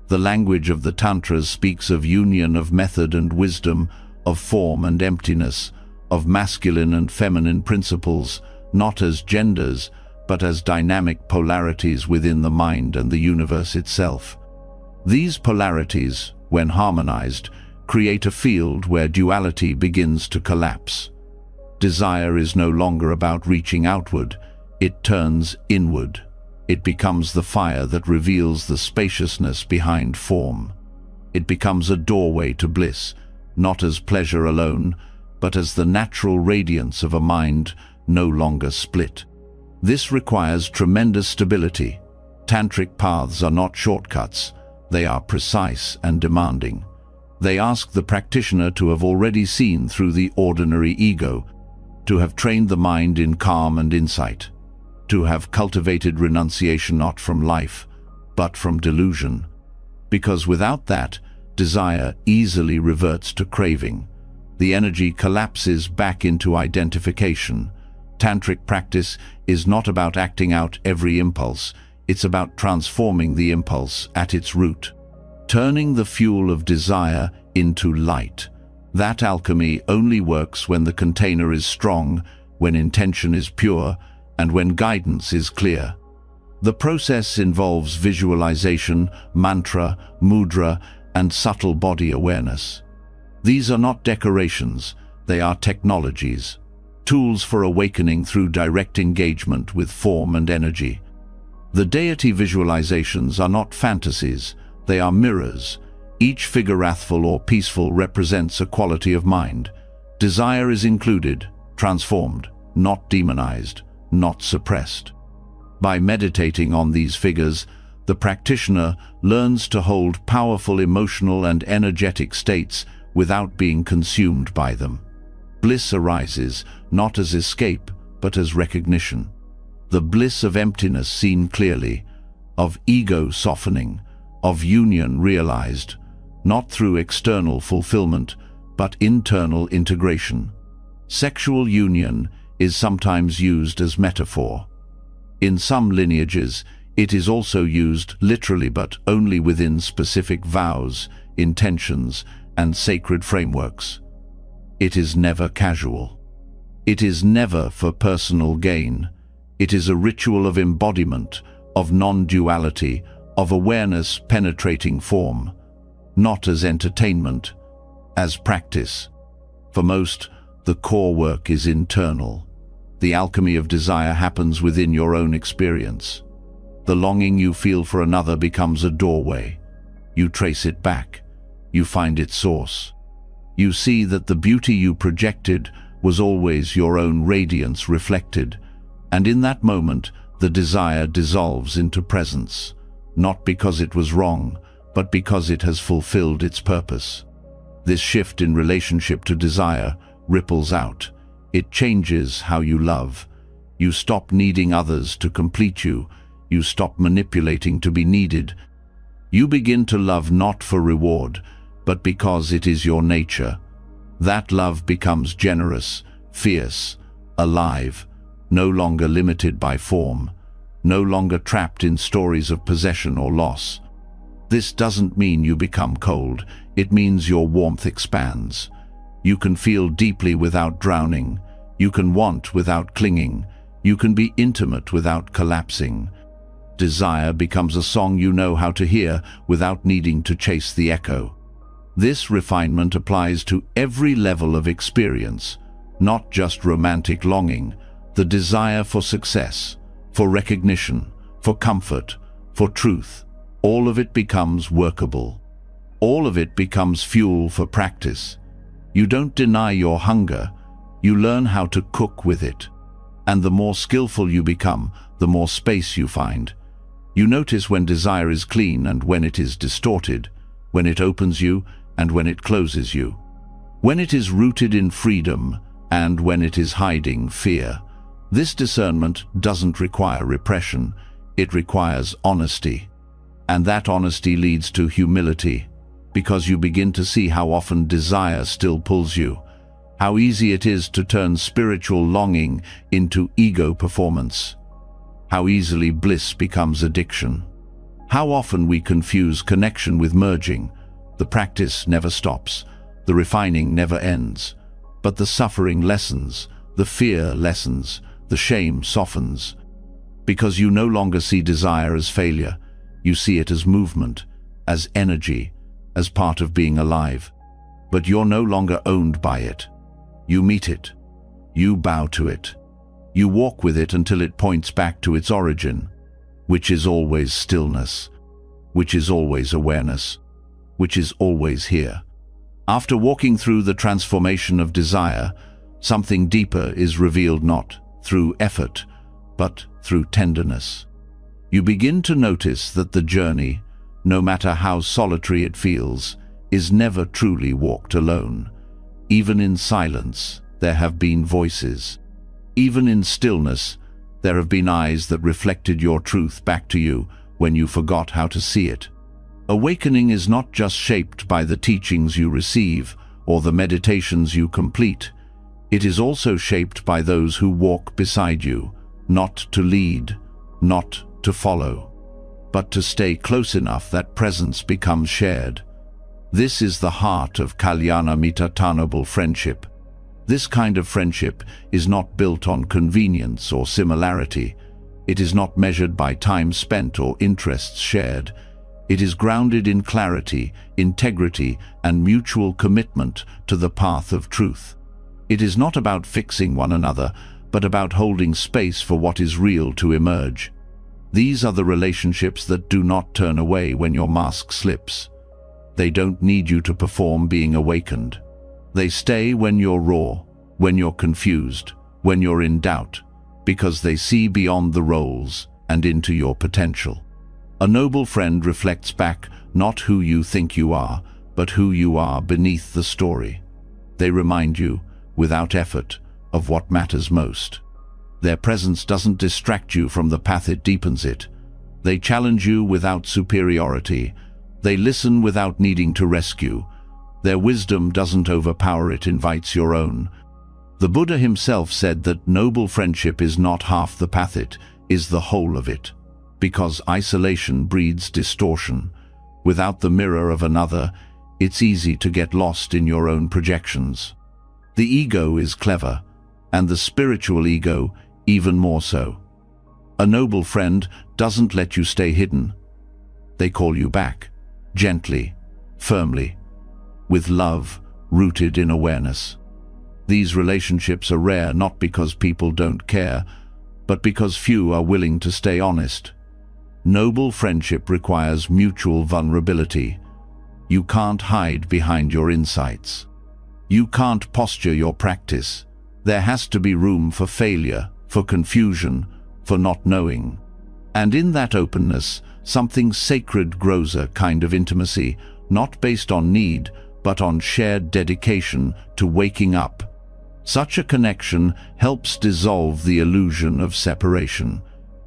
The language of the Tantras speaks of union of method and wisdom, of form and emptiness, of masculine and feminine principles, not as genders, but as dynamic polarities within the mind and the universe itself. These polarities, when harmonized, create a field where duality begins to collapse. Desire is no longer about reaching outward, it turns inward. It becomes the fire that reveals the spaciousness behind form. It becomes a doorway to bliss, not as pleasure alone, but as the natural radiance of a mind no longer split. This requires tremendous stability. Tantric paths are not shortcuts, they are precise and demanding. They ask the practitioner to have already seen through the ordinary ego, to have trained the mind in calm and insight, to have cultivated renunciation not from life, but from delusion. Because without that, desire easily reverts to craving. The energy collapses back into identification. Tantric practice is not about acting out every impulse, it's about transforming the impulse at its root, turning the fuel of desire into light. That alchemy only works when the container is strong, when intention is pure, and when guidance is clear. The process involves visualization, mantra, mudra, and subtle body awareness. These are not decorations, they are technologies, tools for awakening through direct engagement with form and energy. The deity visualizations are not fantasies, they are mirrors. Each figure, wrathful or peaceful, represents a quality of mind. Desire is included, transformed, not demonized, not suppressed. By meditating on these figures, the practitioner learns to hold powerful emotional and energetic states without being consumed by them. Bliss arises not as escape, but as recognition. The bliss of emptiness seen clearly, of ego softening, of union realized, not through external fulfillment, but internal integration. Sexual union is sometimes used as metaphor. In some lineages, it is also used literally, but only within specific vows, intentions, and sacred frameworks. It is never casual. It is never for personal gain. It is a ritual of embodiment, of non-duality, of awareness penetrating form, not as entertainment, as practice. For most, the core work is internal. The alchemy of desire happens within your own experience. The longing you feel for another becomes a doorway. You trace it back. You find its source. You see that the beauty you projected was always your own radiance reflected, and in that moment, the desire dissolves into presence, not because it was wrong, but because it has fulfilled its purpose. This shift in relationship to desire ripples out. It changes how you love. You stop needing others to complete you. You stop manipulating to be needed. You begin to love not for reward, but because it is your nature. That love becomes generous, fierce, alive, no longer limited by form, no longer trapped in stories of possession or loss. This doesn't mean you become cold. It means your warmth expands. You can feel deeply without drowning. You can want without clinging. You can be intimate without collapsing. Desire becomes a song you know how to hear without needing to chase the echo. This refinement applies to every level of experience, not just romantic longing, the desire for success, for recognition, for comfort, for truth. All of it becomes workable. All of it becomes fuel for practice. You don't deny your hunger, you learn how to cook with it. And the more skillful you become, the more space you find. You notice when desire is clean and when it is distorted, when it opens you and when it closes you, when it is rooted in freedom and when it is hiding fear. This discernment doesn't require repression, it requires honesty. And that honesty leads to humility, because you begin to see how often desire still pulls you, how easy it is to turn spiritual longing into ego performance, how easily bliss becomes addiction, how often we confuse connection with merging. The practice never stops, the refining never ends, but the suffering lessens, the fear lessens, the shame softens, because you no longer see desire as failure, you see it as movement, as energy, as part of being alive. But you're no longer owned by it. You meet it. You bow to it. You walk with it until it points back to its origin, which is always stillness, which is always awareness, which is always here. After walking through the transformation of desire, something deeper is revealed, not through effort, but through tenderness. You begin to notice that the journey, no matter how solitary it feels, is never truly walked alone. Even in silence, there have been voices. Even in stillness, there have been eyes that reflected your truth back to you when you forgot how to see it. Awakening is not just shaped by the teachings you receive or the meditations you complete. It is also shaped by those who walk beside you, not to lead, not to follow, but to stay close enough that presence becomes shared. This is the heart of Kalyana Mitta friendship. This kind of friendship is not built on convenience or similarity. It is not measured by time spent or interests shared. It is grounded in clarity, integrity, and mutual commitment to the path of truth. It is not about fixing one another, but about holding space for what is real to emerge. These are the relationships that do not turn away when your mask slips. They don't need you to perform being awakened. They stay when you're raw, when you're confused, when you're in doubt, because they see beyond the roles and into your potential. A noble friend reflects back not who you think you are, but who you are beneath the story. They remind you, without effort, of what matters most. Their presence doesn't distract you from the path, it deepens it. They challenge you without superiority. They listen without needing to rescue. Their wisdom doesn't overpower, it invites your own. The Buddha himself said that noble friendship is not half the path, it is the whole of it. Because isolation breeds distortion. Without the mirror of another, it's easy to get lost in your own projections. The ego is clever, and the spiritual ego even more so. A noble friend doesn't let you stay hidden. They call you back, gently, firmly, with love rooted in awareness. These relationships are rare not because people don't care, but because few are willing to stay honest. Noble friendship requires mutual vulnerability. You can't hide behind your insights. You can't posture your practice. There has to be room for failure, for confusion, for not knowing. And in that openness, something sacred grows, a kind of intimacy, not based on need, but on shared dedication to waking up. Such a connection helps dissolve the illusion of separation.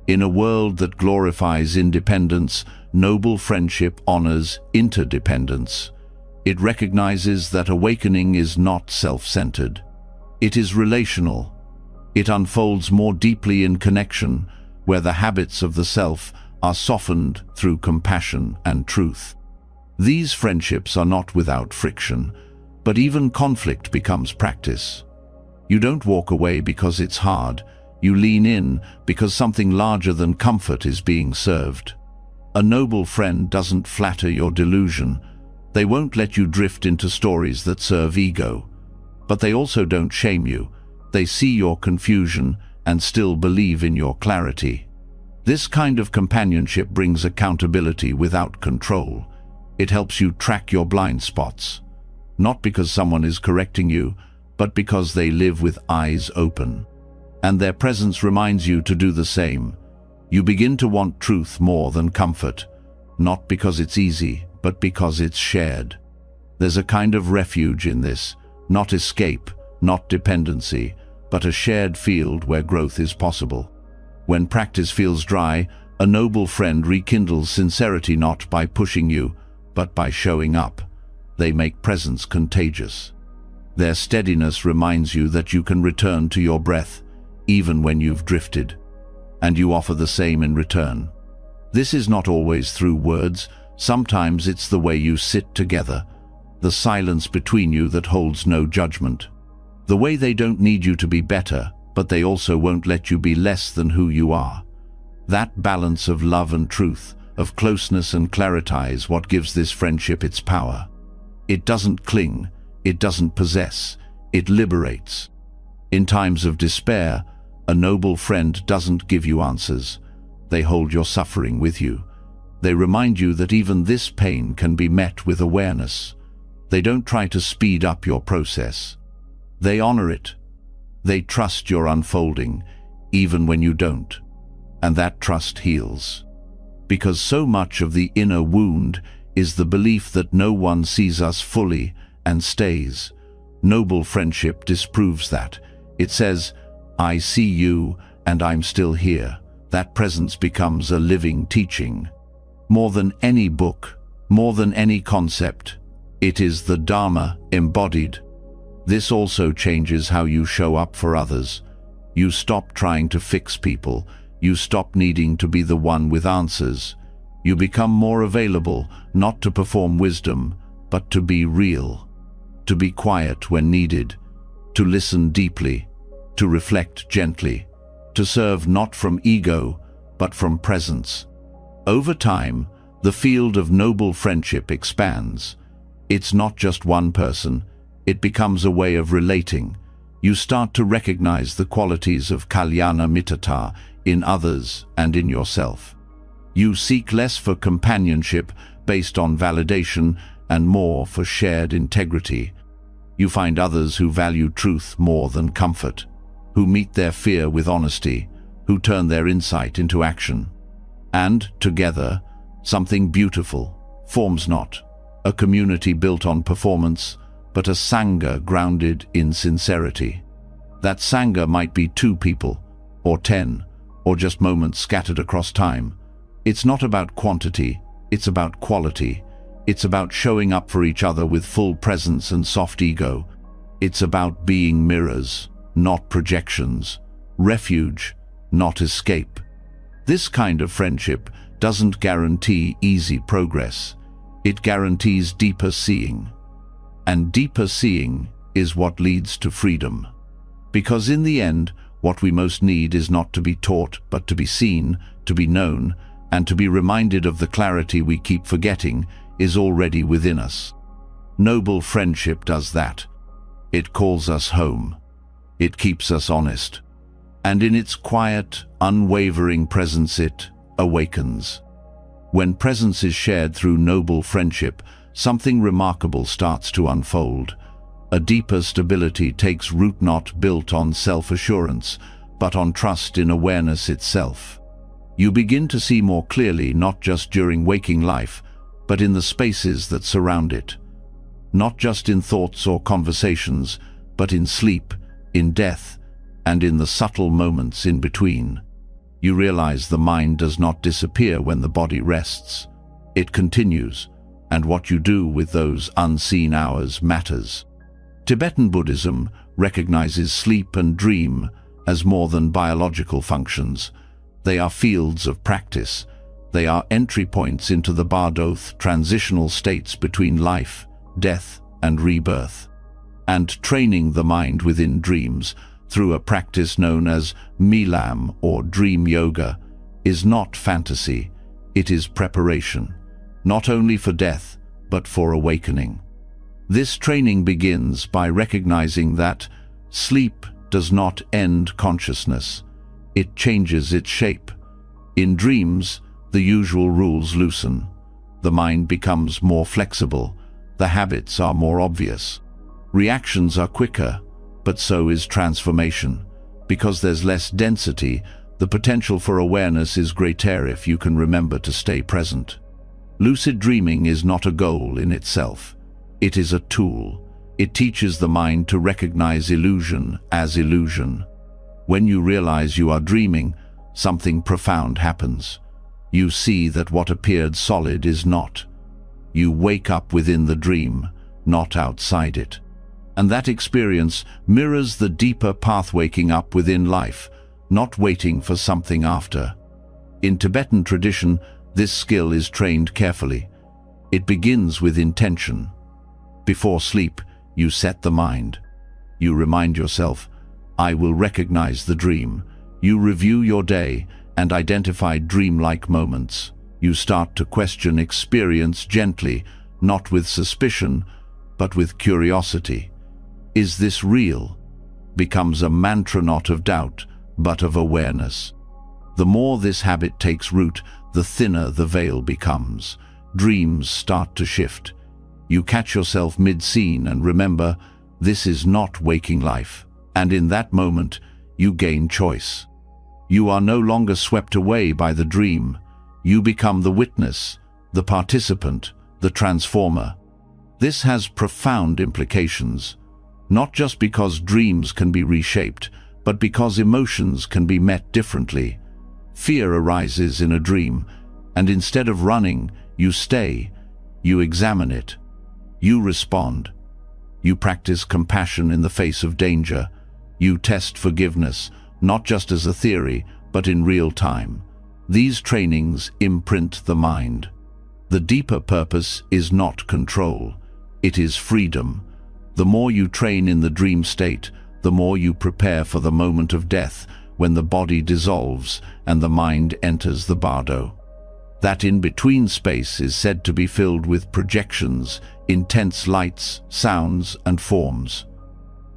In a world that glorifies independence, noble friendship honors interdependence. It recognizes that awakening is not self-centered. It is relational. It unfolds more deeply in connection, where the habits of the self are softened through compassion and truth. These friendships are not without friction, but even conflict becomes practice. You don't walk away because it's hard. You lean in because something larger than comfort is being served. A noble friend doesn't flatter your delusion. They won't let you drift into stories that serve ego. But they also don't shame you. They see your confusion and still believe in your clarity. This kind of companionship brings accountability without control. It helps you track your blind spots. Not because someone is correcting you, but because they live with eyes open. And their presence reminds you to do the same. You begin to want truth more than comfort, not because it's easy, but because it's shared. There's a kind of refuge in this, not escape, not dependency, but a shared field where growth is possible. When practice feels dry, a noble friend rekindles sincerity not by pushing you, but by showing up. They make presence contagious. Their steadiness reminds you that you can return to your breath, even when you've drifted. And you offer the same in return. This is not always through words. Sometimes it's the way you sit together, the silence between you that holds no judgment. The way they don't need you to be better, but they also won't let you be less than who you are. That balance of love and truth, of closeness and clarity is what gives this friendship its power. It doesn't cling, it doesn't possess, it liberates. In times of despair, a noble friend doesn't give you answers. They hold your suffering with you. They remind you that even this pain can be met with awareness. They don't try to speed up your process. They honor it. They trust your unfolding, even when you don't. And that trust heals. Because so much of the inner wound is the belief that no one sees us fully and stays. Noble friendship disproves that. It says, I see you and I'm still here. That presence becomes a living teaching. More than any book, more than any concept, it is the Dharma embodied. This also changes how you show up for others. You stop trying to fix people. You stop needing to be the one with answers. You become more available, not to perform wisdom, but to be real. To be quiet when needed. To listen deeply. To reflect gently. To serve not from ego, but from presence. Over time, the field of noble friendship expands. It's not just one person. It becomes a way of relating. You start to recognize the qualities of Kalyana Mittata in others and in yourself. You seek less for companionship based on validation and more for shared integrity. You find others who value truth more than comfort, who meet their fear with honesty, who turn their insight into action. And, together, something beautiful forms not a community built on performance, but a sangha grounded in sincerity. That sangha might be 2 people, or 10, or just moments scattered across time. It's not about quantity, it's about quality. It's about showing up for each other with full presence and soft ego. It's about being mirrors, not projections, refuge, not escape. This kind of friendship doesn't guarantee easy progress. It guarantees deeper seeing. And deeper seeing is what leads to freedom. Because in the end, what we most need is not to be taught, but to be seen, to be known, and to be reminded of the clarity we keep forgetting is already within us. Noble friendship does that. It calls us home. It keeps us honest. And in its quiet, unwavering presence it awakens. When presence is shared through noble friendship, something remarkable starts to unfold. A deeper stability takes root, not built on self-assurance, but on trust in awareness itself. You begin to see more clearly, not just during waking life, but in the spaces that surround it. Not just in thoughts or conversations, but in sleep, in death, and in the subtle moments in between. You realize the mind does not disappear when the body rests. It continues, and what you do with those unseen hours matters. Tibetan Buddhism recognizes sleep and dream as more than biological functions. They are fields of practice. They are entry points into the Bardoth, transitional states between life, death, and rebirth. And training the mind within dreams, through a practice known as Milam or dream yoga, is not fantasy, it is preparation, not only for death, but for awakening. This training begins by recognizing that sleep does not end consciousness, it changes its shape. In dreams, the usual rules loosen. The mind becomes more flexible, the habits are more obvious. Reactions are quicker, but so is transformation. Because there's less density, the potential for awareness is greater if you can remember to stay present. Lucid dreaming is not a goal in itself. It is a tool. It teaches the mind to recognize illusion as illusion. When you realize you are dreaming, something profound happens. You see that what appeared solid is not. You wake up within the dream, not outside it. And that experience mirrors the deeper path waking up within life, not waiting for something after. In Tibetan tradition, this skill is trained carefully. It begins with intention. Before sleep, you set the mind. You remind yourself, I will recognize the dream. You review your day and identify dreamlike moments. You start to question experience gently, not with suspicion, but with curiosity. Is this real? Becomes a mantra not of doubt, but of awareness. The more this habit takes root, the thinner the veil becomes. Dreams start to shift. You catch yourself mid-scene and remember, this is not waking life. And in that moment, you gain choice. You are no longer swept away by the dream. You become the witness, the participant, the transformer. This has profound implications, not just because dreams can be reshaped, but because emotions can be met differently. Fear arises in a dream, and instead of running, you stay, you examine it, you respond. You practice compassion in the face of danger. You test forgiveness, not just as a theory, but in real time. These trainings imprint the mind. The deeper purpose is not control, it is freedom. The more you train in the dream state, the more you prepare for the moment of death, when the body dissolves and the mind enters the bardo. That in-between space is said to be filled with projections, intense lights, sounds, and forms.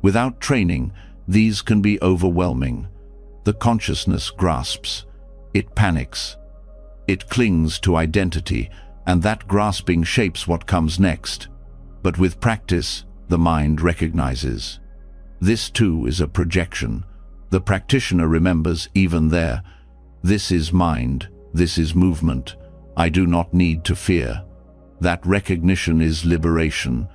Without training, these can be overwhelming. The consciousness grasps. It panics. It clings to identity, and that grasping shapes what comes next. But with practice, the mind recognizes. This too is a projection. The practitioner remembers even there, this is mind, this is movement. I do not need to fear. That recognition is liberation.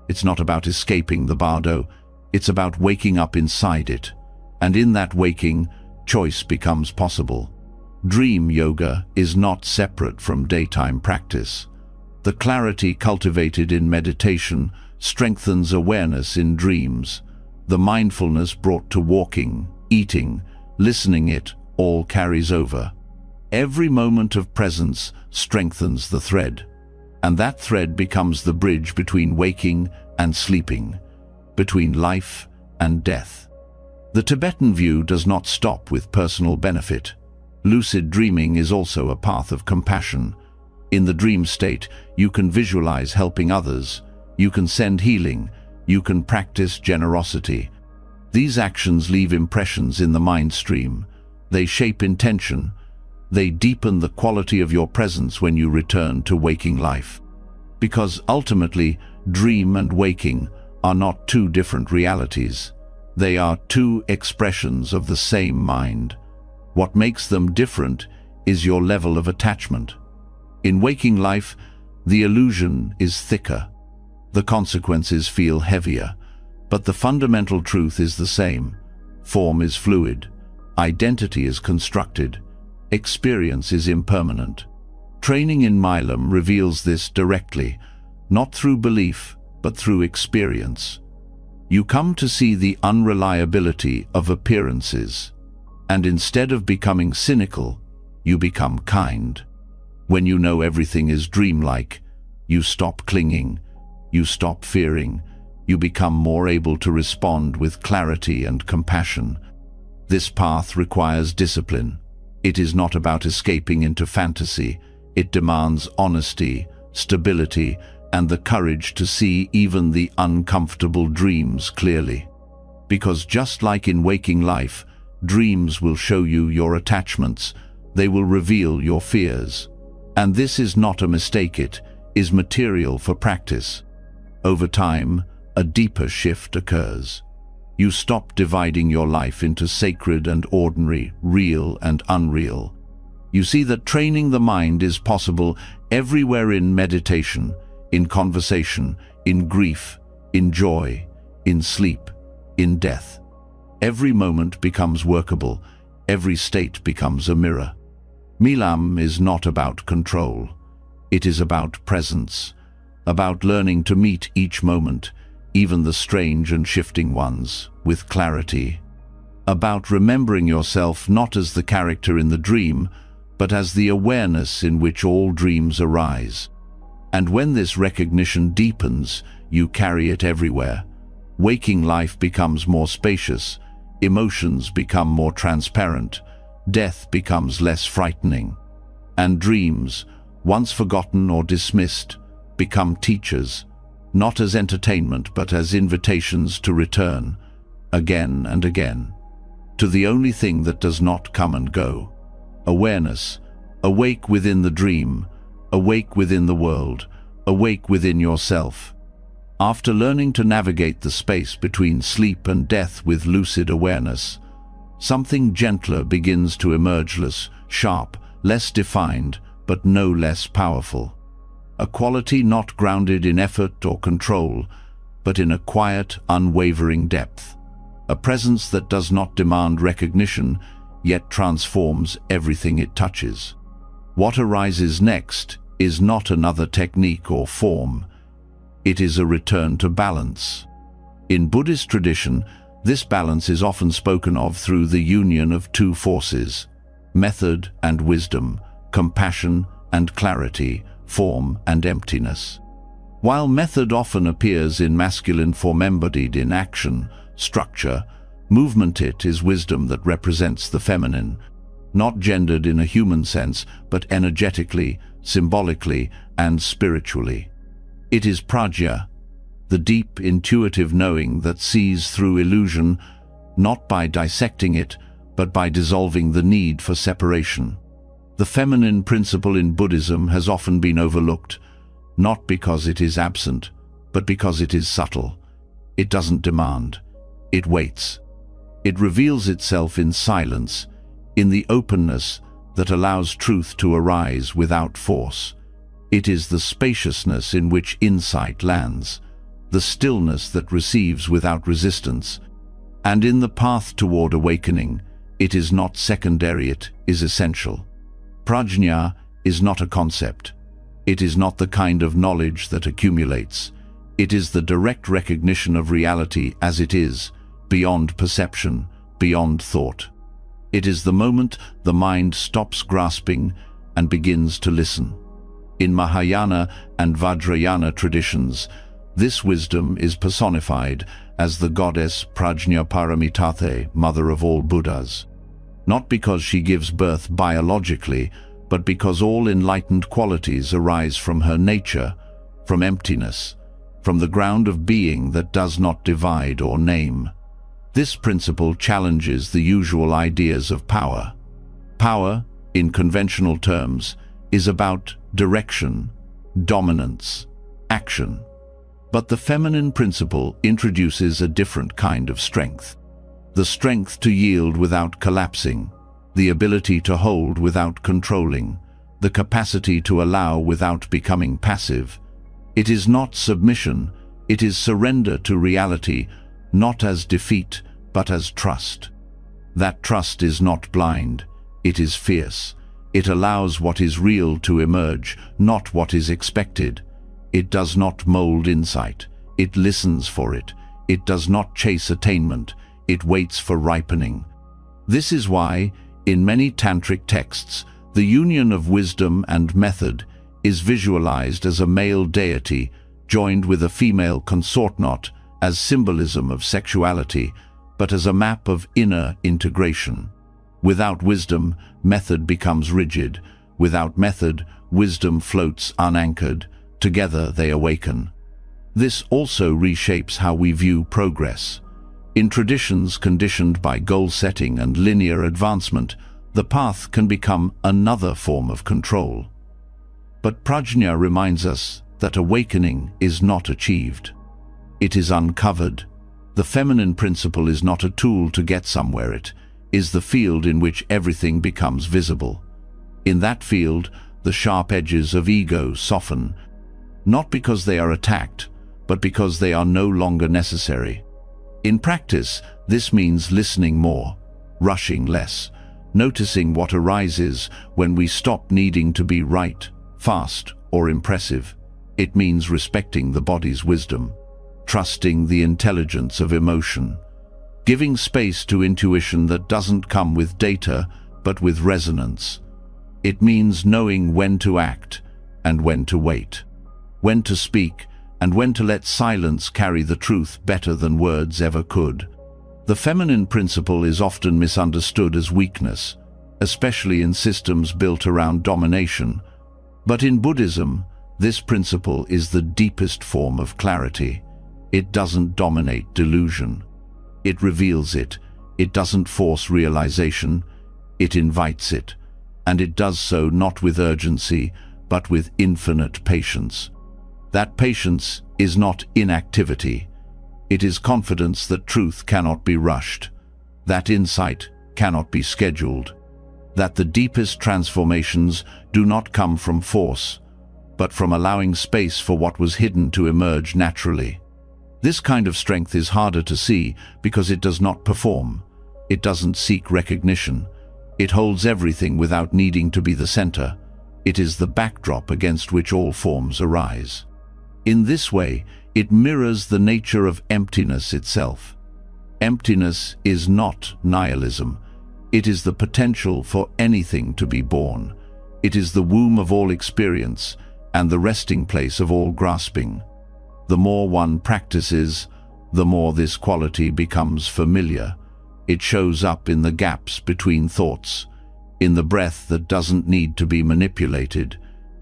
It's not about escaping the bardo, it's about waking up inside it. And in that waking, choice becomes possible. Dream yoga is not separate from daytime practice. The clarity cultivated in meditation strengthens awareness in dreams. The mindfulness brought to walking, eating, listening it all carries over. Every moment of presence strengthens the thread, and that thread becomes the bridge between waking and sleeping, between life and death. The Tibetan view does not stop with personal benefit. Lucid dreaming is also a path of compassion. In the dream state, you can visualize helping others, you can send healing, you can practice generosity. These actions leave impressions in the mind stream. They shape intention. They deepen the quality of your presence when you return to waking life. Because ultimately, dream and waking are not two different realities. They are two expressions of the same mind. What makes them different is your level of attachment. In waking life, the illusion is thicker. The consequences feel heavier, but the fundamental truth is the same. Form is fluid. Identity is constructed. Experience is impermanent. Training in Milam reveals this directly, not through belief, but through experience. You come to see the unreliability of appearances, and instead of becoming cynical, you become kind. When you know everything is dreamlike, you stop clinging, you stop fearing, you become more able to respond with clarity and compassion. This path requires discipline. It is not about escaping into fantasy. It demands honesty, stability, and the courage to see even the uncomfortable dreams clearly. Because just like in waking life, dreams will show you your attachments. They will reveal your fears. And this is not a mistake, it is material for practice. Over time, a deeper shift occurs. You stop dividing your life into sacred and ordinary, real and unreal. You see that training the mind is possible everywhere, in meditation, in conversation, in grief, in joy, in sleep, in death. Every moment becomes workable. Every state becomes a mirror. Milam is not about control. It is about presence, about learning to meet each moment, even the strange and shifting ones, with clarity. About remembering yourself not as the character in the dream, but as the awareness in which all dreams arise. And when this recognition deepens, you carry it everywhere. Waking life becomes more spacious, emotions become more transparent, death becomes less frightening, and dreams, once forgotten or dismissed, become teachers, not as entertainment but as invitations to return, again and again, to the only thing that does not come and go. Awareness, awake within the dream, awake within the world, awake within yourself. After learning to navigate the space between sleep and death with lucid awareness, something gentler begins to emerge, less sharp, less defined, but no less powerful. A quality not grounded in effort or control, but in a quiet, unwavering depth. A presence that does not demand recognition, yet transforms everything it touches. What arises next is not another technique or form. It is a return to balance. In Buddhist tradition, this balance is often spoken of through the union of two forces: method and wisdom, compassion and clarity, form and emptiness. While method often appears in masculine form embodied in action, structure, movement, it is wisdom that represents the feminine, not gendered in a human sense, but energetically, symbolically, and spiritually. It is prajna, the deep, intuitive knowing that sees through illusion, not by dissecting it, but by dissolving the need for separation. The feminine principle in Buddhism has often been overlooked, not because it is absent, but because it is subtle. It doesn't demand. It waits. It reveals itself in silence, in the openness that allows truth to arise without force. It is the spaciousness in which insight lands, the stillness that receives without resistance. And in the path toward awakening, it is not secondary, it is essential. Prajna is not a concept. It is not the kind of knowledge that accumulates. It is the direct recognition of reality as it is, beyond perception, beyond thought. It is the moment the mind stops grasping and begins to listen. In Mahayana and Vajrayana traditions, this wisdom is personified as the goddess Prajna Paramitathe, mother of all Buddhas. Not because she gives birth biologically, but because all enlightened qualities arise from her nature, from emptiness, from the ground of being that does not divide or name. This principle challenges the usual ideas of power. Power, in conventional terms, is about direction, dominance, action. But the feminine principle introduces a different kind of strength. The strength to yield without collapsing, the ability to hold without controlling, the capacity to allow without becoming passive. It is not submission, it is surrender to reality, not as defeat, but as trust. That trust is not blind, it is fierce. It allows what is real to emerge, not what is expected. It does not mold insight, it listens for it. It does not chase attainment, it waits for ripening. This is why, in many tantric texts, the union of wisdom and method is visualized as a male deity joined with a female consort knot as symbolism of sexuality, but as a map of inner integration. Without wisdom, method becomes rigid. Without method, wisdom floats unanchored. Together they awaken. This also reshapes how we view progress. In traditions conditioned by goal setting and linear advancement, the path can become another form of control. But prajna reminds us that awakening is not achieved. It is uncovered. The feminine principle is not a tool to get somewhere. It is the field in which everything becomes visible. In that field, the sharp edges of ego soften, not because they are attacked, but because they are no longer necessary. In practice, this means listening more, rushing less, noticing what arises when we stop needing to be right, fast, or impressive. It means respecting the body's wisdom, trusting the intelligence of emotion, giving space to intuition that doesn't come with data, but with resonance. It means knowing when to act and when to wait, when to speak and when to let silence carry the truth better than words ever could. The feminine principle is often misunderstood as weakness, especially in systems built around domination. But in Buddhism, this principle is the deepest form of clarity. It doesn't dominate delusion. It reveals it. It doesn't force realization. It invites it. And it does so not with urgency, but with infinite patience. That patience is not inactivity. It is confidence that truth cannot be rushed, that insight cannot be scheduled, that the deepest transformations do not come from force, but from allowing space for what was hidden to emerge naturally. This kind of strength is harder to see because it does not perform. It doesn't seek recognition. It holds everything without needing to be the center. It is the backdrop against which all forms arise. In this way, it mirrors the nature of emptiness itself. Emptiness is not nihilism. It is the potential for anything to be born. It is the womb of all experience and the resting place of all grasping. The more one practices, the more this quality becomes familiar. It shows up in the gaps between thoughts, in the breath that doesn't need to be manipulated,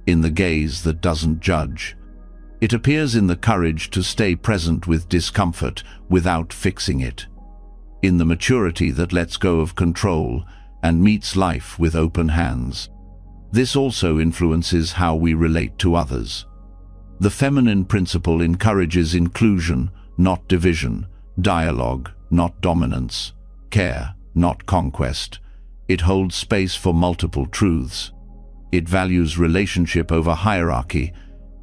in the gaze that doesn't judge. It appears in the courage to stay present with discomfort without fixing it, in the maturity that lets go of control and meets life with open hands. This also influences how we relate to others. The feminine principle encourages inclusion, not division, dialogue, not dominance, care, not conquest. It holds space for multiple truths. It values relationship over hierarchy.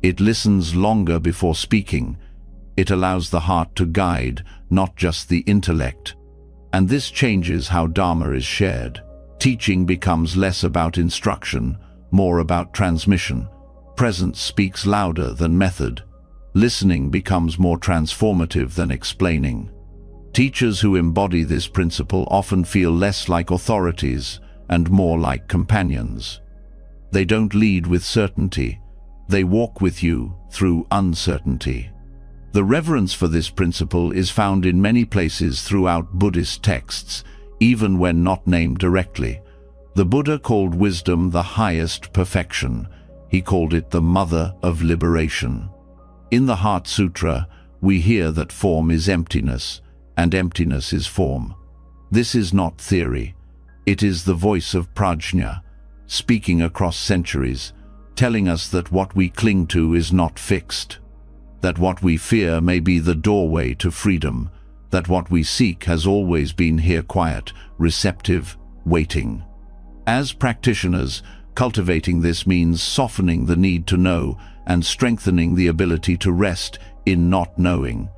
It listens longer before speaking. It allows the heart to guide, not just the intellect. And this changes how Dharma is shared. Teaching becomes less about instruction, more about transmission. Presence speaks louder than method. Listening becomes more transformative than explaining. Teachers who embody this principle often feel less like authorities and more like companions. They don't lead with certainty. They walk with you through uncertainty. The reverence for this principle is found in many places throughout Buddhist texts, even when not named directly. The Buddha called wisdom the highest perfection. He called it the mother of liberation. In the Heart Sutra, we hear that form is emptiness, and emptiness is form. This is not theory. It is the voice of prajna, speaking across centuries, telling us that what we cling to is not fixed, that what we fear may be the doorway to freedom, that what we seek has always been here quiet, receptive, waiting. As practitioners, cultivating this means softening the need to know and strengthening the ability to rest in not knowing.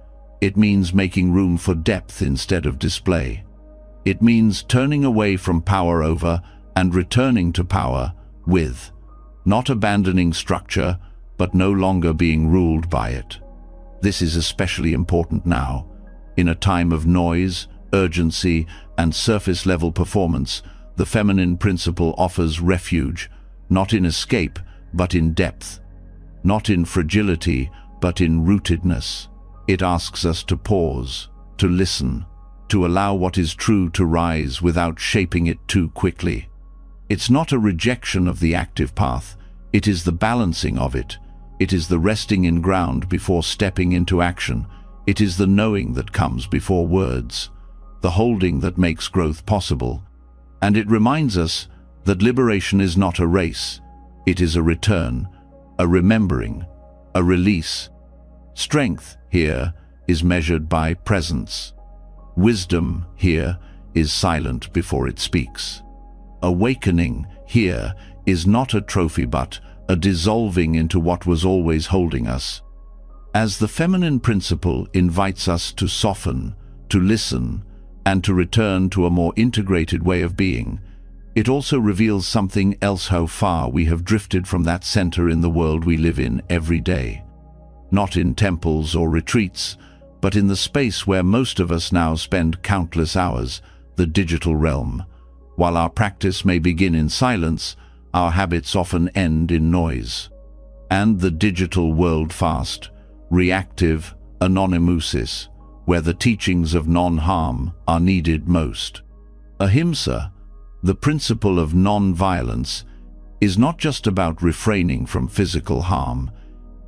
It means making room for depth instead of display. It means turning away from power over and returning to power with, not abandoning structure, but no longer being ruled by it. This is especially important now, in a time of noise, urgency, and surface-level performance. The feminine principle offers refuge, not in escape, but in depth, not in fragility, but in rootedness. It asks us to pause, to listen, to allow what is true to rise without shaping it too quickly. It's not a rejection of the active path, it is the balancing of it. It is the resting in ground before stepping into action. It is the knowing that comes before words, the holding that makes growth possible. And it reminds us that liberation is not a race. It is a return, a remembering, a release. Strength here is measured by presence. Wisdom here is silent before it speaks. Awakening here is not a trophy but a dissolving into what was always holding us. As the feminine principle invites us to soften, to listen, and to return to a more integrated way of being, it also reveals something else: how far we have drifted from that center in the world we live in every day. Not in temples or retreats, but in the space where most of us now spend countless hours, the digital realm. While our practice may begin in silence, our habits often end in noise. And the digital world fast, reactive anonymosis, where the teachings of non-harm are needed most. Ahimsa, the principle of non-violence, is not just about refraining from physical harm.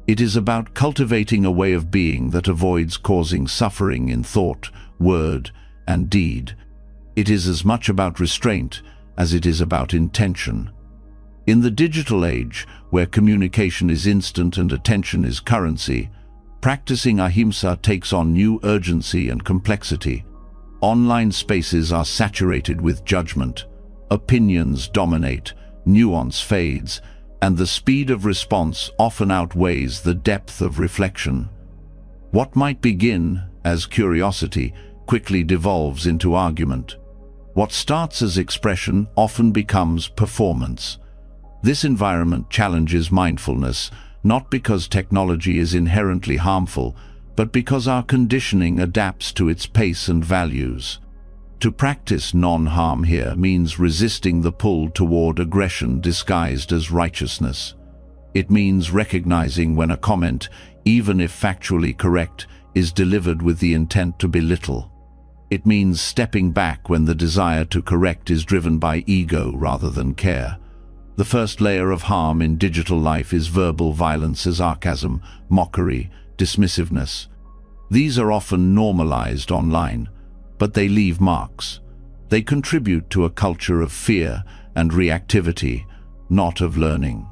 It is about cultivating a way of being that avoids causing suffering in thought, word, and deed. It is as much about restraint as it is about intention. In the digital age, where communication is instant and attention is currency, practicing ahimsa takes on new urgency and complexity. Online spaces are saturated with judgment. Opinions dominate, nuance fades, and the speed of response often outweighs the depth of reflection. What might begin as curiosity quickly devolves into argument. What starts as expression often becomes performance. This environment challenges mindfulness, not because technology is inherently harmful, but because our conditioning adapts to its pace and values. To practice non-harm here means resisting the pull toward aggression disguised as righteousness. It means recognizing when a comment, even if factually correct, is delivered with the intent to belittle. It means stepping back when the desire to correct is driven by ego rather than care. The first layer of harm in digital life is verbal violence as sarcasm, mockery, dismissiveness. These are often normalized online, but they leave marks. They contribute to a culture of fear and reactivity, not of learning.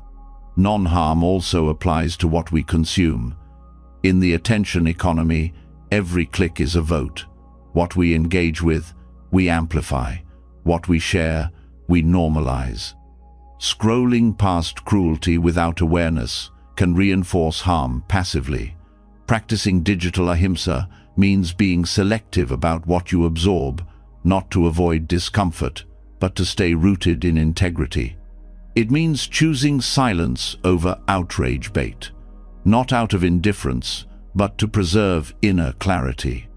Non-harm also applies to what we consume. In the attention economy, every click is a vote. What we engage with, we amplify. What we share, we normalize. Scrolling past cruelty without awareness can reinforce harm passively. Practicing digital ahimsa means being selective about what you absorb, not to avoid discomfort, but to stay rooted in integrity. It means choosing silence over outrage bait, not out of indifference, but to preserve inner clarity.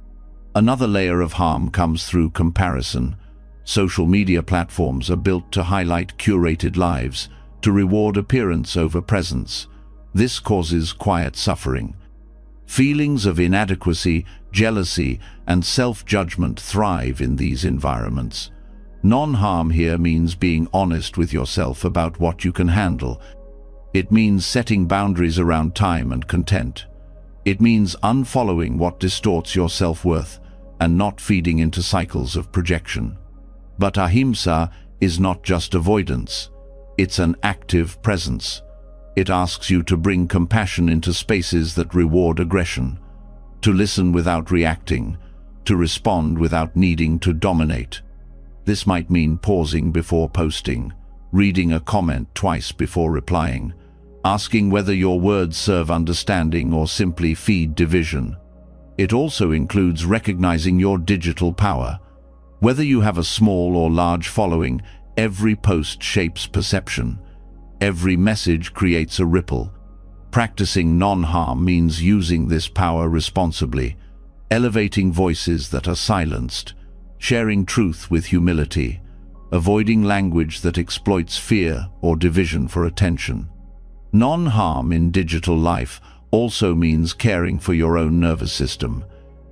Another layer of harm comes through comparison. Social media platforms are built to highlight curated lives, to reward appearance over presence. This causes quiet suffering. Feelings of inadequacy, jealousy, and self-judgment thrive in these environments. Non-harm here means being honest with yourself about what you can handle. It means setting boundaries around time and content. It means unfollowing what distorts your self-worth and not feeding into cycles of projection. But ahimsa is not just avoidance. It's an active presence. It asks you to bring compassion into spaces that reward aggression, to listen without reacting, to respond without needing to dominate. This might mean pausing before posting, reading a comment twice before replying, asking whether your words serve understanding or simply feed division. It also includes recognizing your digital power. Whether you have a small or large following, every post shapes perception. Every message creates a ripple. Practicing non-harm means using this power responsibly, elevating voices that are silenced, sharing truth with humility, avoiding language that exploits fear or division for attention. Non-harm in digital life also means caring for your own nervous system.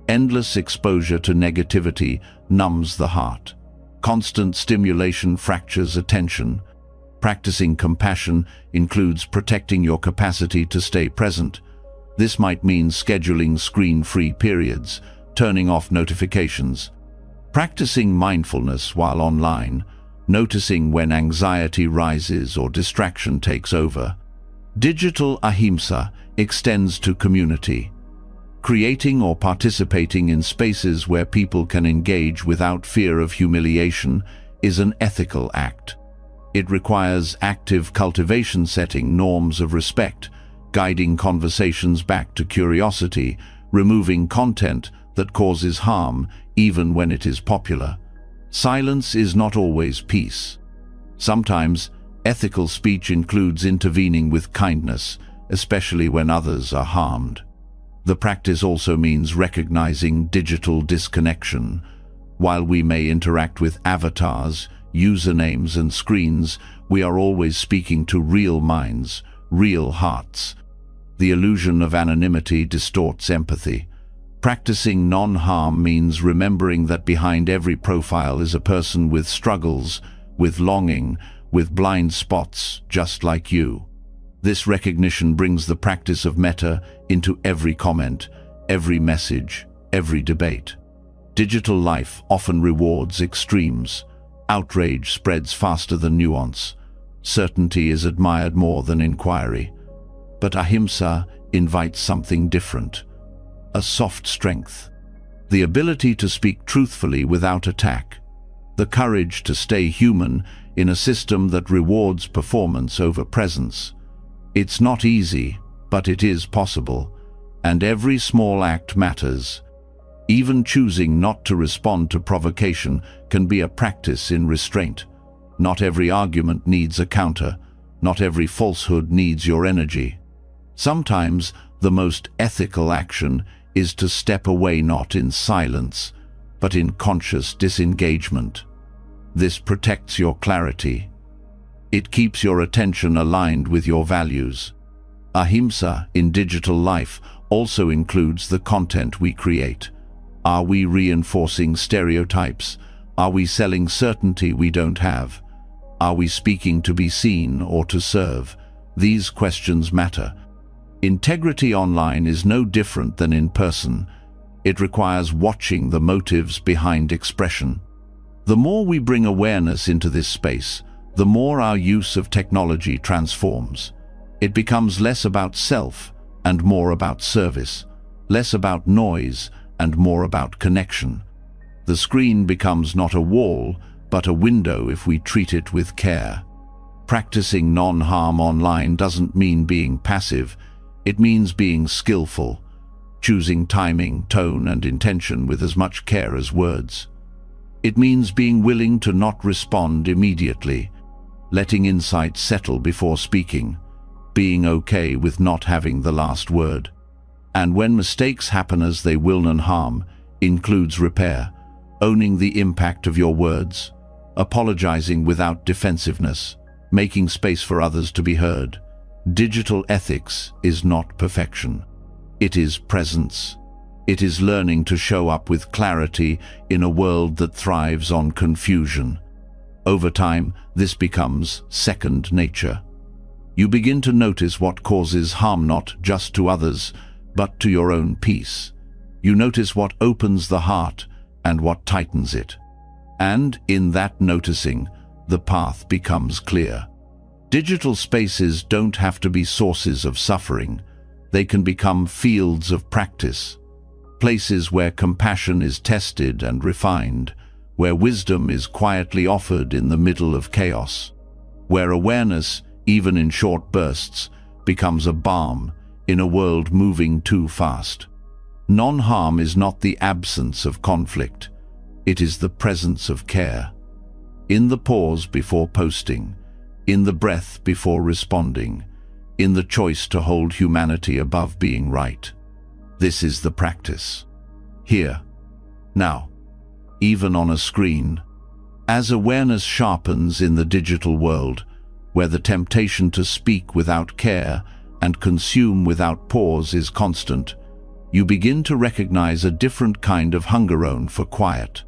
Endless exposure to negativity numbs the heart. Constant stimulation fractures attention. Practicing compassion includes protecting your capacity to stay present. This might mean scheduling screen-free periods, turning off notifications. Practicing mindfulness while online, noticing when anxiety rises or distraction takes over. Digital ahimsa extends to community. Creating or participating in spaces where people can engage without fear of humiliation is an ethical act. It requires active cultivation, setting norms of respect, guiding conversations back to curiosity, removing content that causes harm even when it is popular. Silence is not always peace. Sometimes, ethical speech includes intervening with kindness, especially when others are harmed. The practice also means recognizing digital disconnection. While we may interact with avatars, usernames, and screens, we are always speaking to real minds, real hearts. The illusion of anonymity distorts empathy. Practicing non-harm means remembering that behind every profile is a person with struggles, with longing, with blind spots, just like you. This recognition brings the practice of metta into every comment, every message, every debate. Digital life often rewards extremes. Outrage spreads faster than nuance. Certainty is admired more than inquiry. But ahimsa invites something different. A soft strength. The ability to speak truthfully without attack. The courage to stay human in a system that rewards performance over presence. It's not easy, but it is possible, and every small act matters. Even choosing not to respond to provocation can be a practice in restraint. Not every argument needs a counter. Not every falsehood needs your energy. Sometimes the most ethical action is to step away, not in silence, but in conscious disengagement. This protects your clarity. It keeps your attention aligned with your values. Ahimsa in digital life also includes the content we create. Are we reinforcing stereotypes? Are we selling certainty we don't have? Are we speaking to be seen or to serve? These questions matter. Integrity online is no different than in person. It requires watching the motives behind expression. The more we bring awareness into this space, the more our use of technology transforms. It becomes less about self and more about service, less about noise and more about connection. The screen becomes not a wall, but a window if we treat it with care. Practicing non-harm online doesn't mean being passive. It means being skillful, choosing timing, tone, and intention with as much care as words. It means being willing to not respond immediately, letting insights settle before speaking, being okay with not having the last word. And when mistakes happen, as they will, and harm includes repair, owning the impact of your words, apologizing without defensiveness, making space for others to be heard. Digital ethics is not perfection. It is presence. It is learning to show up with clarity in a world that thrives on confusion. Over time, this becomes second nature. You begin to notice what causes harm, not just to others, but to your own peace. You notice what opens the heart and what tightens it. And in that noticing, the path becomes clear. Digital spaces don't have to be sources of suffering. They can become fields of practice, places where compassion is tested and refined, where wisdom is quietly offered in the middle of chaos, where awareness, even in short bursts, becomes a balm in a world moving too fast. Non-harm is not the absence of conflict. It is the presence of care. In the pause before posting, in the breath before responding, in the choice to hold humanity above being right. This is the practice. Here, now, even on a screen. As awareness sharpens in the digital world, where the temptation to speak without care and consume without pause is constant, you begin to recognize a different kind of hunger for quiet.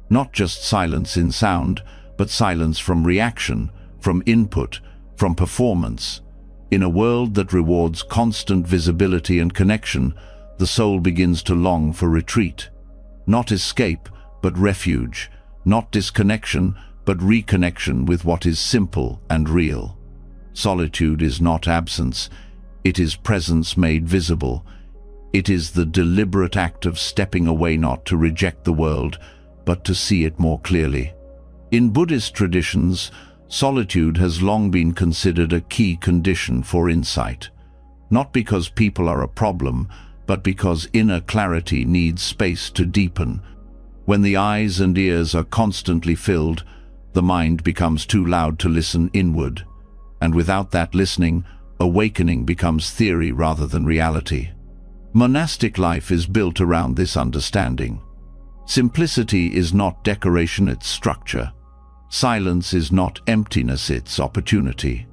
Not just silence in sound, but silence from reaction, from input, from performance. In a world that rewards constant visibility and connection, the soul begins to long for retreat. Not escape, but refuge. Not disconnection, but reconnection with what is simple and real. Solitude is not absence, it is presence made visible. It is the deliberate act of stepping away, not to reject the world, but to see it more clearly. In Buddhist traditions, solitude has long been considered a key condition for insight. Not because people are a problem, but because inner clarity needs space to deepen. When the eyes and ears are constantly filled, the mind becomes too loud to listen inward. And without that listening, awakening becomes theory rather than reality. Monastic life is built around this understanding. Simplicity is not decoration, it's structure. Silence is not emptiness, it's opportunity.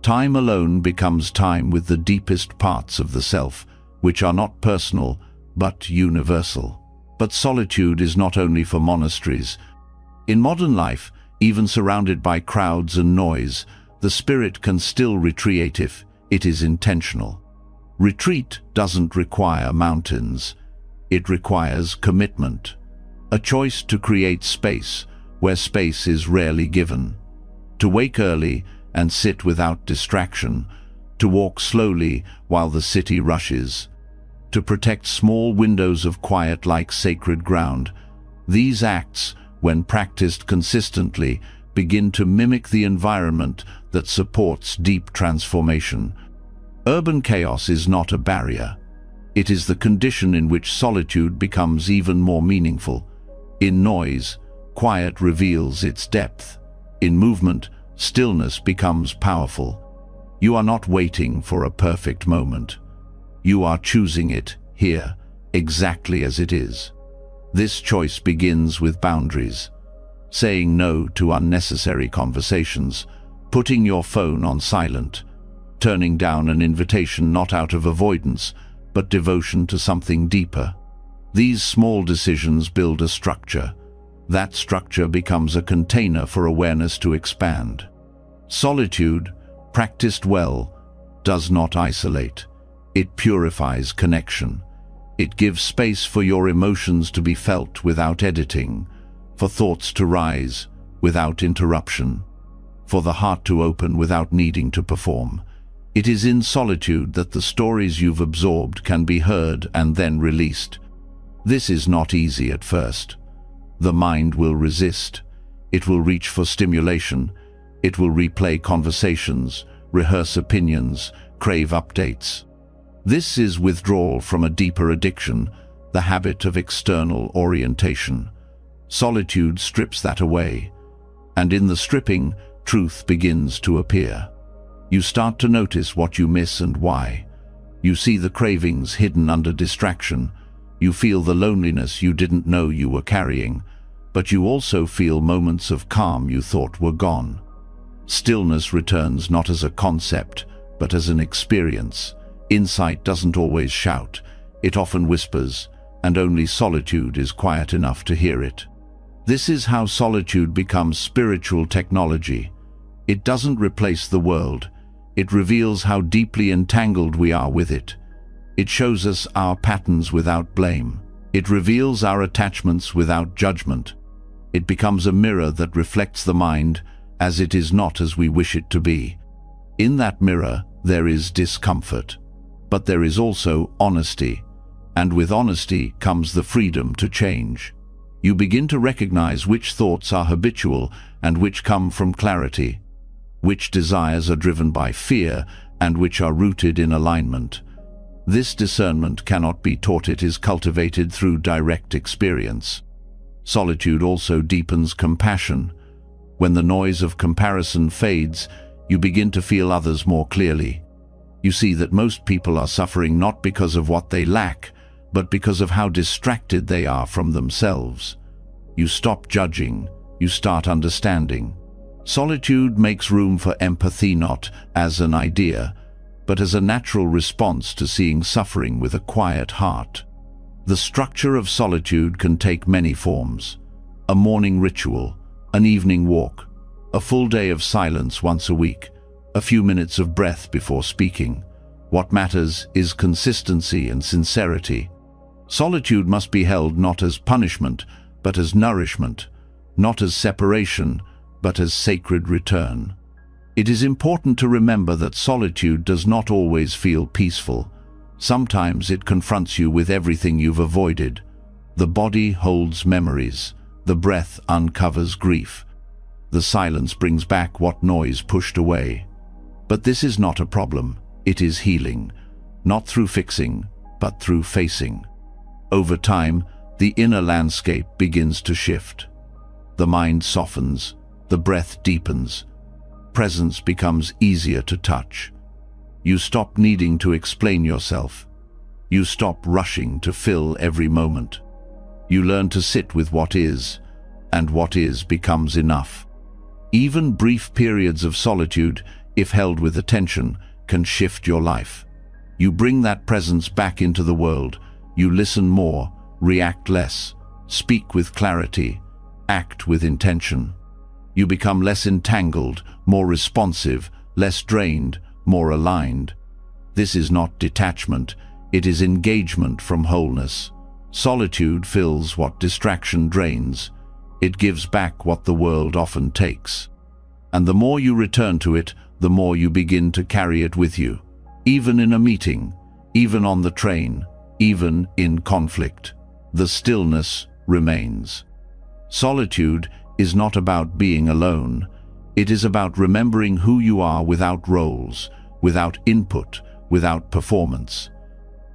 Time alone becomes time with the deepest parts of the self, which are not personal, but universal. But solitude is not only for monasteries. In modern life, even surrounded by crowds and noise, the spirit can still retreat if it is intentional. Retreat doesn't require mountains. It requires commitment. A choice to create space where space is rarely given. To wake early and sit without distraction. To walk slowly while the city rushes. To protect small windows of quiet like sacred ground. These acts, when practiced consistently, begin to mimic the environment that supports deep transformation. Urban chaos is not a barrier. It is the condition in which solitude becomes even more meaningful. In noise, quiet reveals its depth. In movement, stillness becomes powerful. You are not waiting for a perfect moment. You are choosing it here, exactly as it is. This choice begins with boundaries. Saying no to unnecessary conversations, putting your phone on silent, turning down an invitation not out of avoidance, but devotion to something deeper. These small decisions build a structure. That structure becomes a container for awareness to expand. Solitude, practiced well, does not isolate. It purifies connection. It gives space for your emotions to be felt without editing, for thoughts to rise without interruption, for the heart to open without needing to perform. It is in solitude that the stories you've absorbed can be heard and then released. This is not easy at first. The mind will resist. It will reach for stimulation. It will replay conversations, rehearse opinions, crave updates. This is withdrawal from a deeper addiction, the habit of external orientation. Solitude strips that away, and in the stripping, truth begins to appear. You start to notice what you miss and why. You see the cravings hidden under distraction. You feel the loneliness you didn't know you were carrying, but you also feel moments of calm you thought were gone. Stillness returns not as a concept, but as an experience. Insight doesn't always shout, it often whispers, and only solitude is quiet enough to hear it. This is how solitude becomes spiritual technology. It doesn't replace the world. It reveals how deeply entangled we are with it. It shows us our patterns without blame. It reveals our attachments without judgment. It becomes a mirror that reflects the mind as it is not as we wish it to be. In that mirror, there is discomfort. But there is also honesty, and with honesty comes the freedom to change. You begin to recognize which thoughts are habitual and which come from clarity, which desires are driven by fear and which are rooted in alignment. This discernment cannot be taught, it is cultivated through direct experience. Solitude also deepens compassion. When the noise of comparison fades, you begin to feel others more clearly. You see that most people are suffering not because of what they lack, but because of how distracted they are from themselves. You stop judging, you start understanding. Solitude makes room for empathy not as an idea, but as a natural response to seeing suffering with a quiet heart. The structure of solitude can take many forms: a morning ritual, an evening walk, a full day of silence once a week, a few minutes of breath before speaking. What matters is consistency and sincerity. Solitude must be held not as punishment, but as nourishment, not as separation, but as sacred return. It is important to remember that solitude does not always feel peaceful. Sometimes it confronts you with everything you've avoided. The body holds memories. The breath uncovers grief. The silence brings back what noise pushed away. But this is not a problem. It is healing, not through fixing, but through facing. Over time, the inner landscape begins to shift. The mind softens, the breath deepens. Presence becomes easier to touch. You stop needing to explain yourself. You stop rushing to fill every moment. You learn to sit with what is, and what is becomes enough. Even brief periods of solitude, if held with attention, can shift your life. You bring that presence back into the world. You listen more, react less, speak with clarity, act with intention. You become less entangled, more responsive, less drained, more aligned. This is not detachment, it is engagement from wholeness. Solitude fills what distraction drains. It gives back what the world often takes. And the more you return to it, the more you begin to carry it with you. Even in a meeting, even on the train, even in conflict, the stillness remains. Solitude is not about being alone. It is about remembering who you are without roles, without input, without performance.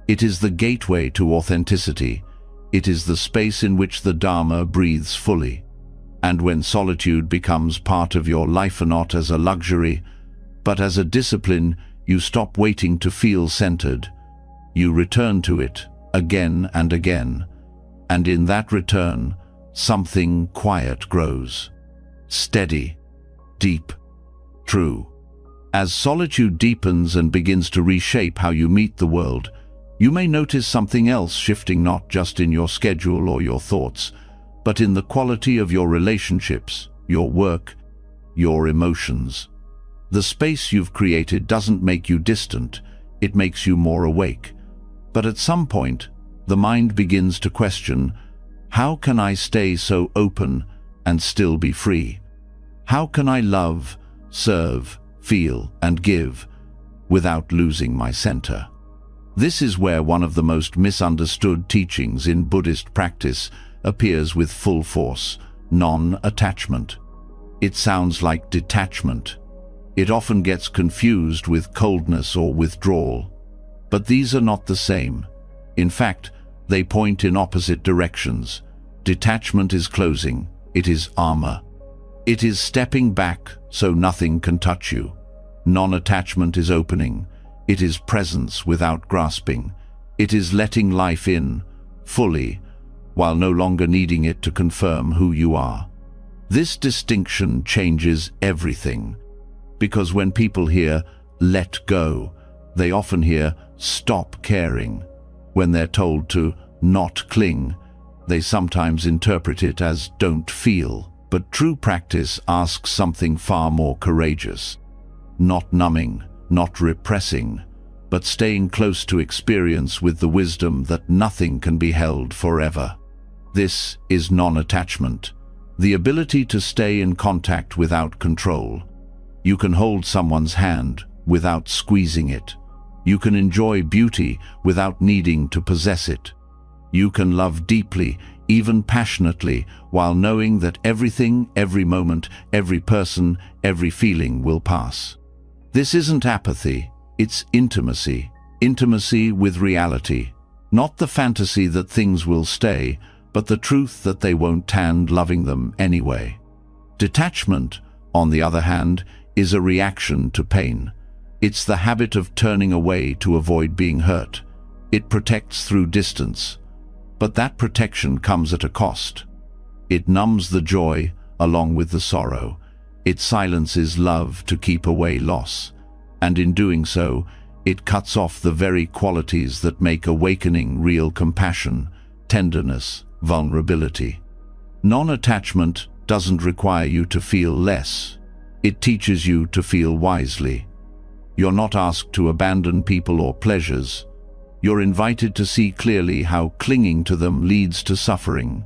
It is the gateway to authenticity. It is the space in which the Dharma breathes fully. And when solitude becomes part of your life, not as a luxury, but as a discipline, you stop waiting to feel centered. You return to it again and again. And in that return, something quiet grows. Steady, deep, true. As solitude deepens and begins to reshape how you meet the world, you may notice something else shifting, not just in your schedule or your thoughts, but in the quality of your relationships, your work, your emotions. The space you've created doesn't make you distant, it makes you more awake. But at some point, the mind begins to question, how can I stay so open and still be free? How can I love, serve, feel, and give without losing my center? This is where one of the most misunderstood teachings in Buddhist practice appears with full force: non-attachment. It sounds like detachment. It often gets confused with coldness or withdrawal. But these are not the same. In fact, they point in opposite directions. Detachment is closing. It is armor. It is stepping back so nothing can touch you. Non-attachment is opening. It is presence without grasping. It is letting life in, fully, while no longer needing it to confirm who you are. This distinction changes everything. Because when people hear, let go, they often hear, stop caring. When they're told to not cling, they sometimes interpret it as don't feel. But true practice asks something far more courageous. Not numbing, not repressing, but staying close to experience with the wisdom that nothing can be held forever. This is non-attachment, the ability to stay in contact without control. You can hold someone's hand without squeezing it. You can enjoy beauty without needing to possess it. You can love deeply, even passionately, while knowing that everything, every moment, every person, every feeling will pass. This isn't apathy, it's intimacy. Intimacy with reality. Not the fantasy that things will stay, but the truth that they won't stand loving them anyway. Detachment, on the other hand, is a reaction to pain. It's the habit of turning away to avoid being hurt. It protects through distance. But that protection comes at a cost. It numbs the joy along with the sorrow. It silences love to keep away loss. And in doing so, It cuts off the very qualities that make awakening real: compassion, tenderness, vulnerability. Non-attachment doesn't require you to feel less. It teaches you to feel wisely. You're not asked to abandon people or pleasures. You're invited to see clearly how clinging to them leads to suffering.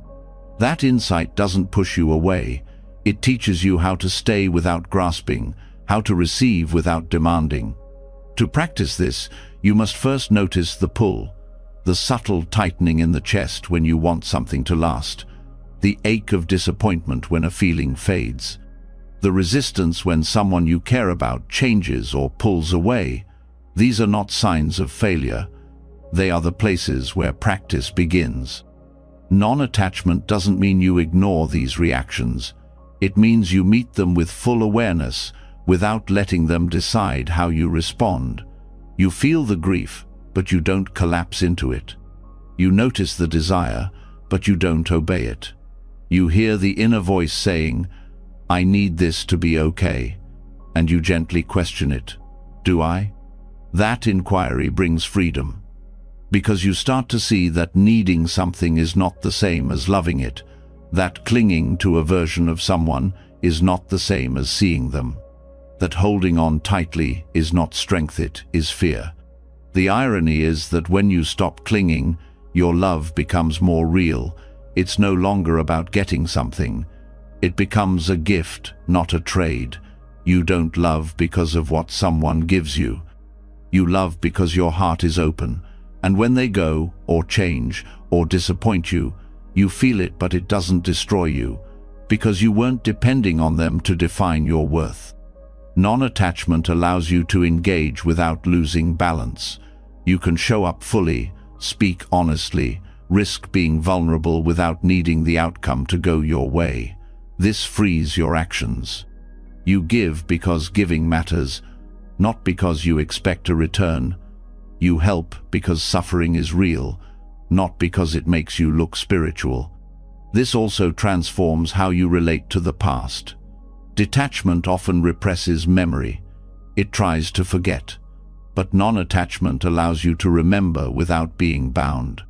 That insight doesn't push you away. It teaches you how to stay without grasping, how to receive without demanding. To practice this, you must first notice the pull, the subtle tightening in the chest when you want something to last, the ache of disappointment when a feeling fades, the resistance when someone you care about changes or pulls away. These are not signs of failure. They are the places where practice begins. Non-attachment doesn't mean you ignore these reactions. It means you meet them with full awareness, without letting them decide how you respond. You feel the grief, but you don't collapse into it. You notice the desire, but you don't obey it. You hear the inner voice saying, "I need this to be okay," and you gently question it. Do I? That inquiry brings freedom, because you start to see that needing something is not the same as loving it, that clinging to a version of someone is not the same as seeing them, that holding on tightly is not strength, it is fear. The irony is that when you stop clinging, your love becomes more real. It's no longer about getting something. It becomes a gift, not a trade. You don't love because of what someone gives you. You love because your heart is open, and when they go, or change, or disappoint you, you feel it, but it doesn't destroy you, because you weren't depending on them to define your worth. Non-attachment allows you to engage without losing balance. You can show up fully, speak honestly, risk being vulnerable without needing the outcome to go your way. This frees your actions. You give because giving matters, not because you expect a return. You help because suffering is real, not because it makes you look spiritual. This also transforms how you relate to the past. Detachment often represses memory. It tries to forget. But non-attachment allows you to remember without being bound.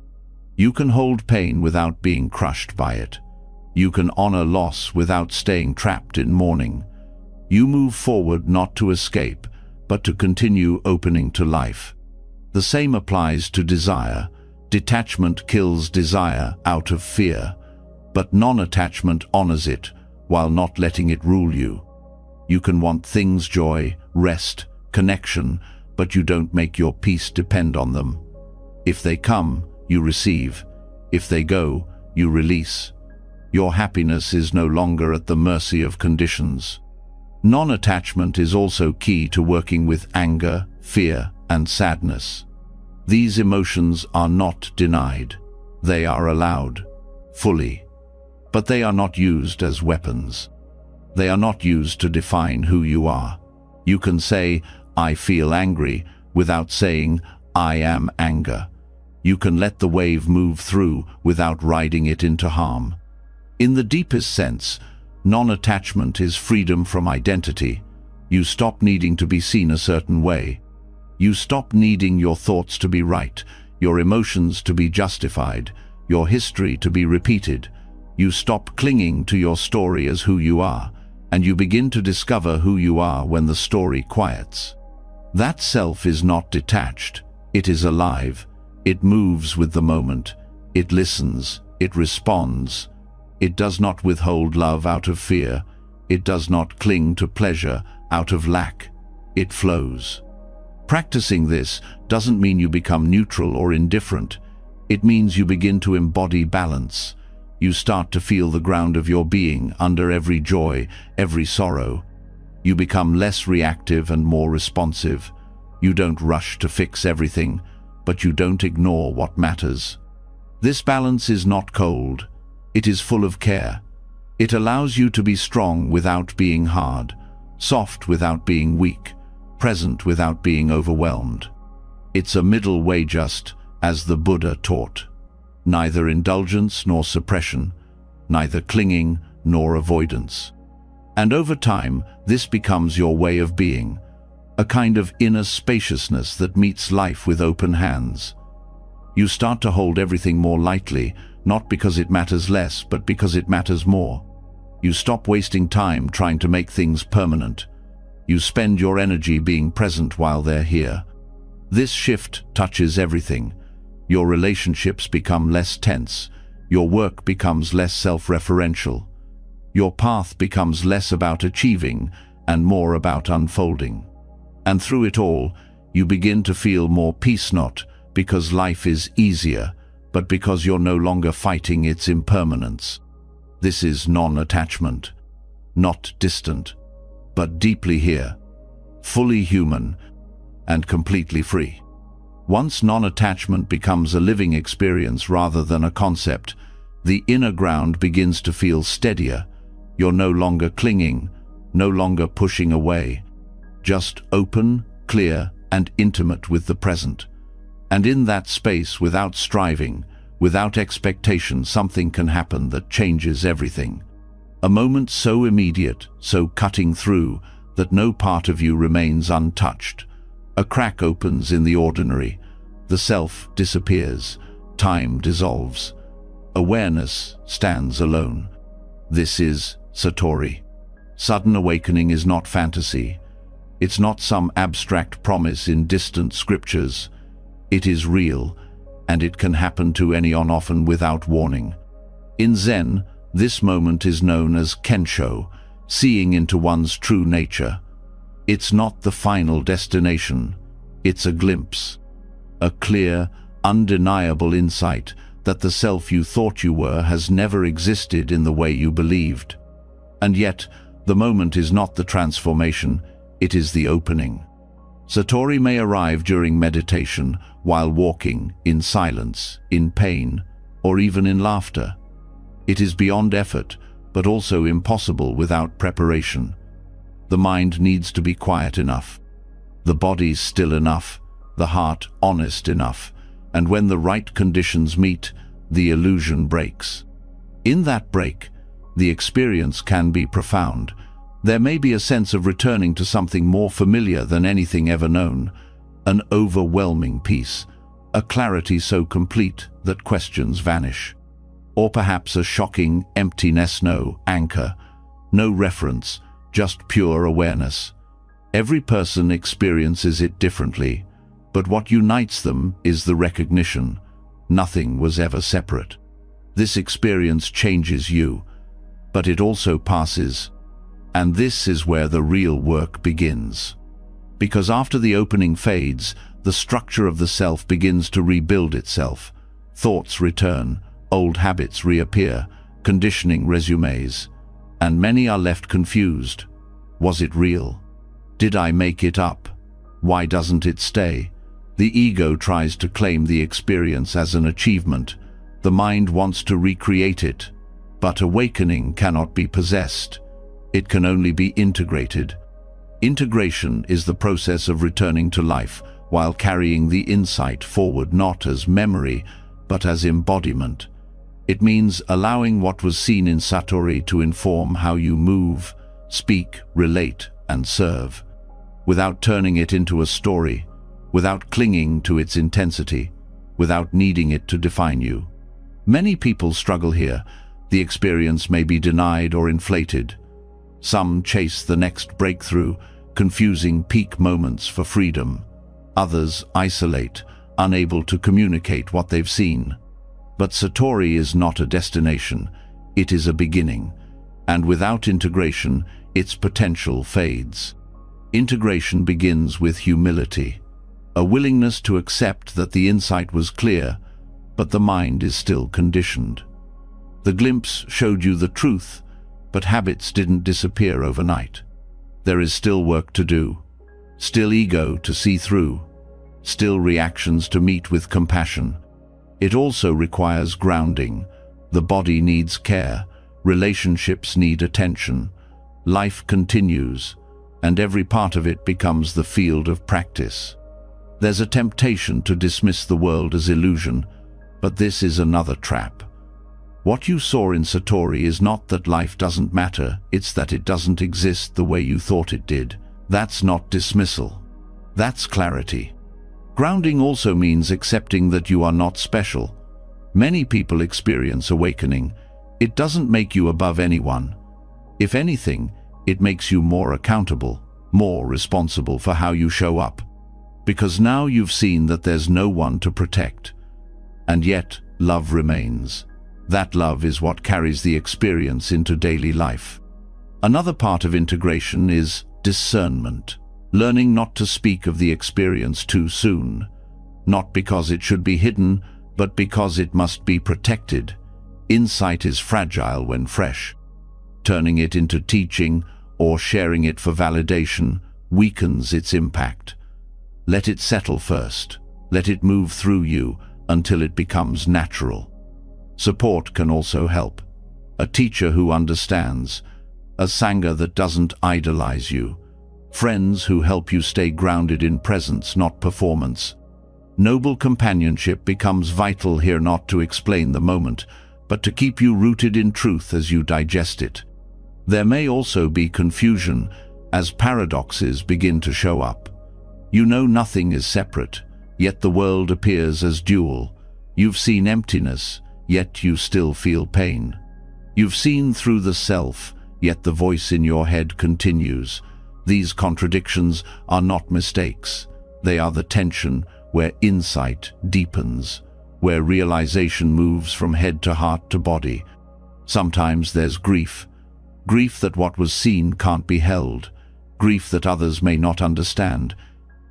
You can hold pain without being crushed by it. You can honor loss without staying trapped in mourning. You move forward not to escape, but to continue opening to life. The same applies to desire. Detachment kills desire out of fear, but non-attachment honors it while not letting it rule you. You can want things: joy, rest, connection, but you don't make your peace depend on them. If they come, you receive. If they go, you release. Your happiness is no longer at the mercy of conditions. Non-attachment is also key to working with anger, fear, and sadness. These emotions are not denied. They are allowed, fully. But they are not used as weapons. They are not used to define who you are. You can say, "I feel angry," without saying, "I am anger." You can let the wave move through without riding it into harm. In the deepest sense, non-attachment is freedom from identity. You stop needing to be seen a certain way. You stop needing your thoughts to be right, your emotions to be justified, your history to be repeated. You stop clinging to your story as who you are, and you begin to discover who you are when the story quiets. That self is not detached. It is alive. It moves with the moment. It listens. It responds. It does not withhold love out of fear. It does not cling to pleasure out of lack. It flows. Practicing this doesn't mean you become neutral or indifferent. It means you begin to embody balance. You start to feel the ground of your being under every joy, every sorrow. You become less reactive and more responsive. You don't rush to fix everything, but you don't ignore what matters. This balance is not cold. It is full of care. It allows you to be strong without being hard, soft without being weak, present without being overwhelmed. It's a middle way, just as the Buddha taught. Neither indulgence nor suppression, neither clinging nor avoidance. And over time, this becomes your way of being. a kind of inner spaciousness that meets life with open hands. You start to hold everything more lightly, not because it matters less, but because it matters more. You stop wasting time trying to make things permanent. You spend your energy being present while they're here. This shift touches everything. Your relationships become less tense. Your work becomes less self-referential. Your path becomes less about achieving and more about unfolding. And through it all, you begin to feel more peace, not because life is easier, but because you're no longer fighting its impermanence. This is non-attachment, not distant, but deeply here, fully human, and completely free. Once non-attachment becomes a living experience rather than a concept, the inner ground begins to feel steadier. You're no longer clinging, no longer pushing away, just open, clear, and intimate with the present. And in that space, without striving, without expectation, something can happen that changes everything. A moment so immediate, so cutting through, that no part of you remains untouched. A crack opens in the ordinary. The self disappears. Time dissolves. Awareness stands alone. This is Satori. Sudden awakening is not fantasy. It's not some abstract promise in distant scriptures. It is real, and it can happen to anyone, often without warning. In Zen, this moment is known as Kensho, seeing into one's true nature. It's not the final destination. It's a glimpse. A clear, undeniable insight that the self you thought you were has never existed in the way you believed. And yet, the moment is not the transformation, it is the opening. Satori may arrive during meditation, while walking, in silence, in pain, or even in laughter. It is beyond effort, but also impossible without preparation. The mind needs to be quiet enough, the body still enough, the heart honest enough, and when the right conditions meet, the illusion breaks. In that break, the experience can be profound. There may be a sense of returning to something more familiar than anything ever known, an overwhelming peace, a clarity so complete that questions vanish. Or perhaps a shocking emptiness, no anchor, no reference, just pure awareness. Every person experiences it differently, but what unites them is the recognition. Nothing was ever separate. This experience changes you, but it also passes. And this is where the real work begins. Because after the opening fades, the structure of the self begins to rebuild itself. Thoughts return, old habits reappear, conditioning resumes, and many are left confused. Was it real? Did I make it up? Why doesn't it stay? The ego tries to claim the experience as an achievement. The mind wants to recreate it. But awakening cannot be possessed. It can only be integrated. Integration is the process of returning to life while carrying the insight forward, not as memory, but as embodiment. It means allowing what was seen in Satori to inform how you move, speak, relate, and serve, without turning it into a story, without clinging to its intensity, without needing it to define you. Many people struggle here. The experience may be denied or inflated. Some chase the next breakthrough, confusing peak moments for freedom. Others isolate, unable to communicate what they've seen. But Satori is not a destination, it is a beginning, and without integration, its potential fades. Integration begins with humility, a willingness to accept that the insight was clear, but the mind is still conditioned. The glimpse showed you the truth, but habits didn't disappear overnight. There is still work to do, still ego to see through, still reactions to meet with compassion. It also requires grounding. The body needs care, relationships need attention, life continues, and every part of it becomes the field of practice. There's a temptation to dismiss the world as illusion, but this is another trap. What you saw in Satori is not that life doesn't matter, it's that it doesn't exist the way you thought it did. That's not dismissal. That's clarity. Grounding also means accepting that you are not special. Many people experience awakening. It doesn't make you above anyone. If anything, it makes you more accountable, more responsible for how you show up. Because now you've seen that there's no one to protect. And yet, love remains. That love is what carries the experience into daily life. Another part of integration is discernment. Learning not to speak of the experience too soon. Not because it should be hidden, but because it must be protected. Insight is fragile when fresh. Turning it into teaching or sharing it for validation weakens its impact. Let it settle first. Let it move through you until it becomes natural. Support can also help. A teacher who understands. A sangha that doesn't idolize you. Friends who help you stay grounded in presence, not performance. Noble companionship becomes vital here, not to explain the moment, but to keep you rooted in truth as you digest it. There may also be confusion as paradoxes begin to show up. You know nothing is separate, yet the world appears as dual. You've seen emptiness, yet you still feel pain. You've seen through the self, yet the voice in your head continues. These contradictions are not mistakes. They are the tension where insight deepens, where realization moves from head to heart to body. Sometimes there's grief. Grief that what was seen can't be held. Grief that others may not understand.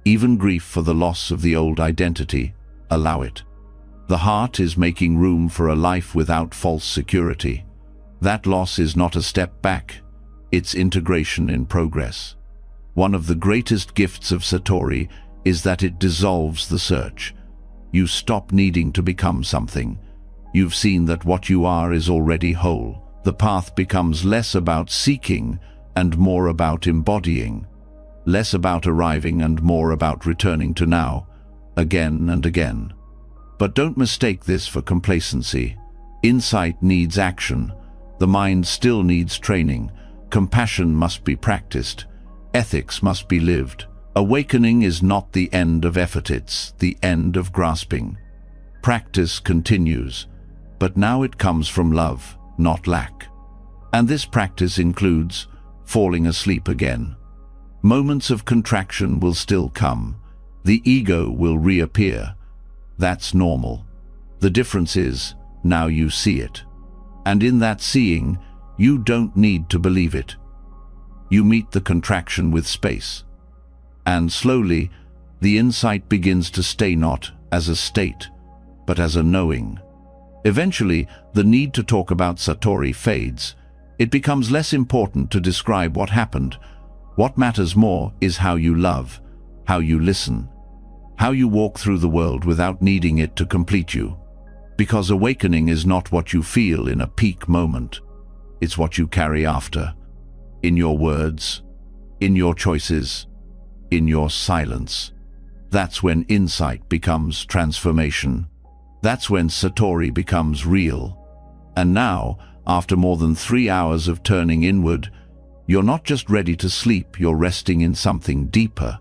Even grief for the loss of the old identity. Allow it. The heart is making room for a life without false security. That loss is not a step back. It's integration in progress. One of the greatest gifts of Satori is that it dissolves the search. You stop needing to become something. You've seen that what you are is already whole. The path becomes less about seeking and more about embodying. Less about arriving and more about returning to now, again and again. But don't mistake this for complacency. Insight needs action. The mind still needs training. Compassion must be practiced. Ethics must be lived. Awakening is not the end of effort, it's the end of grasping. Practice continues, but now it comes from love, not lack. And this practice includes falling asleep again. Moments of contraction will still come. The ego will reappear. That's normal. The difference is, now you see it. And in that seeing, you don't need to believe it. You meet the contraction with space. And slowly, the insight begins to stay not as a state, but as a knowing. Eventually, the need to talk about Satori fades. It becomes less important to describe what happened. What matters more is how you love, how you listen, how you walk through the world without needing it to complete you. Because awakening is not what you feel in a peak moment. It's what you carry after. In your words, in your choices, in your silence. That's when insight becomes transformation. That's when Satori becomes real. And now, after more than 3 hours of turning inward, you're not just ready to sleep, you're resting in something deeper.